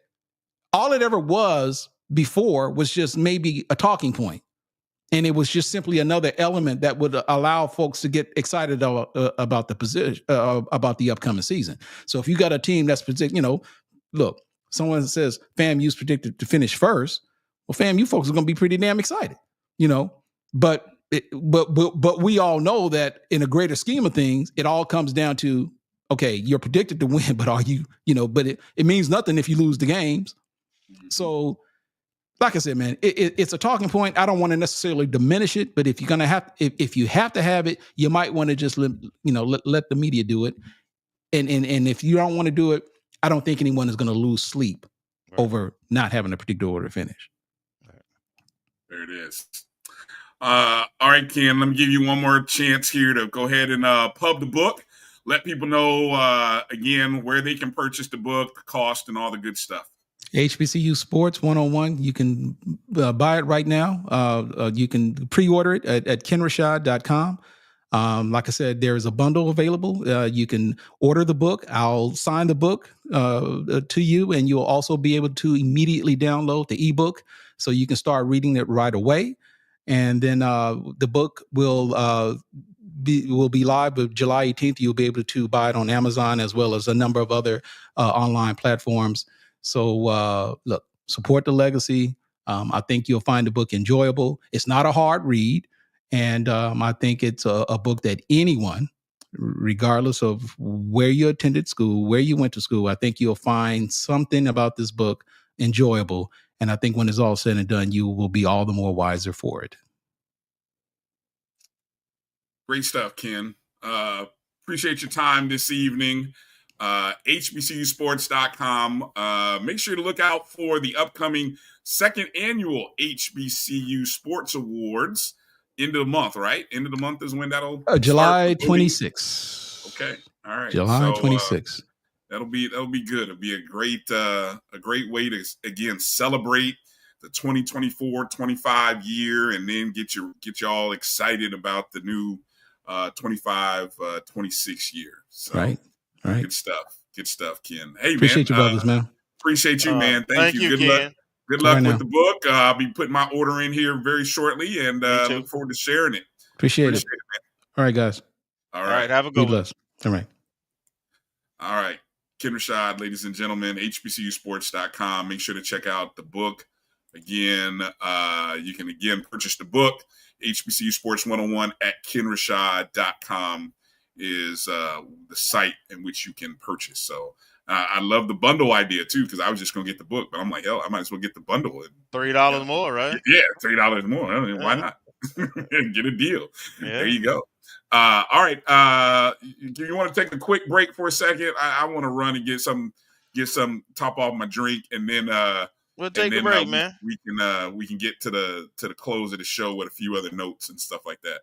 all it ever was before was just maybe a talking point. And it was just simply another element that would allow folks to get excited about the position, about the upcoming season. So if you got a team that's predicted, look, someone says FAMU's predicted to finish first. Well, FAMU folks are going to be pretty damn excited, But we all know that in a greater scheme of things, it all comes down to, okay, you're predicted to win, but are you, But it means nothing if you lose the games. So, like I said, man, it's a talking point. I don't want to necessarily diminish it, but if you're gonna if you have to have it, you might want to just let the media do it. And if you don't want to do it, I don't think anyone is going to lose sleep over not having a particular order to finish. There it is. All right, Ken, let me give you one more chance here to go ahead and pub the book. Let people know again where they can purchase the book, the cost, and all the good stuff. HBCU Sports 101. You can buy it right now. You can pre-order it at kenrashad.com. Like I said, there is a bundle available. You can order the book. I'll sign the book to you, and you'll also be able to immediately download the ebook so you can start reading it right away. And then the book will be live, but July 18th, you'll be able to buy it on Amazon as well as a number of other online platforms. So look, support the legacy. I think you'll find the book enjoyable. It's not a hard read. And I think it's a book that anyone, regardless of where you attended school, where you went to school, I think you'll find something about this book enjoyable. And I think when it's all said and done, you will be all the more wiser for it. Great stuff, Ken. Appreciate your time this evening. HBCUsports.com. Make sure to look out for the upcoming second annual HBCU Sports Awards. End of the month, right? End of the month is when that'll July 26th. Okay. All right. July 26th. That'll be good. It'll be a great way to again celebrate the 2024-25 year, and then get you all excited about the new 25-26 year. So, right. Good stuff, Ken. Hey, appreciate you, brothers, man. Appreciate you, man. Thank you. Good Ken. luck. Good luck with the book. I'll be putting my order in here very shortly, and look forward to sharing it. Appreciate it, man. All right, guys. All right. Have a good one. All right. All right. Ken Rashad, ladies and gentlemen, HBCUsports.com. Make sure to check out the book. Again, you can purchase the book. HBCU Sports 101 at kenrashad.com is the site in which you can purchase. So I love the bundle idea too, because I was just gonna get the book, but I'm like, hell, I might as well get the bundle. $3 more, right? Yeah, $3 more. I mean, why not? Get a deal. Yeah. There you go. All right. You want to take a quick break for a second? I want to run and get some top off my drink, and then we'll take a break, man. We can get to the close of the show with a few other notes and stuff like that.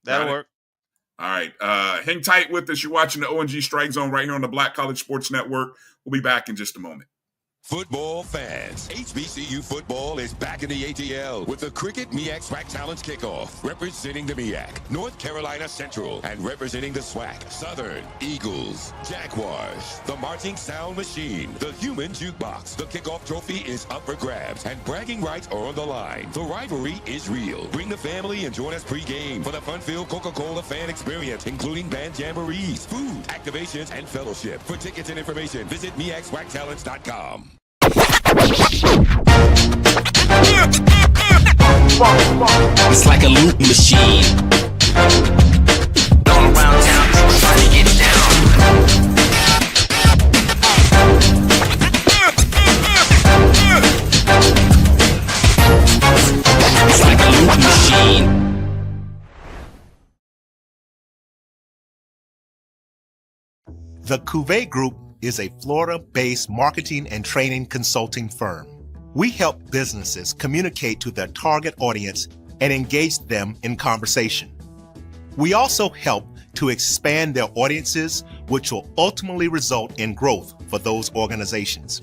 That'll work. All right. Hang tight with us. You're watching the ONG Strike Zone right here on the Black College Sports Network. We'll be back in just a moment. Football fans, HBCU football is back in the ATL with the Cricket MEAC SWAC Challenge Kickoff. Representing the MEAC, North Carolina Central, and representing the SWAC, Southern, Eagles, Jaguars, the Marching Sound Machine, the Human Jukebox. The kickoff trophy is up for grabs, and bragging rights are on the line. The rivalry is real. Bring the family and join us pre-game for the fun-filled Coca-Cola fan experience, including band jamborees, food, activations, and fellowship. For tickets and information, visit MEACSWACTalents.com. It's like a loop machine. Going around town, trying to get down. It's like a loop machine. The Cuvée Group is a Florida-based marketing and training consulting firm. We help businesses communicate to their target audience and engage them in conversation. We also help to expand their audiences, which will ultimately result in growth for those organizations.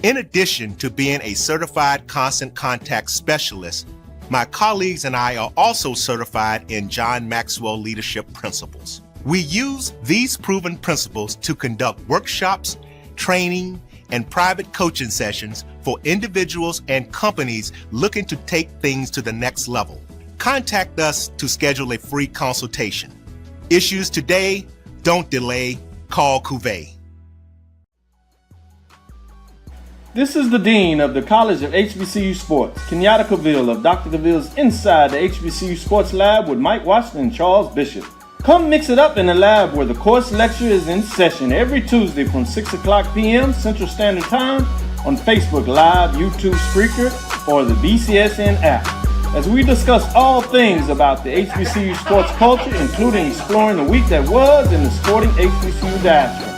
In addition to being a certified constant contact specialist, my colleagues and I are also certified in John Maxwell Leadership Principles. We use these proven principles to conduct workshops, training, and private coaching sessions for individuals and companies looking to take things to the next level. Contact us to schedule a free consultation. Issues today, don't delay, call Cuvée. This is the Dean of the College of HBCU Sports, Kenyatta Cavill of Dr. Cavill's Inside the HBCU Sports Lab with Mike Washington and Charles Bishop. Come mix it up in the lab where the course lecture is in session every Tuesday from 6 o'clock p.m. Central Standard Time on Facebook Live, YouTube Spreaker, or the BCSN app, as we discuss all things about the HBCU sports culture, including exploring the week that was in the sporting HBCU diaspora,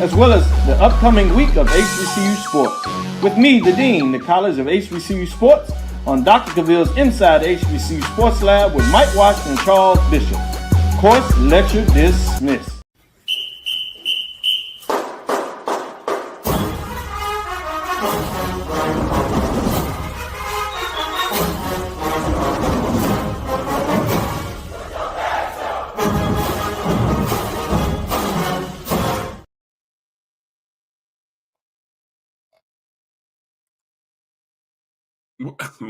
as well as the upcoming week of HBCU sports. With me, the Dean, the College of HBCU Sports, on Dr. Cavill's Inside the HBCU Sports Lab with Mike Washington and Charles Bishop. Course lecture dismissed.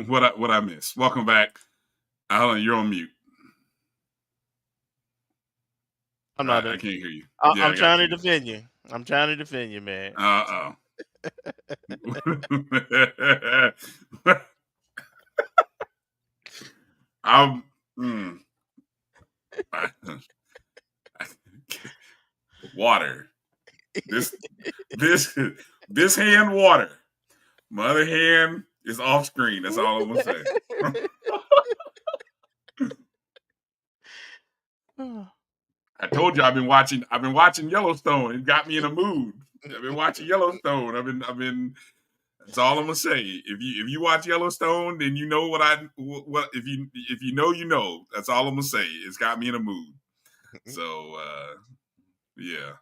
What I missed? Welcome back. Alan, you're on mute. I'm not. I can't hear you. I'm trying to defend you. I'm trying to defend you, man. Water. This hand water. My other hand is off screen. That's all I'm gonna say. I told you I've been watching Yellowstone. It got me in a mood. I've been watching Yellowstone. I've been. That's all I'm gonna say. If you watch Yellowstone, then you know what if you know, you know. That's all I'm gonna say. It's got me in a mood. So yeah.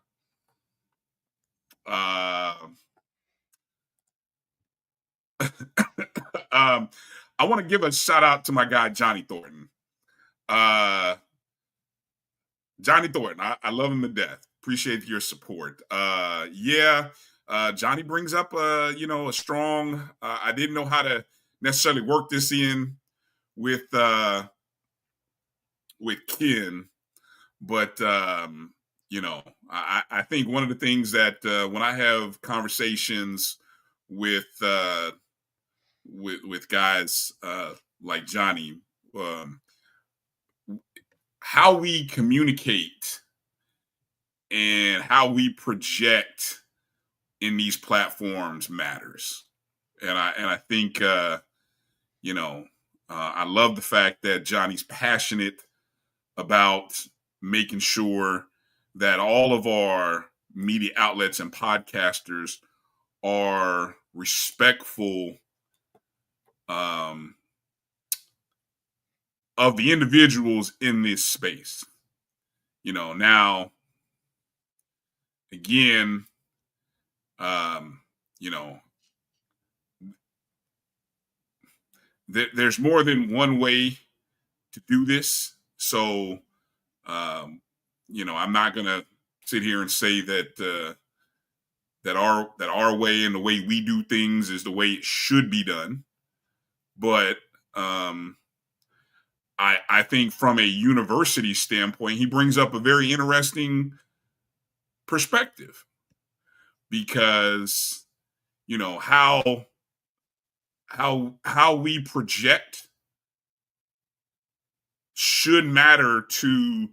I want to give a shout out to my guy Johnny Thornton. Johnny Thornton, I love him to death. Appreciate your support. Johnny brings up a strong. I didn't know how to necessarily work this in with Ken, but I think one of the things that when I have conversations with guys like Johnny, how we communicate and how we project in these platforms matters. And I think I love the fact that Johnny's passionate about making sure that all of our media outlets and podcasters are respectful of the individuals in this space. Now, again, there's more than one way to do this. So, I'm not going to sit here and say that our way and the way we do things is the way it should be done. But I think from a university standpoint, he brings up a very interesting perspective, because how we project should matter to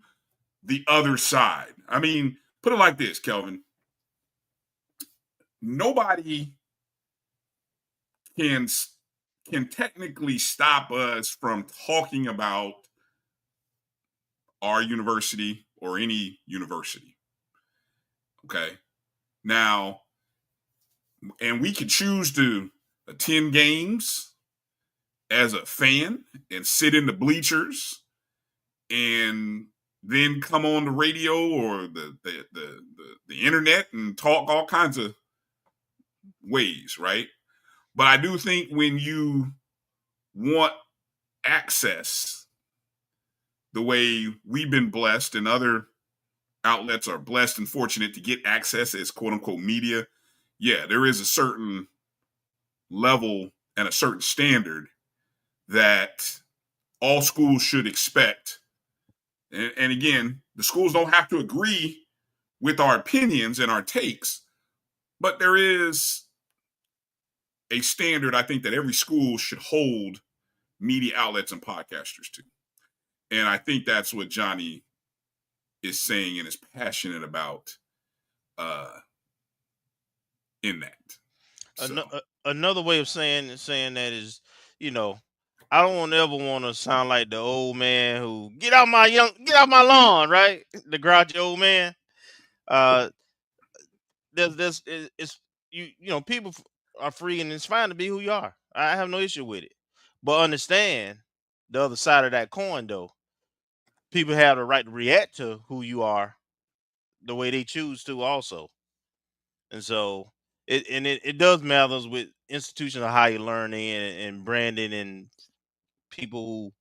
the other side. I mean, put it like this, Kelvin. Nobody can technically stop us from talking about our university or any university. Okay. Now, and we could choose to attend games as a fan and sit in the bleachers and then come on the radio or the internet and talk all kinds of ways, right? But I do think when you want access the way we've been blessed and other outlets are blessed and fortunate to get access as quote unquote media, yeah, there is a certain level and a certain standard that all schools should expect. And again, the schools don't have to agree with our opinions and our takes, but there is a standard I think that every school should hold media outlets and podcasters to. And I think that's what Johnny is saying and is passionate about in that. So. Another way of saying that is, I don't ever want to sound like the old man who get out my lawn, right? The grouchy old man. It's people are free and it's fine to be who you are. I have no issue with it, but understand the other side of that coin though. People have the right to react to who you are the way they choose to also. And so it does matters with institutions of higher learning and branding and people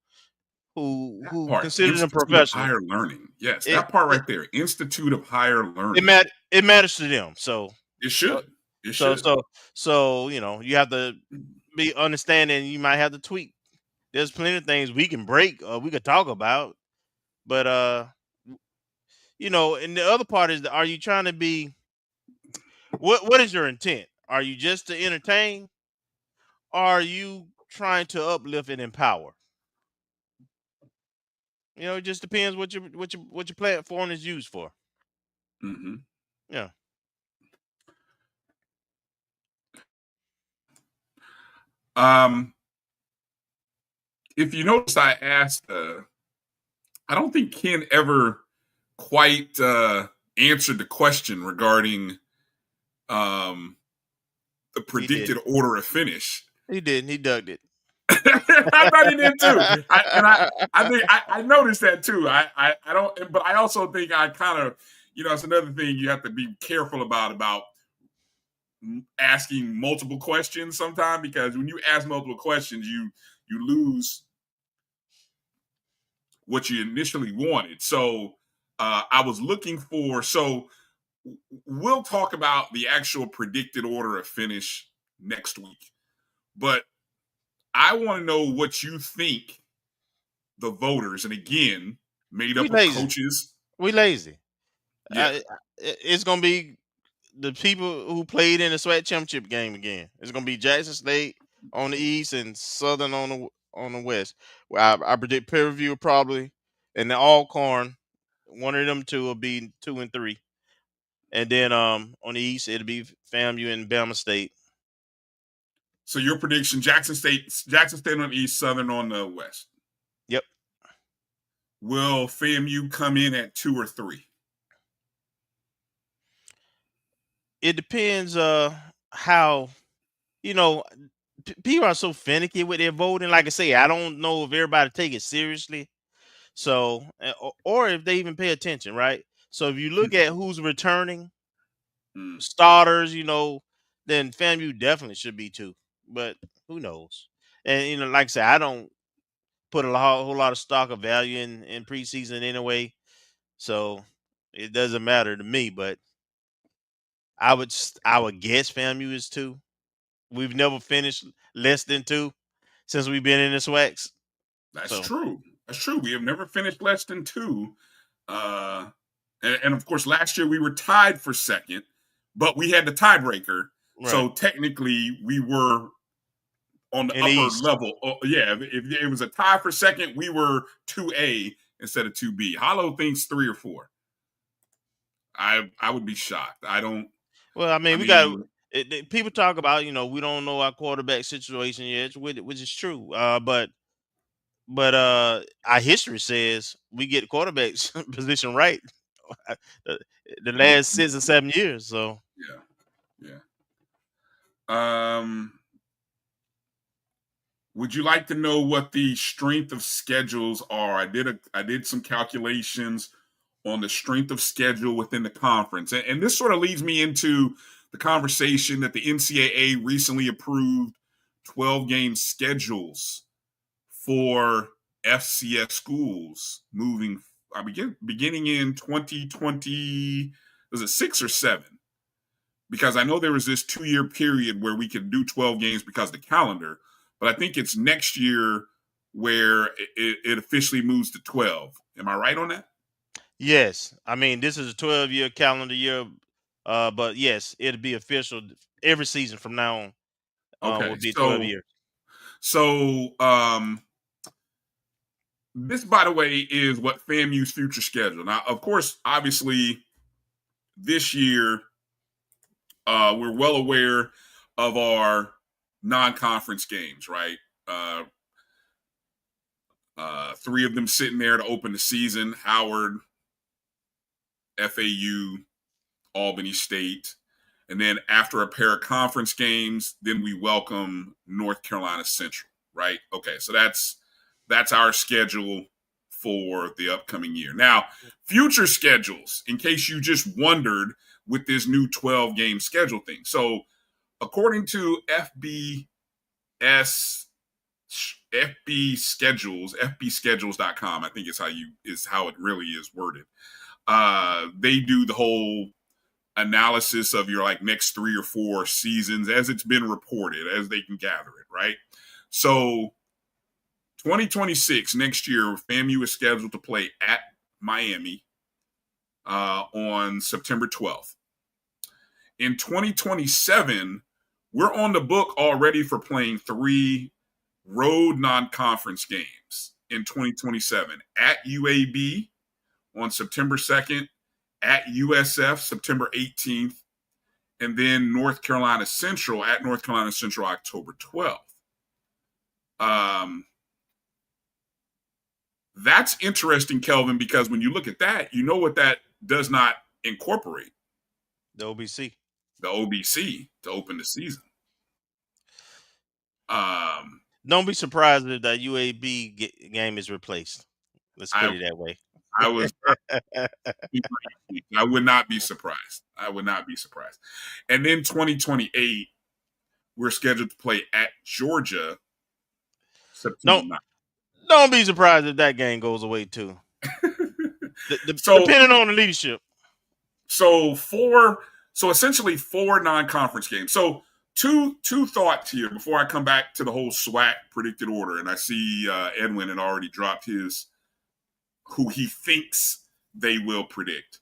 who Part, consider them Institute of professional. Higher Learning. Yes, that part right there. Institute of Higher Learning. It matters to them. So it should. It so should. so you have to be understanding. You might have to tweak. There's plenty of things we can break or we could talk about, but and the other part is, are you trying to be? What is your intent? Are you just to entertain? Or are you trying to uplift and empower? It just depends what your platform is used for. Mm-hmm. Yeah. If you notice, I asked. I don't think Ken ever quite answered the question regarding the predicted order of finish. He didn't. He dug it. I thought he did too. I noticed that too. I don't, but I also think I kind of, it's another thing you have to be careful about asking multiple questions sometimes, because when you ask multiple questions, you lose what you initially wanted. So I was looking for. So we'll talk about the actual predicted order of finish next week, but I want to know what you think the voters, and again, made up of coaches. We lazy. Yeah. It's gonna be the people who played in the SWAC championship game again. It's gonna be Jackson State on the east and Southern on the west. Well, I predict peer review probably, and the Alcorn. One of them two will be 2 and 3, and then on the east it'll be FAMU and Bama State. So your prediction: Jackson State on the east, Southern on the west. Yep. Will FAMU come in at 2 or 3? It depends how people are so finicky with their voting. Like I say, I don't know if everybody take it seriously. So or if they even pay attention, right? So if you look at who's returning starters, then FAMU definitely should be 2. But who knows? And like I said, I don't put a whole lot of stock of value in preseason anyway. So it doesn't matter to me, but I would guess FAMU is 2. We've never finished less than 2 since we've been in the SWACs. That's true. That's true. We have never finished less than 2. And of course, last year we were tied for second, but we had the tiebreaker. Right. So technically we were on the upper level. Yeah, if it was a tie for second, we were 2A instead of 2B. Hollow thinks 3 or 4. I would be shocked. I don't. Well, I mean, we got people talk about, we don't know our quarterback situation yet, which is true. But our history says we get the quarterback's position right the last 6 or 7 years. So yeah. Would you like to know what the strength of schedules are? I did some calculations on the strength of schedule within the conference. And this sort of leads me into the conversation that the NCAA recently approved 12-game schedules for FCS schools beginning in 2020, was it 6 or 7? because I know there was this 2-year period where we could do 12 games because of the calendar, but I think it's next year where it officially moves to 12. Am I right on that? Yes. I mean, this is a 12-year calendar year, but yes, it'll be official every season from now on. Okay, Will be 12 years. So this, by the way, is what FAMU's future schedule. Now, of course, obviously, this year, we're well aware of our non-conference games, right? 3 of them sitting there to open the season: Howard, FAU, Albany State. And then after a pair of conference games, then we welcome North Carolina Central, right? Okay, so that's our schedule for the upcoming year. Now, future schedules, in case you just wondered with this new 12-game schedule thing. So according to FBschedules.com, I think is how it really is worded. They do the whole analysis of your like next 3 or 4 seasons as it's been reported, as they can gather it, right? So 2026, next year, FAMU is scheduled to play at Miami on September 12th. In 2027, we're on the book already for playing 3 road non-conference games in 2027 at UAB on September 2nd, at USF September 18th, and then North Carolina Central at North Carolina Central October 12th. That's interesting, Kelvin, because when you look at that, you know what that does not incorporate? The OBC. The OBC to open the season. Don't be surprised if that UAB game is replaced. Let's put it that way. I would not be surprised. I would not be surprised. And then 2028, we're scheduled to play at Georgia September 9th. Don't be surprised if that game goes away too. Depending on the leadership. So essentially 4 non-conference games. So two thoughts here before I come back to the whole SWAC predicted order. And I see Edwin had already dropped his who he thinks they will predict.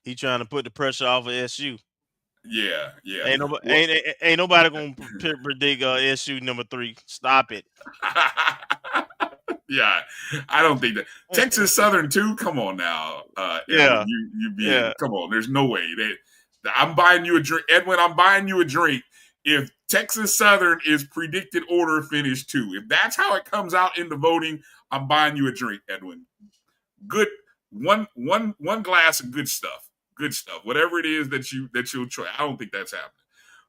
He trying to put the pressure off of SU. Yeah. Ain't nobody gonna predict SU number 3. Stop it. Yeah, I don't think that. Texas Southern too. Come on now, yeah. Edwin, come on. There's no way I'm buying you a drink, Edwin. I'm buying you a drink if Texas Southern is predicted order finish 2. If that's how it comes out in the voting, I'm buying you a drink, Edwin. Good one glass of good stuff. Good stuff. Whatever it is that you'll try. I don't think that's happening.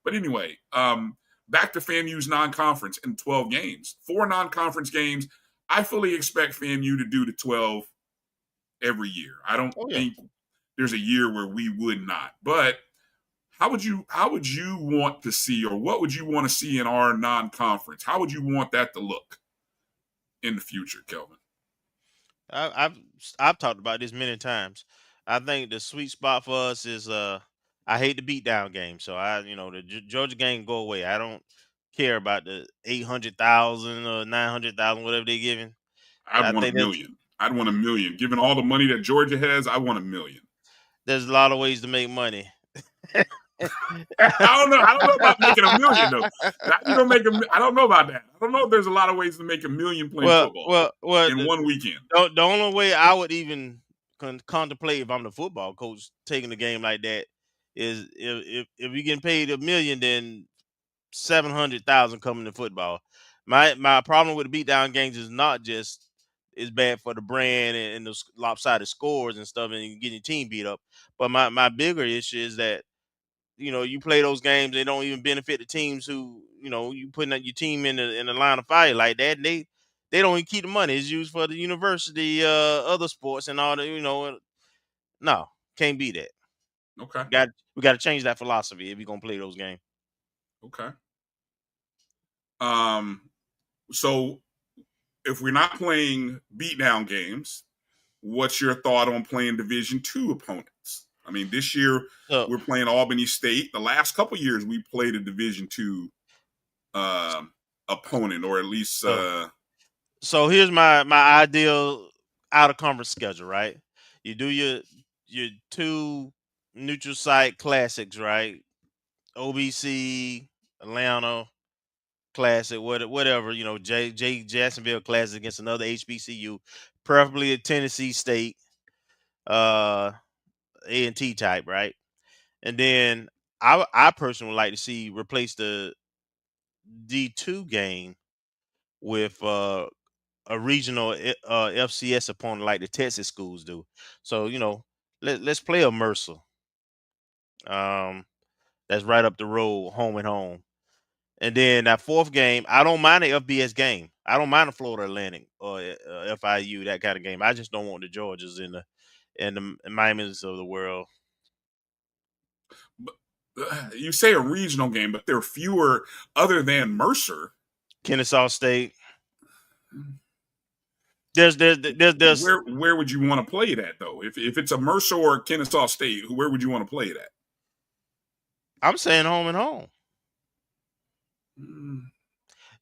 But anyway, back to FAMU's non-conference in 12 games. 4 non-conference games. I fully expect FAMU to do the 12 every year. I don't think there's a year where we would not. But how would you want to see, or what would you want to see in our non-conference? How would you want that to look in the future, Kelvin? I've talked about this many times. I think the sweet spot for us is I hate the beatdown game. So the Georgia game go away. I don't care about the 800,000 or 900,000, whatever they're giving. I'd want $1 million. I'd want $1 million. Given all the money that Georgia has, I want $1 million. There's a lot of ways to make money. I don't know about making $1 million though. I don't know about that. I don't know if there's a lot of ways to make $1 million playing football in one weekend. The only way I would even contemplate if I'm the football coach taking a game like that is if you're getting paid $1 million, then 700,000 coming to football. My problem with the beatdown games is not just it's bad for the brand and the lopsided scores and stuff and getting your team beat up, but my bigger issue is that you play those games, they don't even benefit the teams who you putting your team in the line of fire like that. And they don't even keep the money. It's used for the university, other sports and all that. No, can't be that. Okay, we got to change that philosophy if you're gonna play those games. Okay. So if we're not playing beatdown games, what's your thought on playing Division II opponents? I mean, this year we're playing Albany State. The last couple years we played a Division II opponent, or at least. So here's my ideal out of conference schedule. Right, you do your 2 neutral site classics. Right, OBC, Atlanta Classic, whatever, Jacksonville Classic against another HBCU, preferably a Tennessee State, A&T type, right? And then I personally would like to see replace the D2 game with a regional FCS opponent like the Texas schools do. So let's play a Mercer. That's right up the road, home and home. And then that 4th game, I don't mind the FBS game. I don't mind the Florida Atlantic or FIU, that kind of game. I just don't want the Georgias and the Miamis of the world. But you say a regional game, but there are fewer other than Mercer. Kennesaw State. There's where would you want to play it at though? If it's a Mercer or Kennesaw State, where would you want to play it at? I'm saying home and home.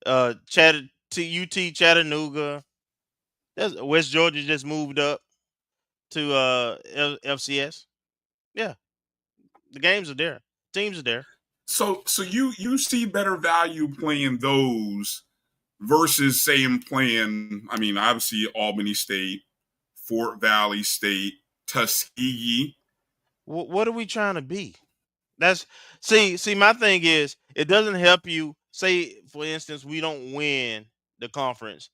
UT Chattanooga. West Georgia just moved up to FCS. Yeah, the games are there. Teams are there. So you see better value playing those versus saying playing. I mean, obviously Albany State, Fort Valley State, Tuskegee. What are we trying to be? That's see. My thing is, it doesn't help you. Say, for instance, we don't win the conference,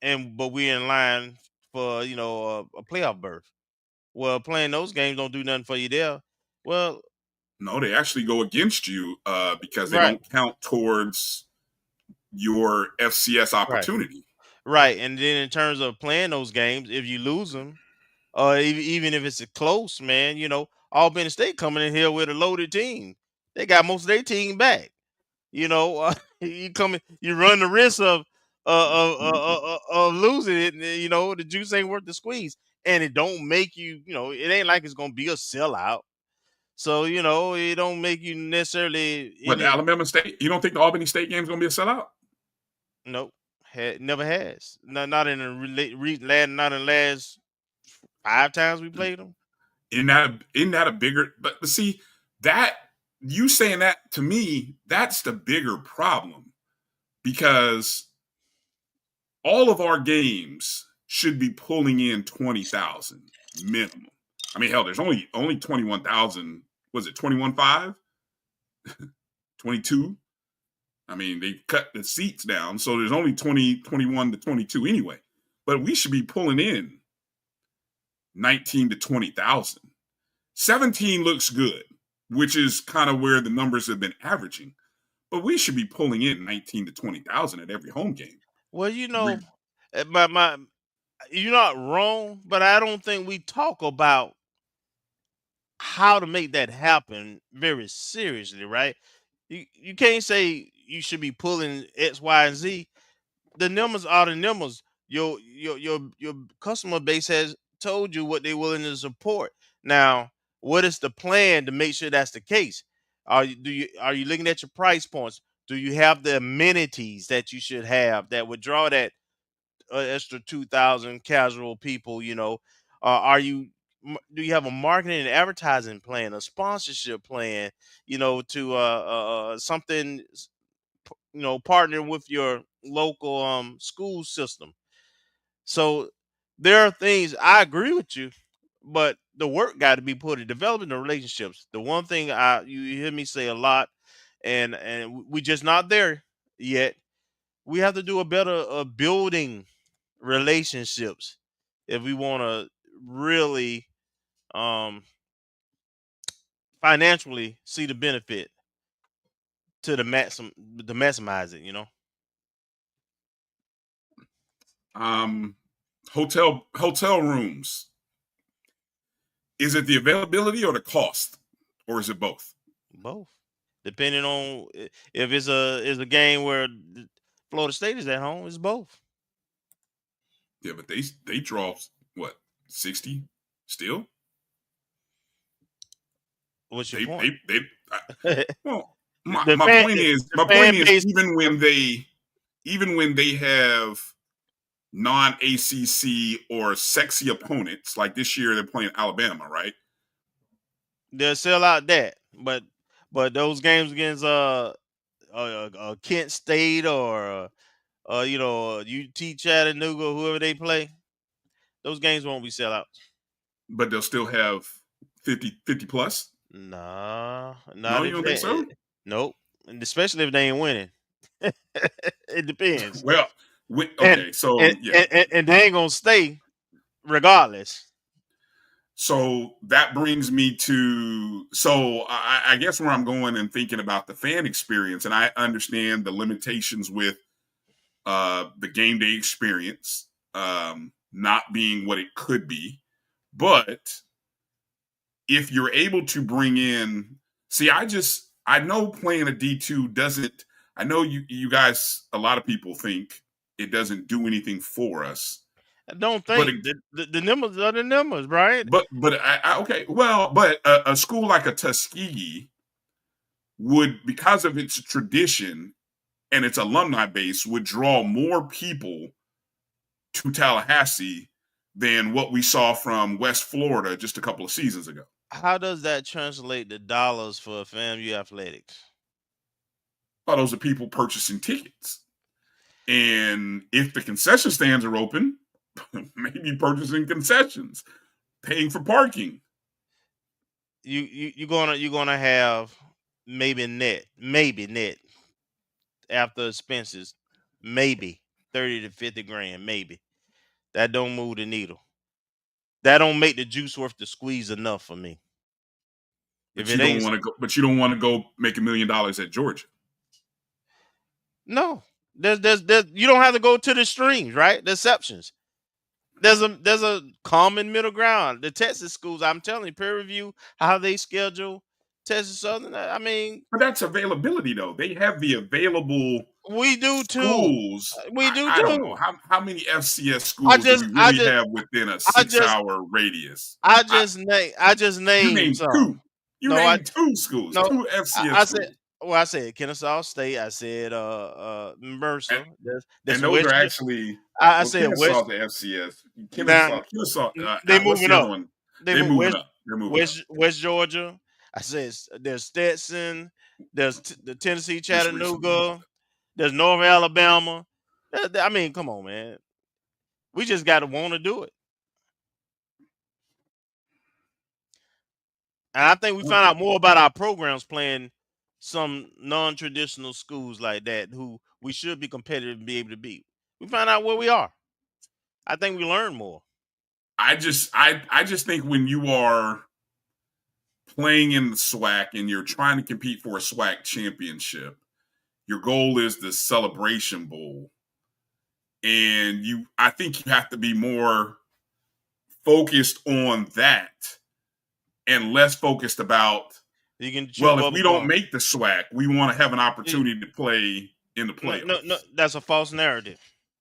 but we're in line for a playoff berth. Well, playing those games don't do nothing for you there. Well, no, they actually go against you because they don't count towards your FCS opportunity. Right, and then in terms of playing those games, if you lose them, even if it's a close, man, Albany State coming in here with a loaded team. They got most of their team back. You run the risk of losing it. The juice ain't worth the squeeze, and it don't make you. It ain't like it's gonna be a sellout. So it don't make you necessarily. But Alabama State, you don't think the Albany State game is gonna be a sellout? Nope, never has. Not in the last 5 times we played them. Isn't that a bigger? But see that. You saying that to me, that's the bigger problem because all of our games should be pulling in 20,000 minimum. I mean, hell, there's only 21,000. Was it 21.5? 22? I mean, they cut the seats down, so there's only 21 to 22 anyway. But we should be pulling in 19 to 20,000. 17 looks good, which is kind of where the numbers have been averaging. But we should be pulling in 19 to 20,000 at every home game. Well, you're not wrong, but I don't think we talk about how to make that happen very seriously, right? You can't say you should be pulling X, Y, and Z. The numbers are the numbers. Your customer base has told you what they're willing to support. Now, what is the plan to make sure that's the case? Are you looking at your price points? Do you have the amenities that you should have that would draw that extra 2,000 casual people? Do you have a marketing and advertising plan, a sponsorship plan? To something, partnering with your local school system. So there are things. I agree with you, but the work got to be put in developing the relationships. The one thing you hear me say a lot, and we just not there yet. We have to do a better building relationships if we want to really financially see the benefit to maximize it. Hotel rooms. Is it the availability or the cost, or is it both? Both, depending on if it's a game where Florida State is at home. It's both. Yeah, but they draw what 60 still. What's your point? Well, my The point is base- even when they have non-ACC or sexy opponents, like this year they're playing Alabama, right? they'll sell out that, but those games against Kent State or UT Chattanooga, whoever they play, those games won't be sell out. But they'll still have 50 plus. Nah, No, you don't think so? Nope, and especially if they ain't winning. It depends. Well, okay, and they ain't gonna stay regardless. So that brings me to, I guess where I'm going and thinking about the fan experience, and I understand the limitations with the game day experience not being what it could be. But if you're able to bring in, I know playing a D2 doesn't, I know you guys, a lot of people think it doesn't do anything for us. I don't think the numbers are the numbers, Bryan. But okay, well, but a school like a Tuskegee would, because of its tradition and its alumni base, would draw more people to Tallahassee than what we saw from West Florida just a couple of seasons ago. How does that translate to dollars for FAMU athletics? Well, those are people purchasing tickets. And if the concession stands are open, maybe purchasing concessions, paying for parking. You're gonna have maybe net after expenses, maybe 30 to 50 grand, maybe. That don't move the needle. That don't make the juice worth the squeeze enough for me. But you don't want to go make $1 million at Georgia. No, there's you don't have to go to the streams, right? The exceptions. There's a common middle ground. The Texas schools, I'm telling you, peer review how they schedule Texas Southern. I mean, but that's availability though. They have the available. We do schools. Too. We do I too. don't know how many FCS schools do we really have within a 6-hour radius. I just named you named some. two. You named two schools, two FCS schools. I said Kennesaw State. I said Mercer. And those are actually. I said Kennesaw the FCS. Kennesaw. They moving up. They're moving up. They're moving up. West Georgia. I said there's Stetson. There's the Tennessee Chattanooga. There's North Alabama. I mean, come on, man. We just got to want to do it. And I think we found out more about our programs playing some non-traditional schools like that who we should be competitive and be able to beat. We found out where we are. I think we learned more. I just think when you are playing in the SWAC and you're trying to compete for a SWAC championship, your goal is the Celebration Bowl. And I think you have to be more focused on that and less focused about, if we don't make the SWAC, we want to have an opportunity to play in the playoffs. No, that's a false narrative.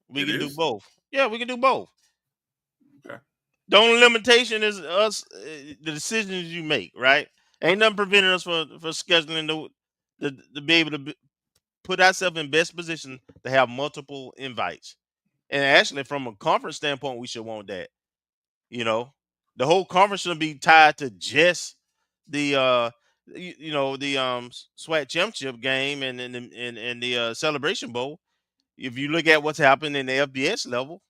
We can do both. Yeah, we can do both. Okay. The only limitation is us, the decisions you make, right? Ain't nothing preventing us for scheduling to be able to put ourselves in best position to have multiple invites. And actually, from a conference standpoint, we should want that. You know, the whole conference should be tied to just the SWAC championship game and the Celebration Bowl. If you look at what's happened in the FBS level,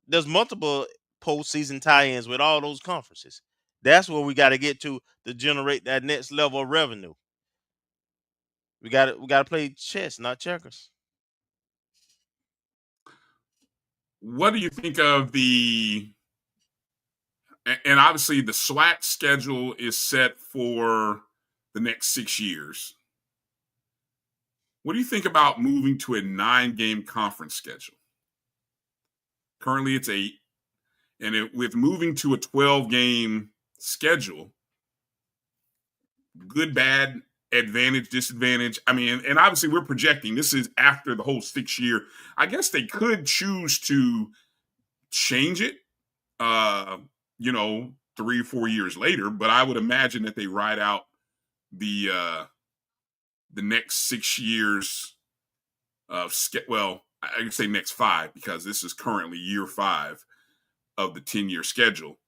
there's multiple postseason tie-ins with all those conferences. That's where we got to get to generate that next level of revenue. We got to play chess, not checkers. What do you think of and obviously the SWAC schedule is set for the next 6 years. What do you think about moving to a 9-game conference schedule? Currently it's 8. And with moving to a 12-game schedule, good, bad, advantage, disadvantage. I mean, and obviously we're projecting this is after the whole 6-year. I guess they could choose to change it, 3 or 4 years later, but I would imagine that they ride out the next 6 years of I can say next 5 because this is currently year 5 of the 10-year schedule.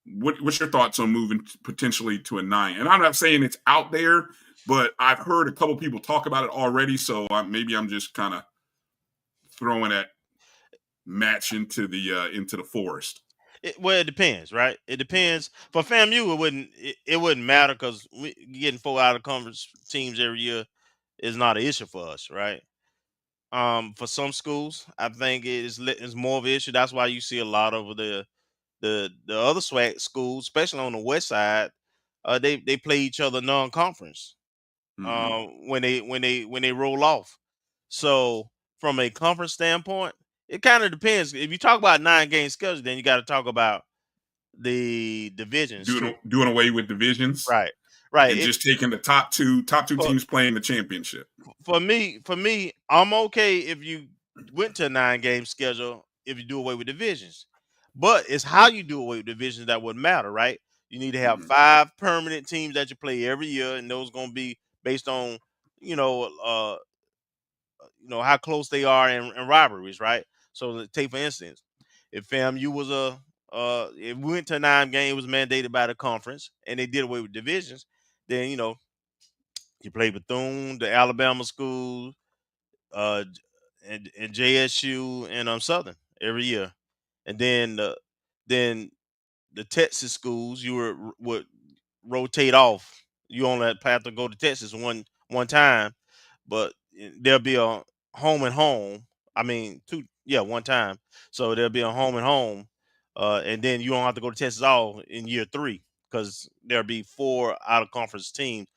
What's your thoughts on moving potentially to a 9? And I'm not saying it's out there, but I've heard a couple people talk about it already. So maybe I'm just kind of throwing that match into the forest. Well, it depends, right? It depends. For FAMU, it wouldn't matter because getting 4 out of conference teams every year is not an issue for us, right? For some schools, I think it's more of an issue. That's why you see a lot of the other SWAC schools, especially on the west side, they play each other non-conference when they roll off. So from a conference standpoint, it kind of depends. If you talk about 9-game schedule, then you got to talk about the divisions doing away with divisions, right, and just taking the top two teams playing the championship. For me, I'm okay if you went to a 9-game schedule if you do away with divisions, but it's how you do away with divisions that would matter, right? You need to have 5 permanent teams that you play every year, and those going to be based on how close they are in rivalries, right? So take for instance, if FAMU was if we went to a 9-game, it was mandated by the conference, and they did away with divisions, then you play Bethune, the Alabama schools, and JSU and Southern every year, and then the Texas schools would rotate off. You only have to go to Texas one time, but there'll be a home and home. I mean, one time. So there'll be a home and home, and then you don't have to go to Texas all in year 3 because there'll be 4 out of conference teams.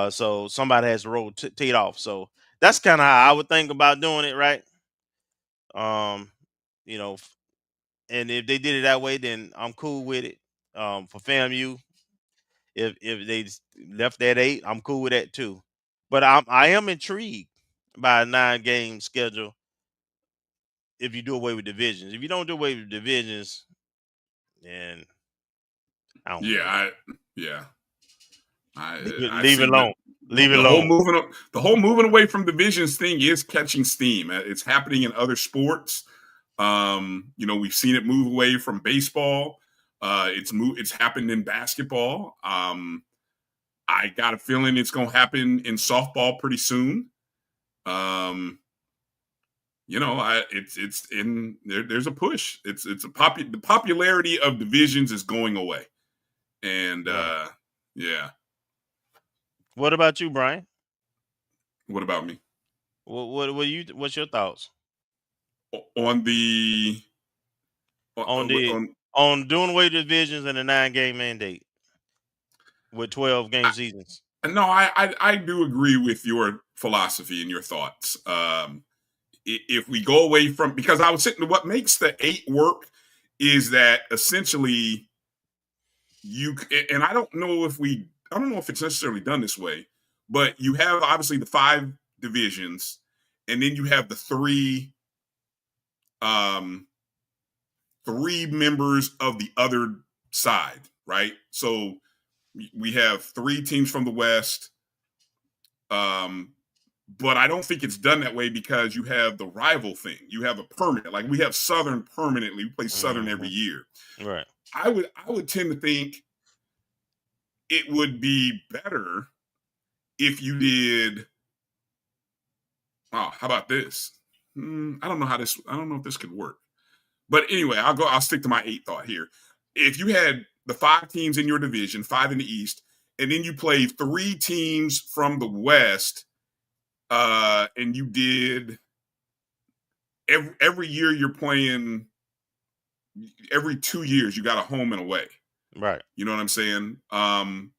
So somebody has to rotate off. So that's kind of how I would think about doing it, right? And if they did it that way, then I'm cool with it. For FAMU, if they left that 8, I'm cool with that too. But I am intrigued by a 9-game schedule if you do away with divisions. If you don't do away with divisions, then I don't know. Leave it alone. Leave it alone. The whole moving away from divisions thing is catching steam. It's happening in other sports. We've seen it move away from baseball. It's happened in basketball. I got a feeling it's going to happen in softball pretty soon. It's in there. There's a push. The popularity of divisions is going away, and yeah. What about you, Bryan? What about me? What's your thoughts on doing away with divisions and a 9-game mandate with 12-game seasons? No, I do agree with your philosophy and your thoughts. If we go away from, because I was sitting, what makes the 8 work is that essentially and I don't know if it's necessarily done this way, but you have obviously the 5 divisions, and then you have the 3 members of the other side, right? So we have 3 teams from the West, but I don't think it's done that way because you have the rival thing. You have a permanent, like we have Southern permanently. We play Southern every year. Right. I would tend to think it would be better if you did. Oh, how about this? I don't know if this could work. But anyway, I'll stick to my 8 thought here. If you had the 5 teams in your division, 5 in the East, and then you played 3 teams from the West, and you did every year you're playing, every 2 years you got a home and away. Right. You know what I'm saying? And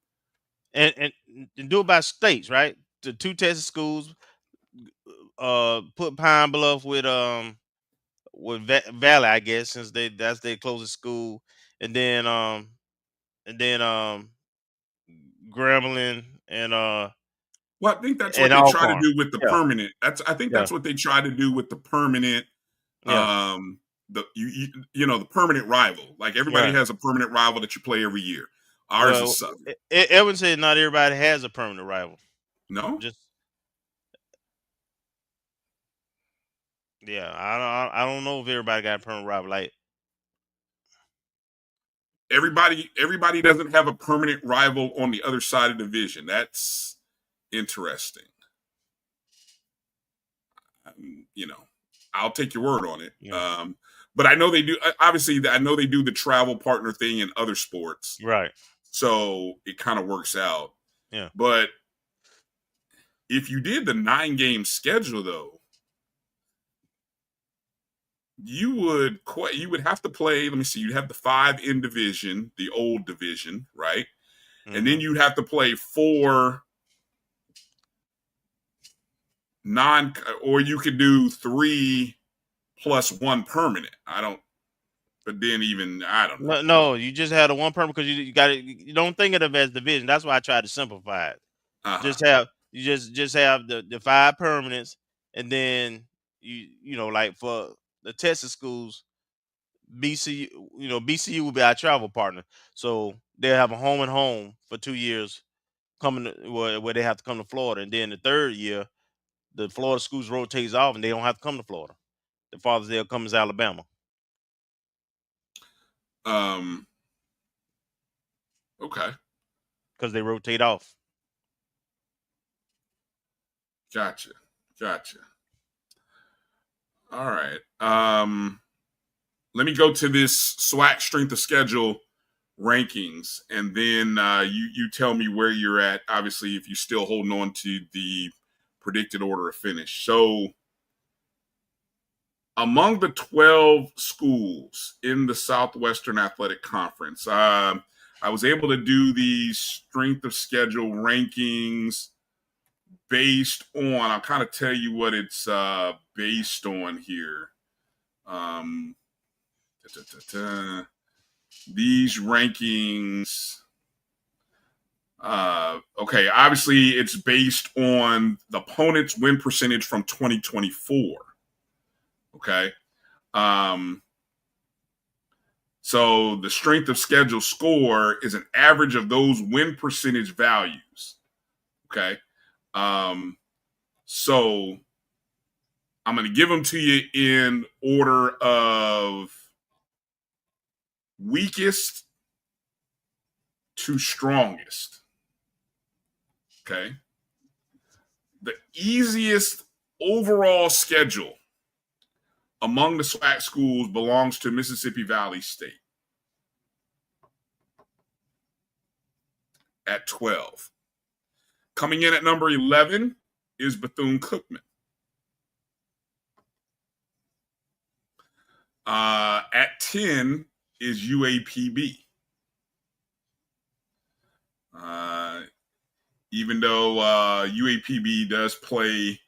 do it by states, right? The 2 Texas schools, put Pine Bluff with Valley, I guess, since that's their closest school, and then Grambling and well, I think that's what they try to do with the permanent. That's what they try to do with the permanent. The permanent rival. Like everybody has a permanent rival that you play every year. Ours is Southern. Evan said not everybody has a permanent rival. No? Just yeah, I don't know if everybody got a permanent rival. Like Everybody doesn't have a permanent rival on the other side of the division. That's interesting. I'll take your word on it. Yeah. But I know they do. Obviously, I know they do the travel partner thing in other sports. Right. So it kind of works out. Yeah. But if you did the 9-game schedule, though, you would have to play. Let me see. You'd have the 5 in division, the old division, right? Mm-hmm. And then you'd have to play 4 or you could do 3 plus 1 permanent. But then I don't know. No, you just had a 1 permanent because you got it. You don't think of it as division. That's why I tried to simplify it. Uh-huh. Just have the 5 permanents, and then like for the Texas schools, BCU will be our travel partner. So they'll have a home and home for 2 years where they have to come to Florida. And then the 3rd year, the Florida schools rotates off and they don't have to come to Florida. The Father's Day comes to Alabama. Okay. Because they rotate off. Gotcha. All right. Let me go to this SWAC strength of schedule rankings, and then you tell me where you're at. Obviously, if you're still holding on to the predicted order of finish. So, among the 12 schools in the Southwestern Athletic Conference, I was able to do the strength of schedule rankings based on. I'll kind of tell you what it's based on here. These rankings. Okay, obviously it's based on the opponent's win percentage from 2024. Okay. So the strength of schedule score is an average of those win percentage values. Okay. So I'm going to give them to you in order of weakest to strongest. Okay. The easiest overall schedule among the SWAC schools belongs to Mississippi Valley State at 12. Coming in at number 11 is Bethune-Cookman. At 10 is UAPB. Even though UAPB does play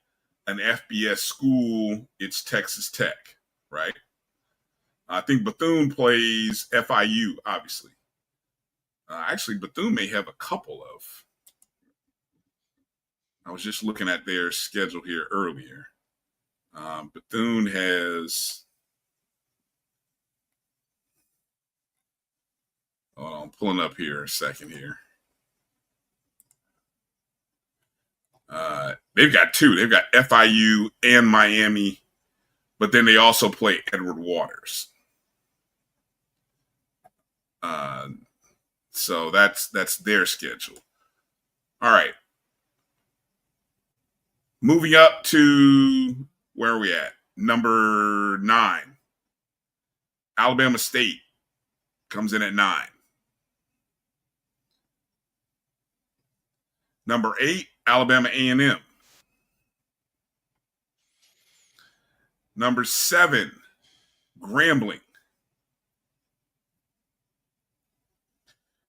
an FBS school, it's Texas Tech, right? I think Bethune plays FIU, obviously. Actually, Bethune may have a couple of. I was just looking at their schedule here earlier. Bethune has. I'm pulling up here a second here. They've got 2. They've got FIU and Miami, but then they also play Edward Waters. So that's their schedule. All right. Moving up to where are we at? Number 9. Alabama State comes in at 9. Number 8, Alabama A&M. Number 7, Grambling.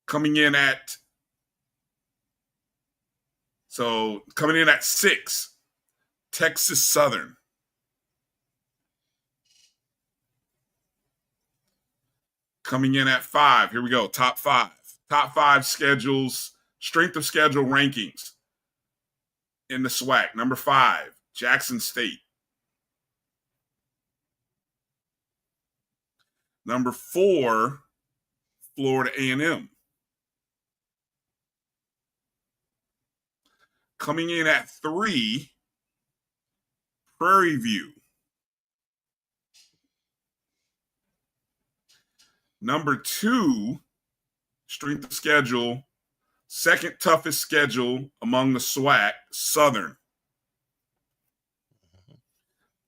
Coming in at 6, Texas Southern. Coming in at 5, here we go, top 5. Top 5 schedules, strength of schedule rankings in the SWAC. Number 5, Jackson State. Number 4, Florida A&M. Coming in at 3, Prairie View. Number 2, strength of schedule, second toughest schedule among the SWAC, Southern.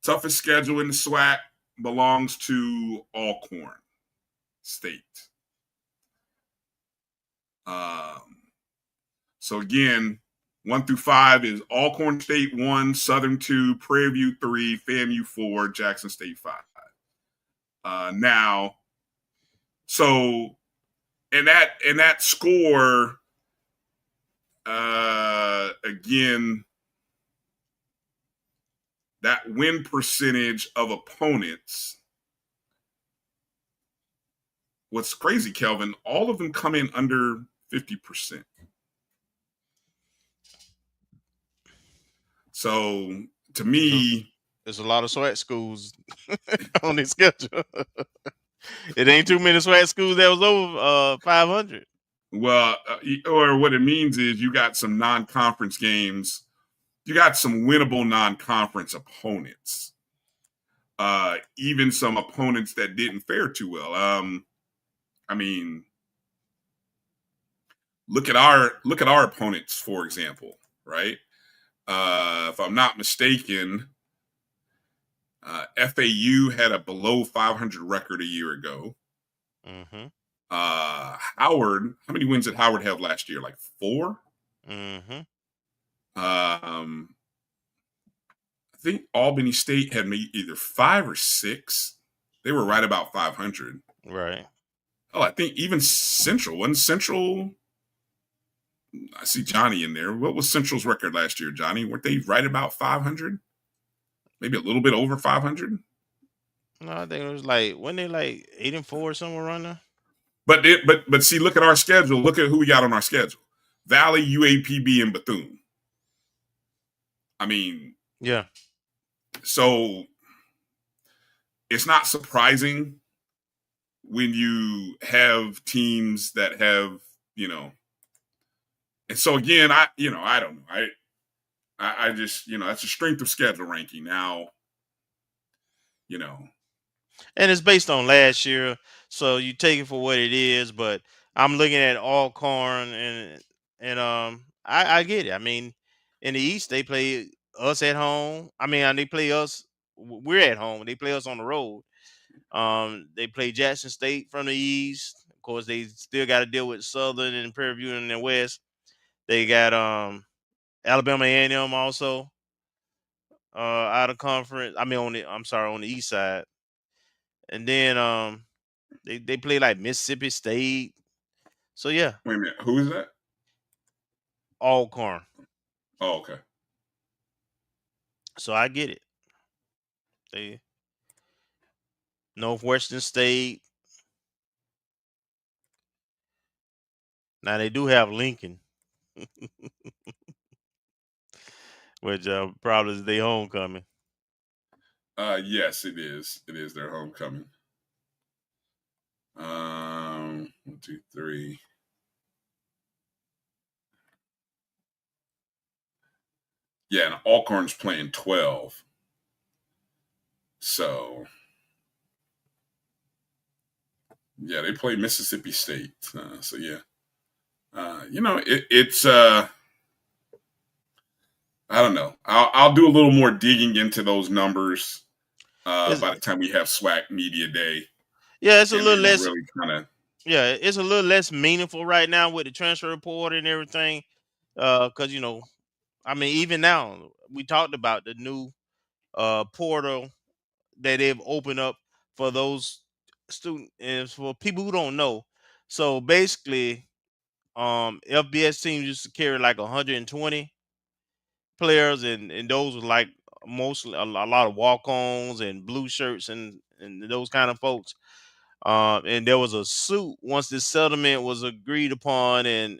Toughest schedule in the SWAC belongs to Alcorn State. So again, 1 through 5 is Alcorn State 1, Southern 2, Prairie View 3, FAMU 4, Jackson State 5. Now, so and that score, again, that win percentage of opponents. What's crazy, Kelvin, all of them come in under 50%. So to me, there's a lot of SWAC schools on this schedule. It ain't too many SWAC schools that was over 500. Well, or what it means is you got some non-conference games. You got some winnable non-conference opponents. Even some opponents that didn't fare too well. I mean, look at our opponents, for example, right? If I'm not mistaken, FAU had a below 500 record a year ago. Mm-hmm. Howard, how many wins did Howard have last year? Like 4? Mm-hmm. I think Albany State had maybe either 5 or 6. They were right about 500. Right. Oh, I think even Central. Wasn't Central? I see Johnny in there. What was Central's record last year, Johnny? Weren't they right about 500? Maybe a little bit over 500? No, I think it was like, weren't they like 8-4 or somewhere around there? But see, look at our schedule. Look at who we got on our schedule. Valley, UAPB, and Bethune. I mean, yeah. So it's not surprising when you have teams that have, and so again, I don't know. I just, that's a strength of schedule ranking now, And it's based on last year, so you take it for what it is. But I'm looking at Alcorn, and I get it. I mean, in the East they play us at home. I mean, they play us. We're at home. They play us on the road. They play Jackson State from the East. Of course, they still got to deal with Southern and Prairie View in the West. They got Alabama A&M also out of conference. I mean, on the East side. And then they play like Mississippi State. So yeah. Wait a minute, who is that? Alcorn. Oh, okay. So I get it. They Northwestern State. Now they do have Lincoln, which probably is their homecoming. Yes, it is. It is their homecoming. 1, 2, 3. Yeah, and Alcorn's playing 12. So, yeah, they play Mississippi State. So yeah, it's I don't know. I'll do a little more digging into those numbers by the time we have SWAC Media Day. Yeah, it's a little less. Really kinda, yeah, it's a little less meaningful right now with the transfer report and everything. Because I mean, even now we talked about the new portal that they've opened up for those students and for people who don't know. So basically, FBS teams used to carry like 120 players, and those were like mostly a lot of walk-ons and blue shirts and those kind of folks. And there was a suit once this settlement was agreed upon, and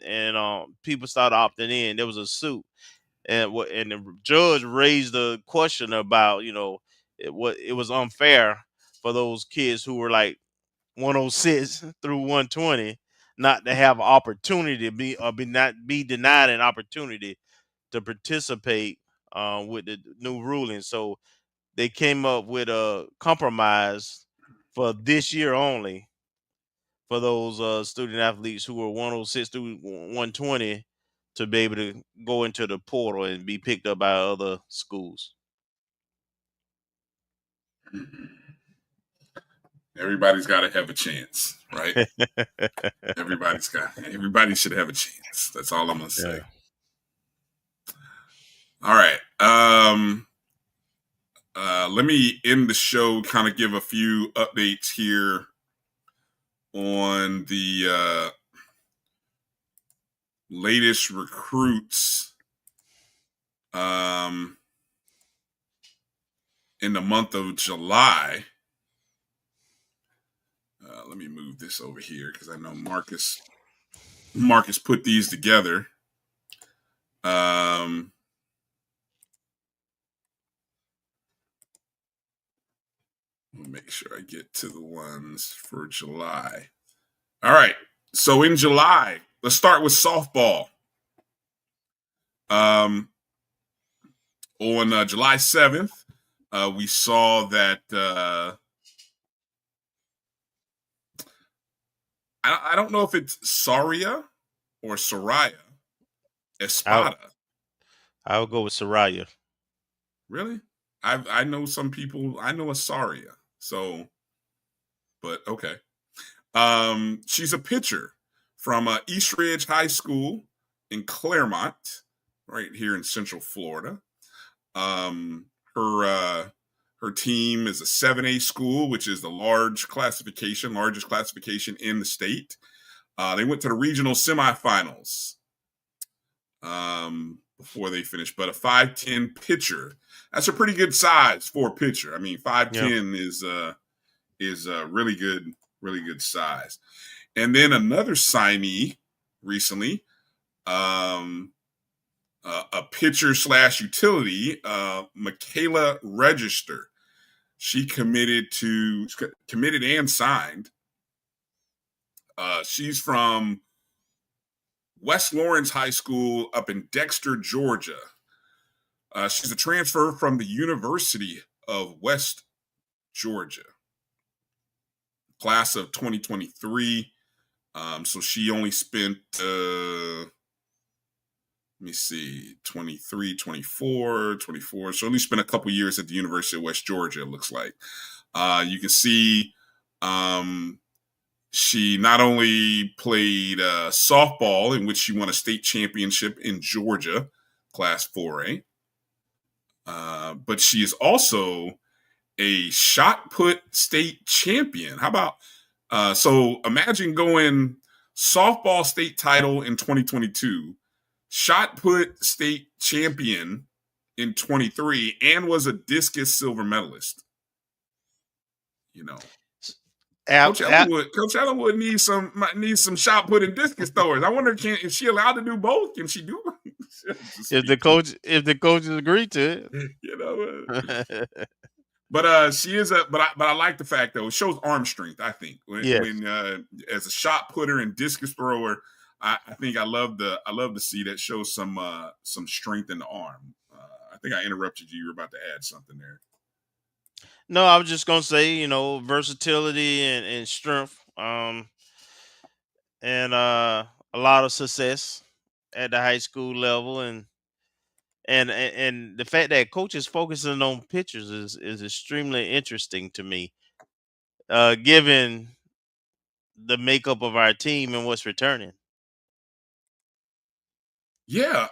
people started opting in. There was a suit, and the judge raised the question about it was unfair for those kids who were like 106 through 120 not to have an opportunity to be not be denied an opportunity to participate with the new ruling. So they came up with a compromise for this year only for those student athletes who were 106 through 120 to be able to go into the portal and be picked up by other schools. Everybody's got to have a chance, right? Everybody should have a chance. That's all I'm gonna say. All right. Let me end the show, kind of give a few updates here on the latest recruits in the month of July. Let me move this over here because I know Marcus put these together. Let me make sure I get to the ones for July. All right. So in July, let's start with softball. On July 7th, we saw that I don't know if it's Saria or Soraya Espada. I would go with Soraya. Really? I know some people. I know a Saria. So, but okay. She's a pitcher from East Ridge High School in Claremont, right here in Central Florida. Her team is a 7A school, which is the largest classification in the state. They went to the regional semifinals before they finished, but a 5'10" pitcher. That's a pretty good size for a pitcher. I mean, 5'10" is a really good size. And then another signee recently, a pitcher / utility, Michaela Register. She committed and signed. She's from West Lawrence High School up in Dexter, Georgia. She's a transfer from the University of West Georgia. Class of 2023. So she only spent, 23, 24. So only spent a couple years at the University of West Georgia, it looks like. You can see she not only played softball, in which she won a state championship in Georgia, Class 4A, but she is also a shot put state champion. How about, so imagine going softball state title in 2022, shot put state champion in 23, and was a discus silver medalist. You know, Coach Ellenwood needs some shot put and discus throwers. I wonder, is she allowed to do both? Can she do if the coaches agree to it? You know. But she is but I like the fact though, it shows arm strength. I think when as a shot putter and discus thrower, I think I love to see that shows some strength in the arm. I think I interrupted you. You were about to add something there. No, I was just gonna say, versatility and strength, and a lot of success at the high school level, and the fact that coaches focusing on pitchers is extremely interesting to me, given the makeup of our team and what's returning. Yeah,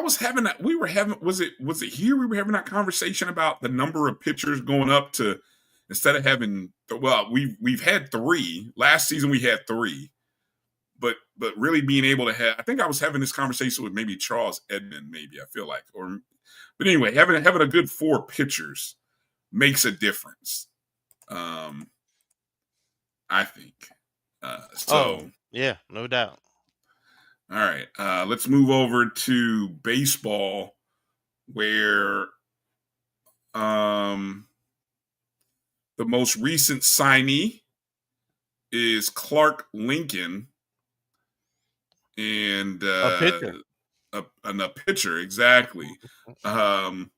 was it here we were having that conversation about the number of pitchers going up to, instead of having, we've had 3 last season, we had 3, but really being able to have, I think I was having this conversation with maybe Charles Edmond, maybe I feel like, but anyway, having a good 4 pitchers makes a difference. I think. Yeah, no doubt. All right, let's move over to baseball, where the most recent signee is Clark Lincoln, and and a pitcher. A pitcher, exactly. From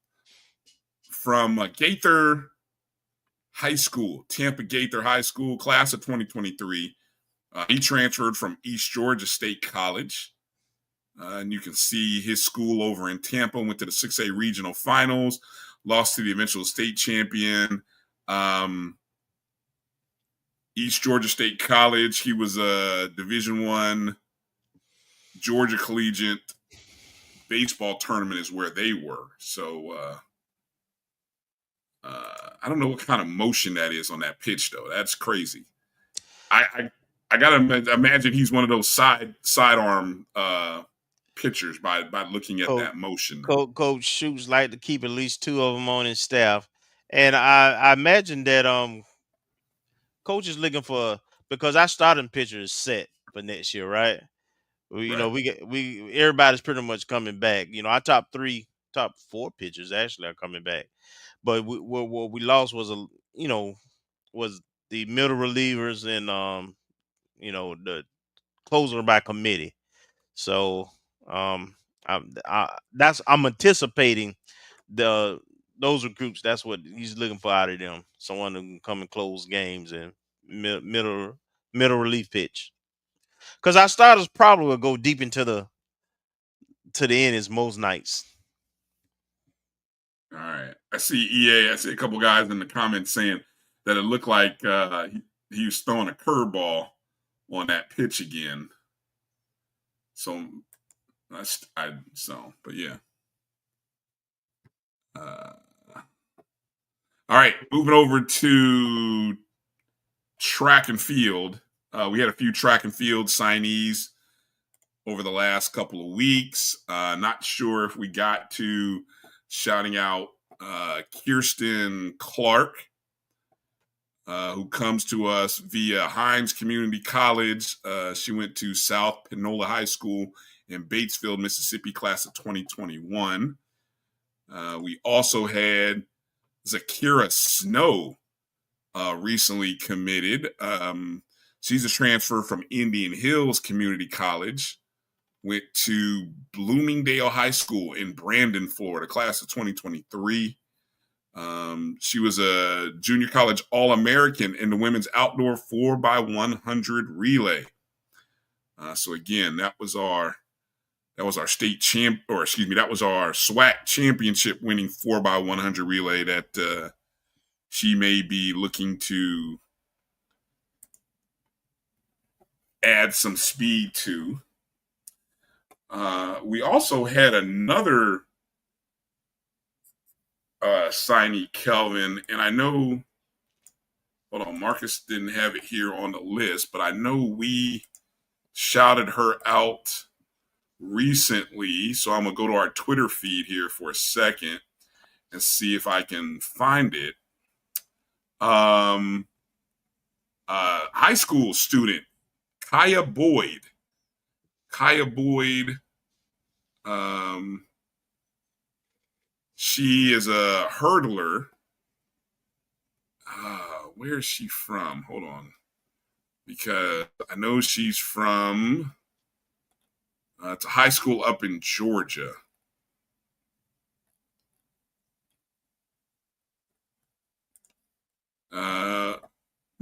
Gaither High School, Tampa Gaither High School, class of 2023. He transferred from East Georgia State College. And you can see his school over in Tampa, went to the 6A regional finals, lost to the eventual state champion. East Georgia State College, he was a Division I Georgia Collegiate baseball tournament is where they were. So I don't know what kind of motion that is on that pitch, though. That's crazy. I gotta imagine he's one of those sidearm pitchers by looking at that motion. Coach Shoots like to keep at least 2 of them on his staff, and I imagine that coach is looking for, because our starting pitcher is set for next year, right? You know, everybody's pretty much coming back. You know, our top 4 pitchers actually are coming back, but what we lost was was the middle relievers and the closer by committee. So I'm anticipating those recruits. That's what he's looking for out of them. Someone who can come and close games and middle relief pitch. Because our starters probably will go deep into the innings most nights. All right. I see a couple guys in the comments saying that it looked like he was throwing a curveball on that pitch again. So but yeah. All right, moving over to track and field. We had a few track and field signees over the last couple of weeks. Not sure if we got to shouting out Kirsten Clark, who comes to us via Hines Community College. She went to South Panola High School in Batesville, Mississippi, class of 2021. We also had Zakira Snow recently committed. She's a transfer from Indian Hills Community College, went to Bloomingdale High School in Brandon, Florida, class of 2023. She was a junior college All-American in the women's outdoor 4x100 relay. So again, that was our state champ, or excuse me, that was our SWAC championship winning 4x100 relay that she may be looking to add some speed to. We also had another signee, Kelvin, and I know, hold on, Marcus didn't have it here on the list, but I know we shouted her out recently, so I'm going to go to our Twitter feed here for a second and see if I can find it. High school student, Kaya Boyd. She is a hurdler. Where is she from? Hold on. Because I know she's from it's a high school up in Georgia.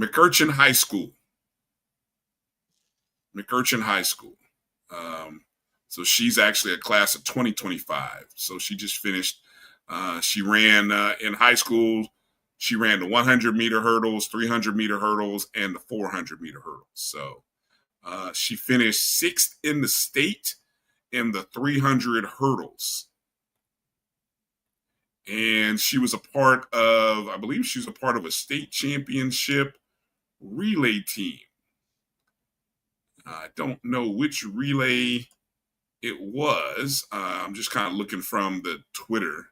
McCurchin High School. So she's actually a class of 2025. So she just finished. She ran in high school. She ran the 100-meter hurdles, 300-meter hurdles, and the 400-meter hurdles. So she finished 6th in the state in the 300 hurdles. And she was a part of, I believe she was a part of a state championship relay team. I don't know which relay it was. I'm just kind of looking from the Twitter.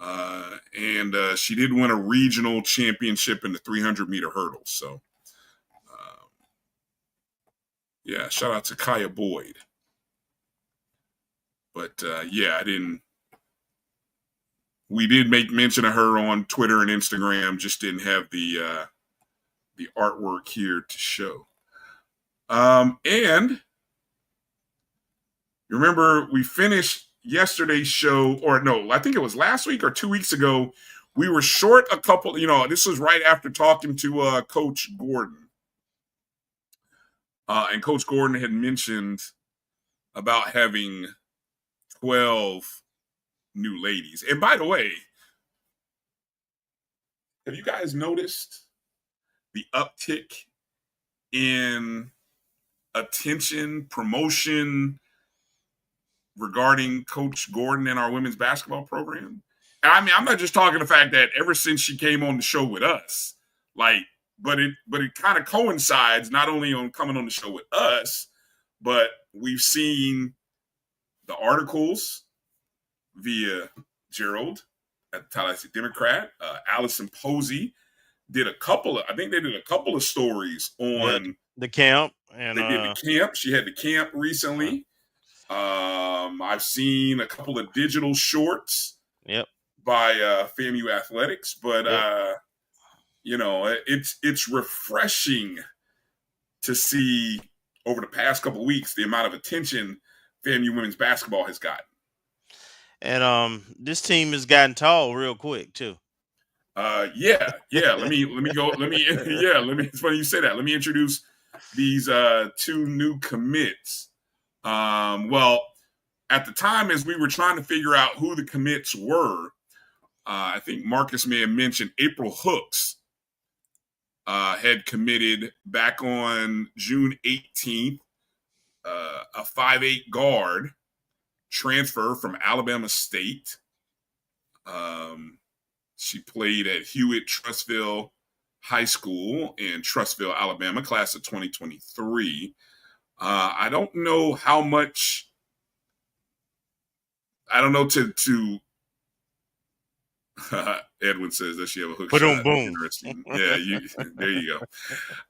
And she did win a regional championship in the 300-meter hurdles. So, yeah, shout out to Kaya Boyd. But, yeah, we did make mention of her on Twitter and Instagram, just didn't have the artwork here to show. And You remember we finished yesterday's show, or no, I think it was last week or 2 weeks ago. We were short a couple, this was right after talking to Coach Gordon. And Coach Gordon had mentioned about having 12 new ladies. And by the way, have you guys noticed the uptick in attention, promotion regarding Coach Gordon and our women's basketball program? And I mean, I'm not just talking the fact that ever since she came on the show with us, but it kind of coincides not only on coming on the show with us, but we've seen the articles via Gerald at the Tallahassee Democrat. Allison Posey did a couple of stories on the camp. And they did the camp. She had the camp recently. I've seen a couple of digital shorts by FAMU Athletics, but it's refreshing to see over the past couple of weeks the amount of attention FAMU women's basketball has gotten. And this team has gotten tall real quick too. Let me go. It's funny you say that. Let me introduce these two new commits. Well, at the time as we were trying to figure out who the commits were, I think Marcus may have mentioned April Hooks had committed back on June 18th, a 5'8" guard transfer from Alabama State. She played at Hewitt-Trussville High School in Trussville, Alabama, class of 2023. I don't know how much. I don't know to Edwin says that she have a hook shot. Boom. Interesting. Yeah, there you go.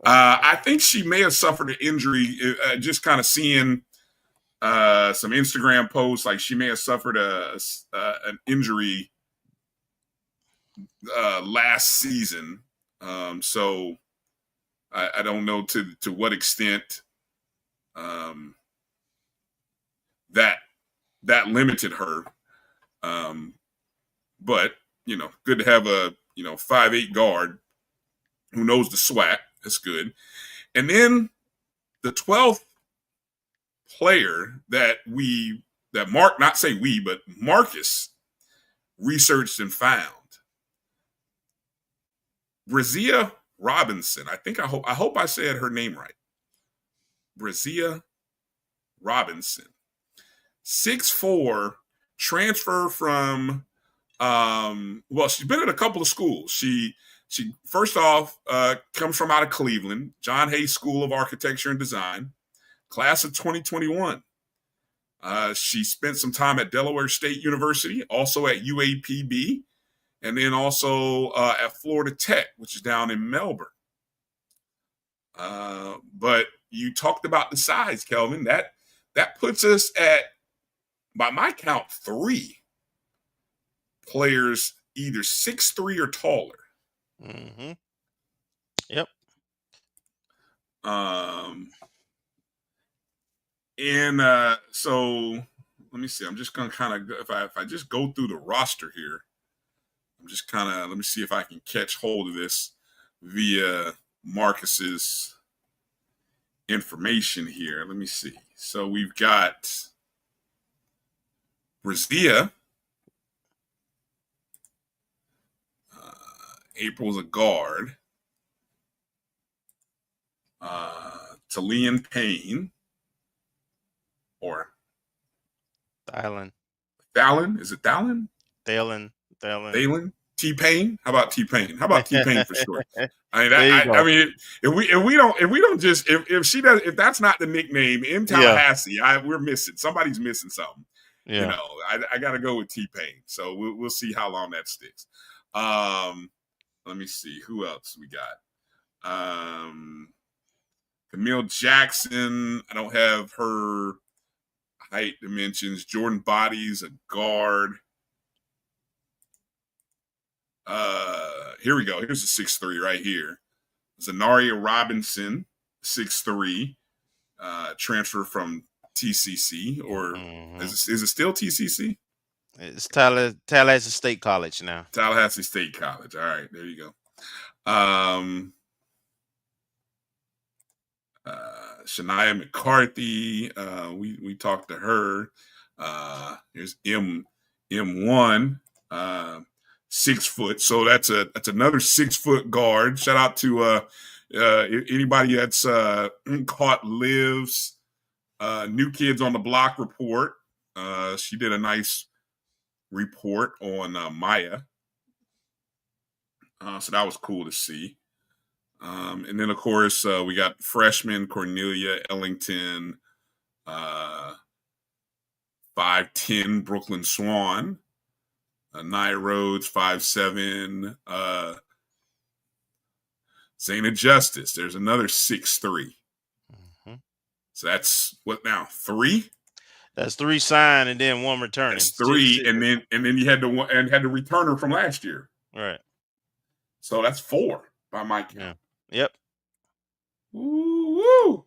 I think she may have suffered an injury. Just kind of seeing some Instagram posts, like she may have suffered an injury last season. So I don't know to what extent that limited her. But good to have a 5'8" guard who knows the SWAC. That's good. And then the 12th player that Marcus researched and found, Brazia Robinson. I hope I said her name right. Brazia Robinson, 6'4", transfer from. She's been at a couple of schools. She first off comes from out of Cleveland, John Hay School of Architecture and Design, class of 2021. She spent some time at Delaware State University, also at UAPB, and then also at Florida Tech, which is down in Melbourne. But you talked about the size, Kelvin. That puts us at, by my count, 3 players either 6'3" or taller. Mm-hmm. Yep. So let me see. I'm just gonna kind of, if I just go through the roster here, let me see if I can catch hold of this via Marcus's information here. Let me see. So we've got Brazia. April's a guard. Talian Payne. Or Thalen. Is it Thalen? Thalen. T-Pain? How about T-Pain? How about T-Pain for short? I mean, if that's not the nickname in Tallahassee, we're missing. Somebody's missing something. Yeah. I got to go with T-Pain. So we'll see how long that sticks. Let me see who else we got. Camille Jackson. I don't have her height dimensions. Jordan Body's a guard. Here we go. Here's a 6'3" right here. Zanaria Robinson, 6'3", transfer from TCC, or is it still TCC? It's Tallahassee State College now. Tallahassee State College. All right, there you go. Shania McCarthy. We talked to her. Here's M1, 6 foot. So that's another 6 foot guard. Shout out to anybody that's caught Liv's New Kids on the Block report. She did a nice report on Maya. So that was cool to see. And then, of course, we got freshman Cornelia Ellington, 5'10", Brooklyn Swan, Nia Rhodes, 5'7", Zayna Justice. There's another 6'3". So that's what now? 3? That's 3 signed and then 1 returning. That's 3, and then you had to returner from last year. Right. So that's 4 by my count. Yeah. Yep. Woo!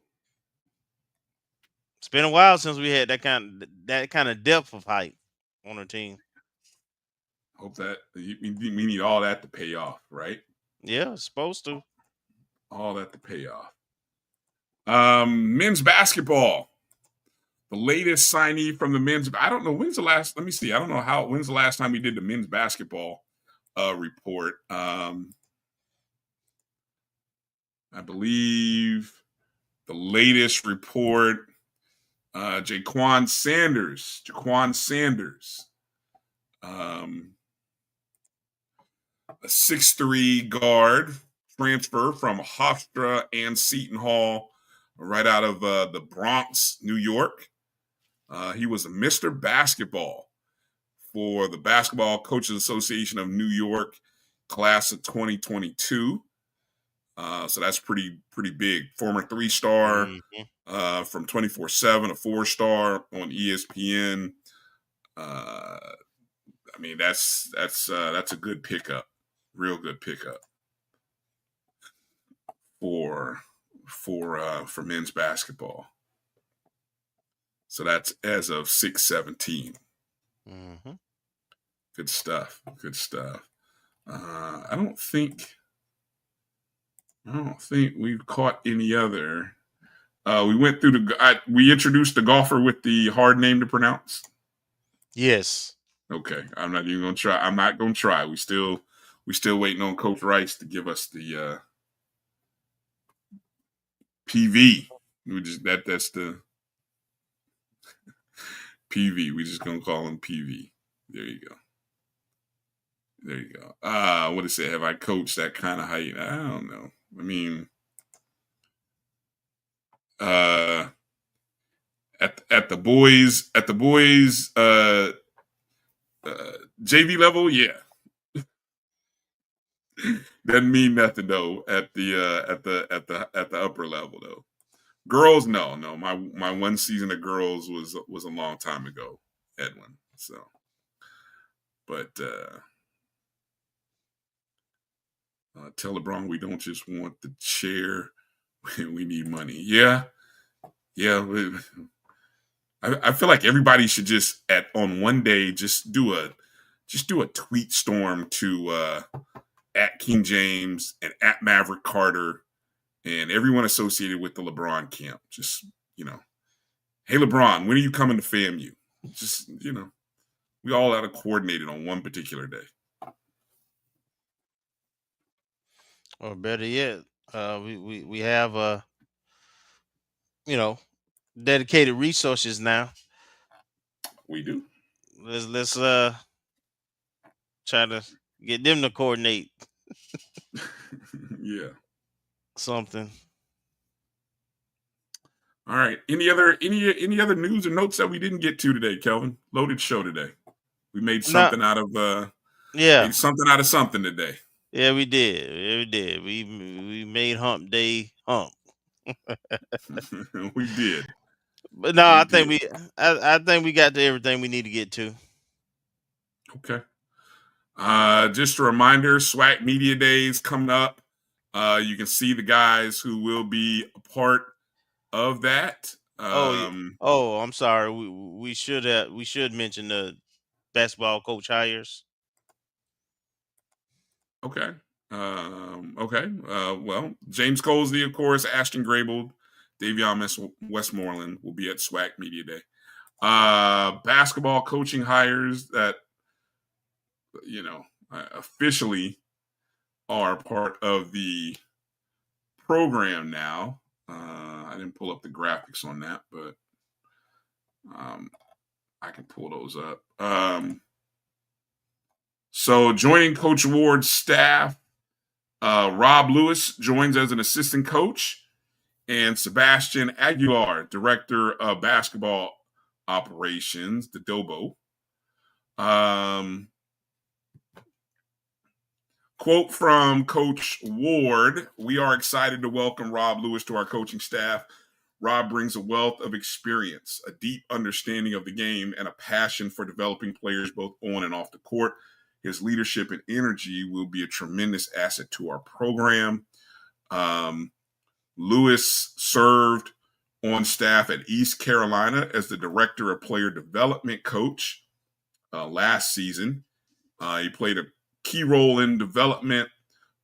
It's been a while since we had that kind of depth of height on our team. Hope that we need all that to pay off, right? Yeah, it's supposed to. All that to pay off. Men's basketball. The latest signee from the men's. I don't know when's the last. Let me see. I don't know when's the last time we did the men's basketball report. I believe the latest report. Jaquan Sanders. A 6'3" guard, transfer from Hofstra and Seton Hall, right out of the Bronx, New York. He was a Mr. Basketball for the Basketball Coaches Association of New York class of 2022. So that's pretty big. Former 3-star from 24/7, a 4-star on ESPN. I mean, that's a good pickup, real good pickup for men's basketball. So that's as of 6/17. Good stuff. I don't think we've caught any other. We went through we introduced the golfer with the hard name to pronounce. Yes. Okay. I'm not even gonna try. I'm not gonna try. We still waiting on Coach Rice to give us the PV. That's the PV. We just gonna call him PV. There you go. What is it? Have I coached that kind of height? I don't know. I mean, at the boys JV level, yeah. Doesn't mean nothing though at the upper level though. Girls, no. My one season of girls was a long time ago, Edwin. So, but tell LeBron we don't just want the chair, we need money. Yeah. I feel like everybody should just on one day just do a tweet storm to at King James and at Maverick Carter and everyone associated with the LeBron camp. Just, hey LeBron, when are you coming to FAMU? Just, we all had to coordinate it on one particular day. Or better yet, we have dedicated resources now. We do. Let's try to get them to coordinate. Yeah. Something. All right. Any other news or notes that we didn't get to today, Kelvin? Loaded show today. We made something out of made something out of something today. Yeah, we did. We made hump day hump. We did. But no, I think we got to everything we need to get to. Okay. Just a reminder, SWAC Media Days coming up. You can see the guys who will be a part of that. I'm sorry. We should mention the basketball coach hires. Okay. Okay. Well, James Colsey, of course, Ashton Grable, Davion Westmoreland will be at SWAC Media Day. Basketball coaching hires that, officially are part of the program now. I didn't pull up the graphics on that, but I can pull those up. So joining Coach Ward's staff, Rob Lewis joins as an assistant coach, and Sebastian Aguilar, director of basketball operations, the Dobo. Quote from Coach Ward: "We are excited to welcome Rob Lewis to our coaching staff. Rob brings a wealth of experience, a deep understanding of the game, and a passion for developing players both on and off the court. His leadership and energy will be a tremendous asset to our program." Lewis served on staff at East Carolina as the director of player development coach last season. He played a key role in development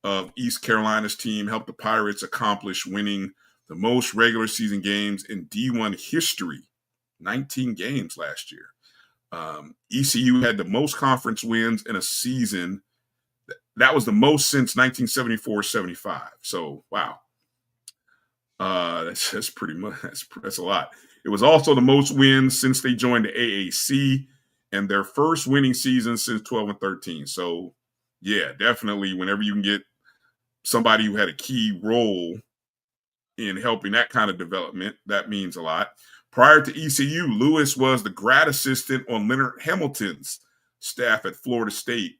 of East Carolina's team, helped the Pirates accomplish winning the most regular season games in D1 history, 19 games last year. ECU had the most conference wins in a season. That was the most since 1974-75. So, wow. That's pretty much, that's a lot. It was also the most wins since they joined the AAC and their first winning season since 12 and 13. So, yeah, definitely whenever you can get somebody who had a key role in helping that kind of development, that means a lot. Prior to ECU, Lewis was the grad assistant on Leonard Hamilton's staff at Florida State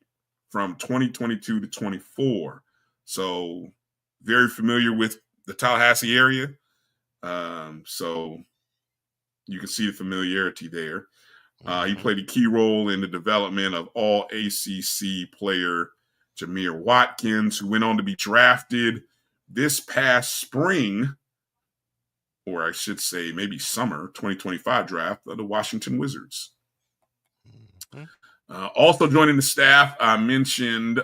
from 2022 to 24. So very familiar with the Tallahassee area. So you can see the familiarity there. He played a key role in the development of all ACC player Jameer Watkins, who went on to be drafted this past spring, or I should say maybe summer 2025 draft of the Washington Wizards. Also joining the staff, I mentioned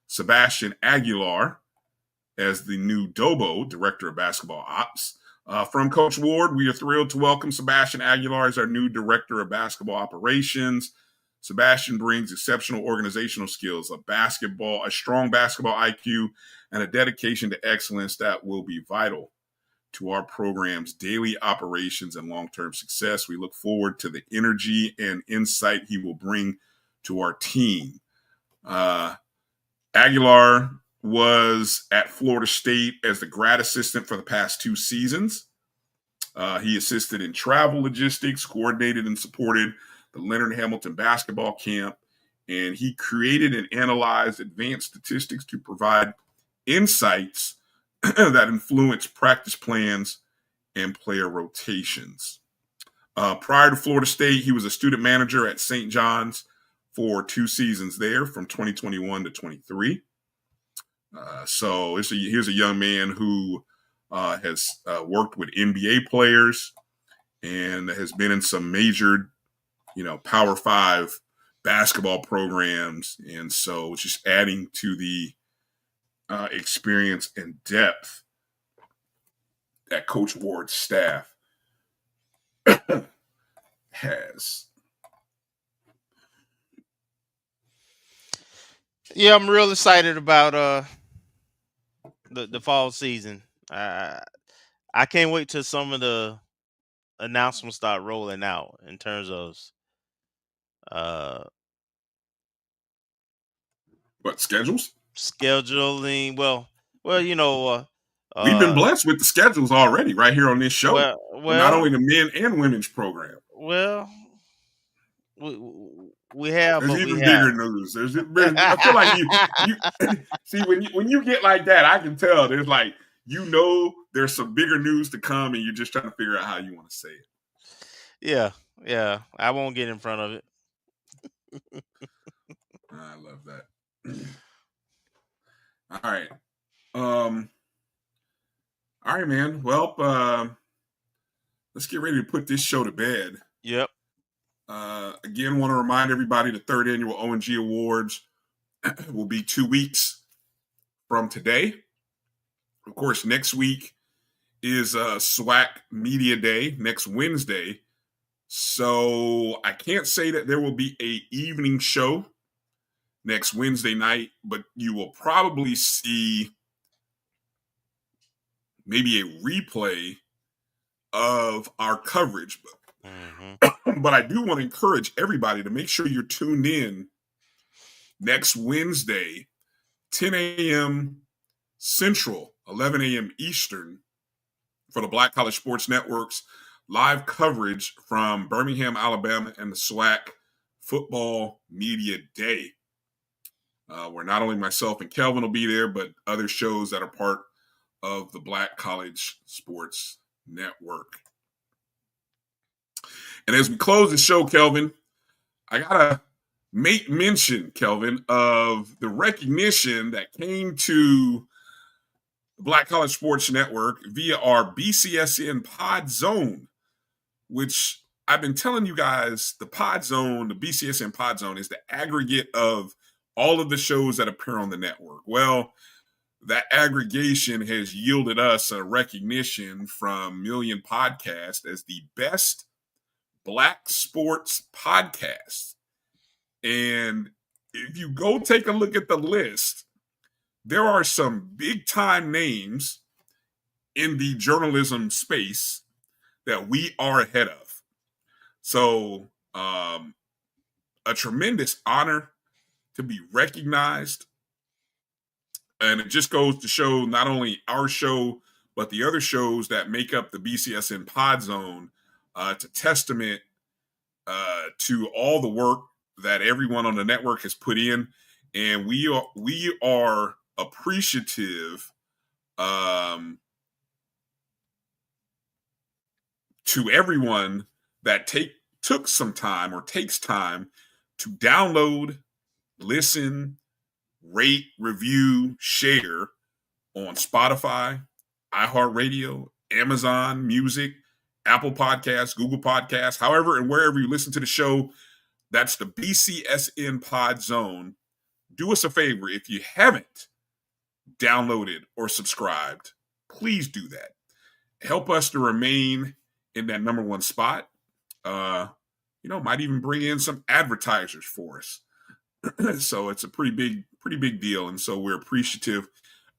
Sebastian Aguilar as the new Dobo, director of basketball ops. From Coach Ward, we are thrilled to welcome Sebastian Aguilar as our new director of basketball operations. Sebastian brings exceptional organizational skills, a strong basketball IQ, and a dedication to excellence that will be vital to our program's daily operations and long-term success. We look forward to the energy and insight he will bring to our team. Aguilar was at Florida State as the grad assistant for the past 2 seasons. He assisted in travel logistics, coordinated and supported the Leonard Hamilton basketball camp, and he created and analyzed advanced statistics to provide insights that influence practice plans and player rotations. Prior to Florida State, he was a student manager at St. John's for 2 seasons there from 2021 to 23. So here's a young man who has worked with NBA players and has been in some major, Power 5 basketball programs. And so it's just adding to the experience and depth that Coach Ward's staff has. Yeah, I'm real excited about the fall season. I can't wait till some of the announcements start rolling out in terms of what schedules? Scheduling. Well, we've been blessed with the schedules already right here on this show. Well, not only the men and women's program. Well, we have. There's even bigger news. I feel like you see when you get like that, I can tell there's like there's some bigger news to come, and you're just trying to figure out how you want to say it. Yeah. I won't get in front of it. I love that. All right. All right, man. Well, let's get ready to put this show to bed. Yep. Again, want to remind everybody the third annual O&G Awards will be 2 weeks from today. Of course, next week is SWAC Media Day, next Wednesday. So I can't say that there will be an evening show next Wednesday night, but you will probably see maybe a replay of our coverage. But I do want to encourage everybody to make sure you're tuned in next Wednesday, 10 a.m. Central, 11 a.m. Eastern, for the Black College Sports Network's live coverage from Birmingham, Alabama, and the SWAC Football Media Day, where not only myself and Kelvin will be there, but other shows that are part of the Black College Sports Network. And as we close the show, Kelvin, I got to make mention, Kelvin, of the recognition that came to the Black College Sports Network via our BCSN Pod Zone, which I've been telling you guys, the Pod Zone, the BCSN Pod Zone, is the aggregate of all of the shows that appear on the network. Well, that aggregation has yielded us a recognition from Million Podcast as the best Black sports podcast. And if you go take a look at the list, there are some big time names in the journalism space that we are ahead of. So a tremendous honor to be recognized. And it just goes to show not only our show, but the other shows that make up the BCSN Pod Zone, to testament to all the work that everyone on the network has put in. And we are appreciative to everyone that took some time or takes time to download, listen, rate, review, share on Spotify, iHeartRadio, Amazon Music, Apple Podcasts, Google Podcasts, however and wherever you listen to the show. That's the BCSN Pod Zone. Do us a favor, if you haven't downloaded or subscribed, please do that. Help us to remain in that number one spot. Might even bring in some advertisers for us. So it's a pretty big deal. And so we're appreciative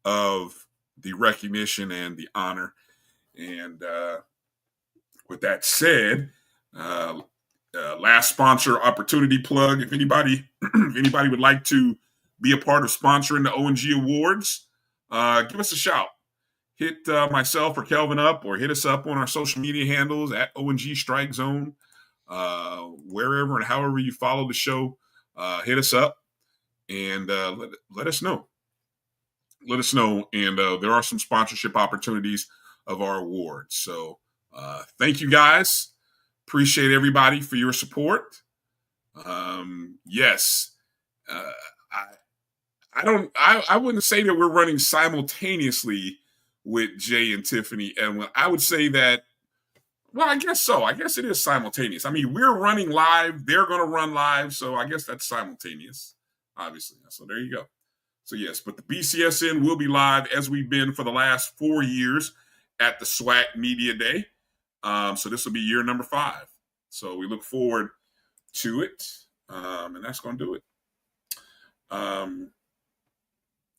of the recognition and the honor. And with that said, last sponsor opportunity plug. If anybody would like to be a part of sponsoring the O&G Awards, give us a shout. Hit myself or Kelvin up, or hit us up on our social media handles at O&G StrikeZone, wherever and however you follow the show. Hit us up and let us know. Let us know. And there are some sponsorship opportunities of our awards. So thank you guys. Appreciate everybody for your support. Yes. I wouldn't say that we're running simultaneously with Jay and Tiffany. And I would say that, well, I guess so. I guess it is simultaneous. I mean, we're running live. They're going to run live. So I guess that's simultaneous, obviously. So there you go. So yes, but the BCSN will be live as we've been for the last 4 years at the SWAC Media Day. So this will be year number 5. So we look forward to it. And that's going to do it.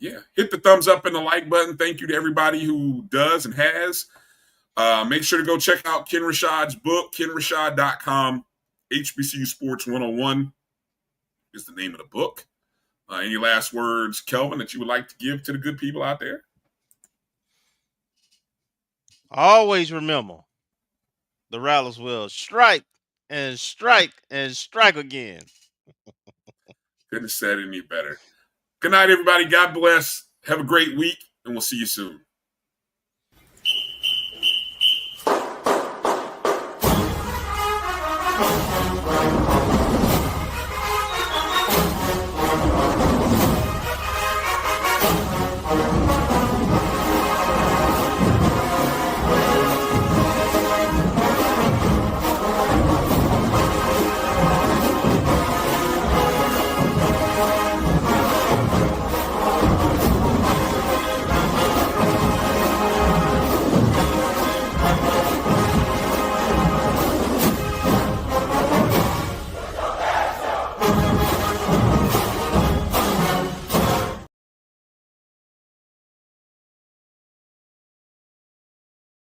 Yeah, hit the thumbs up and the like button. Thank you to everybody who does and has. Make sure to go check out Ken Rashad's book, kenrashad.com. HBCU Sports 101 is the name of the book. Any last words, Kelvin, that you would like to give to the good people out there? Always remember, the Rattlers will strike and strike and strike again. Couldn't have said any better. Good night, everybody. God bless. Have a great week, and we'll see you soon.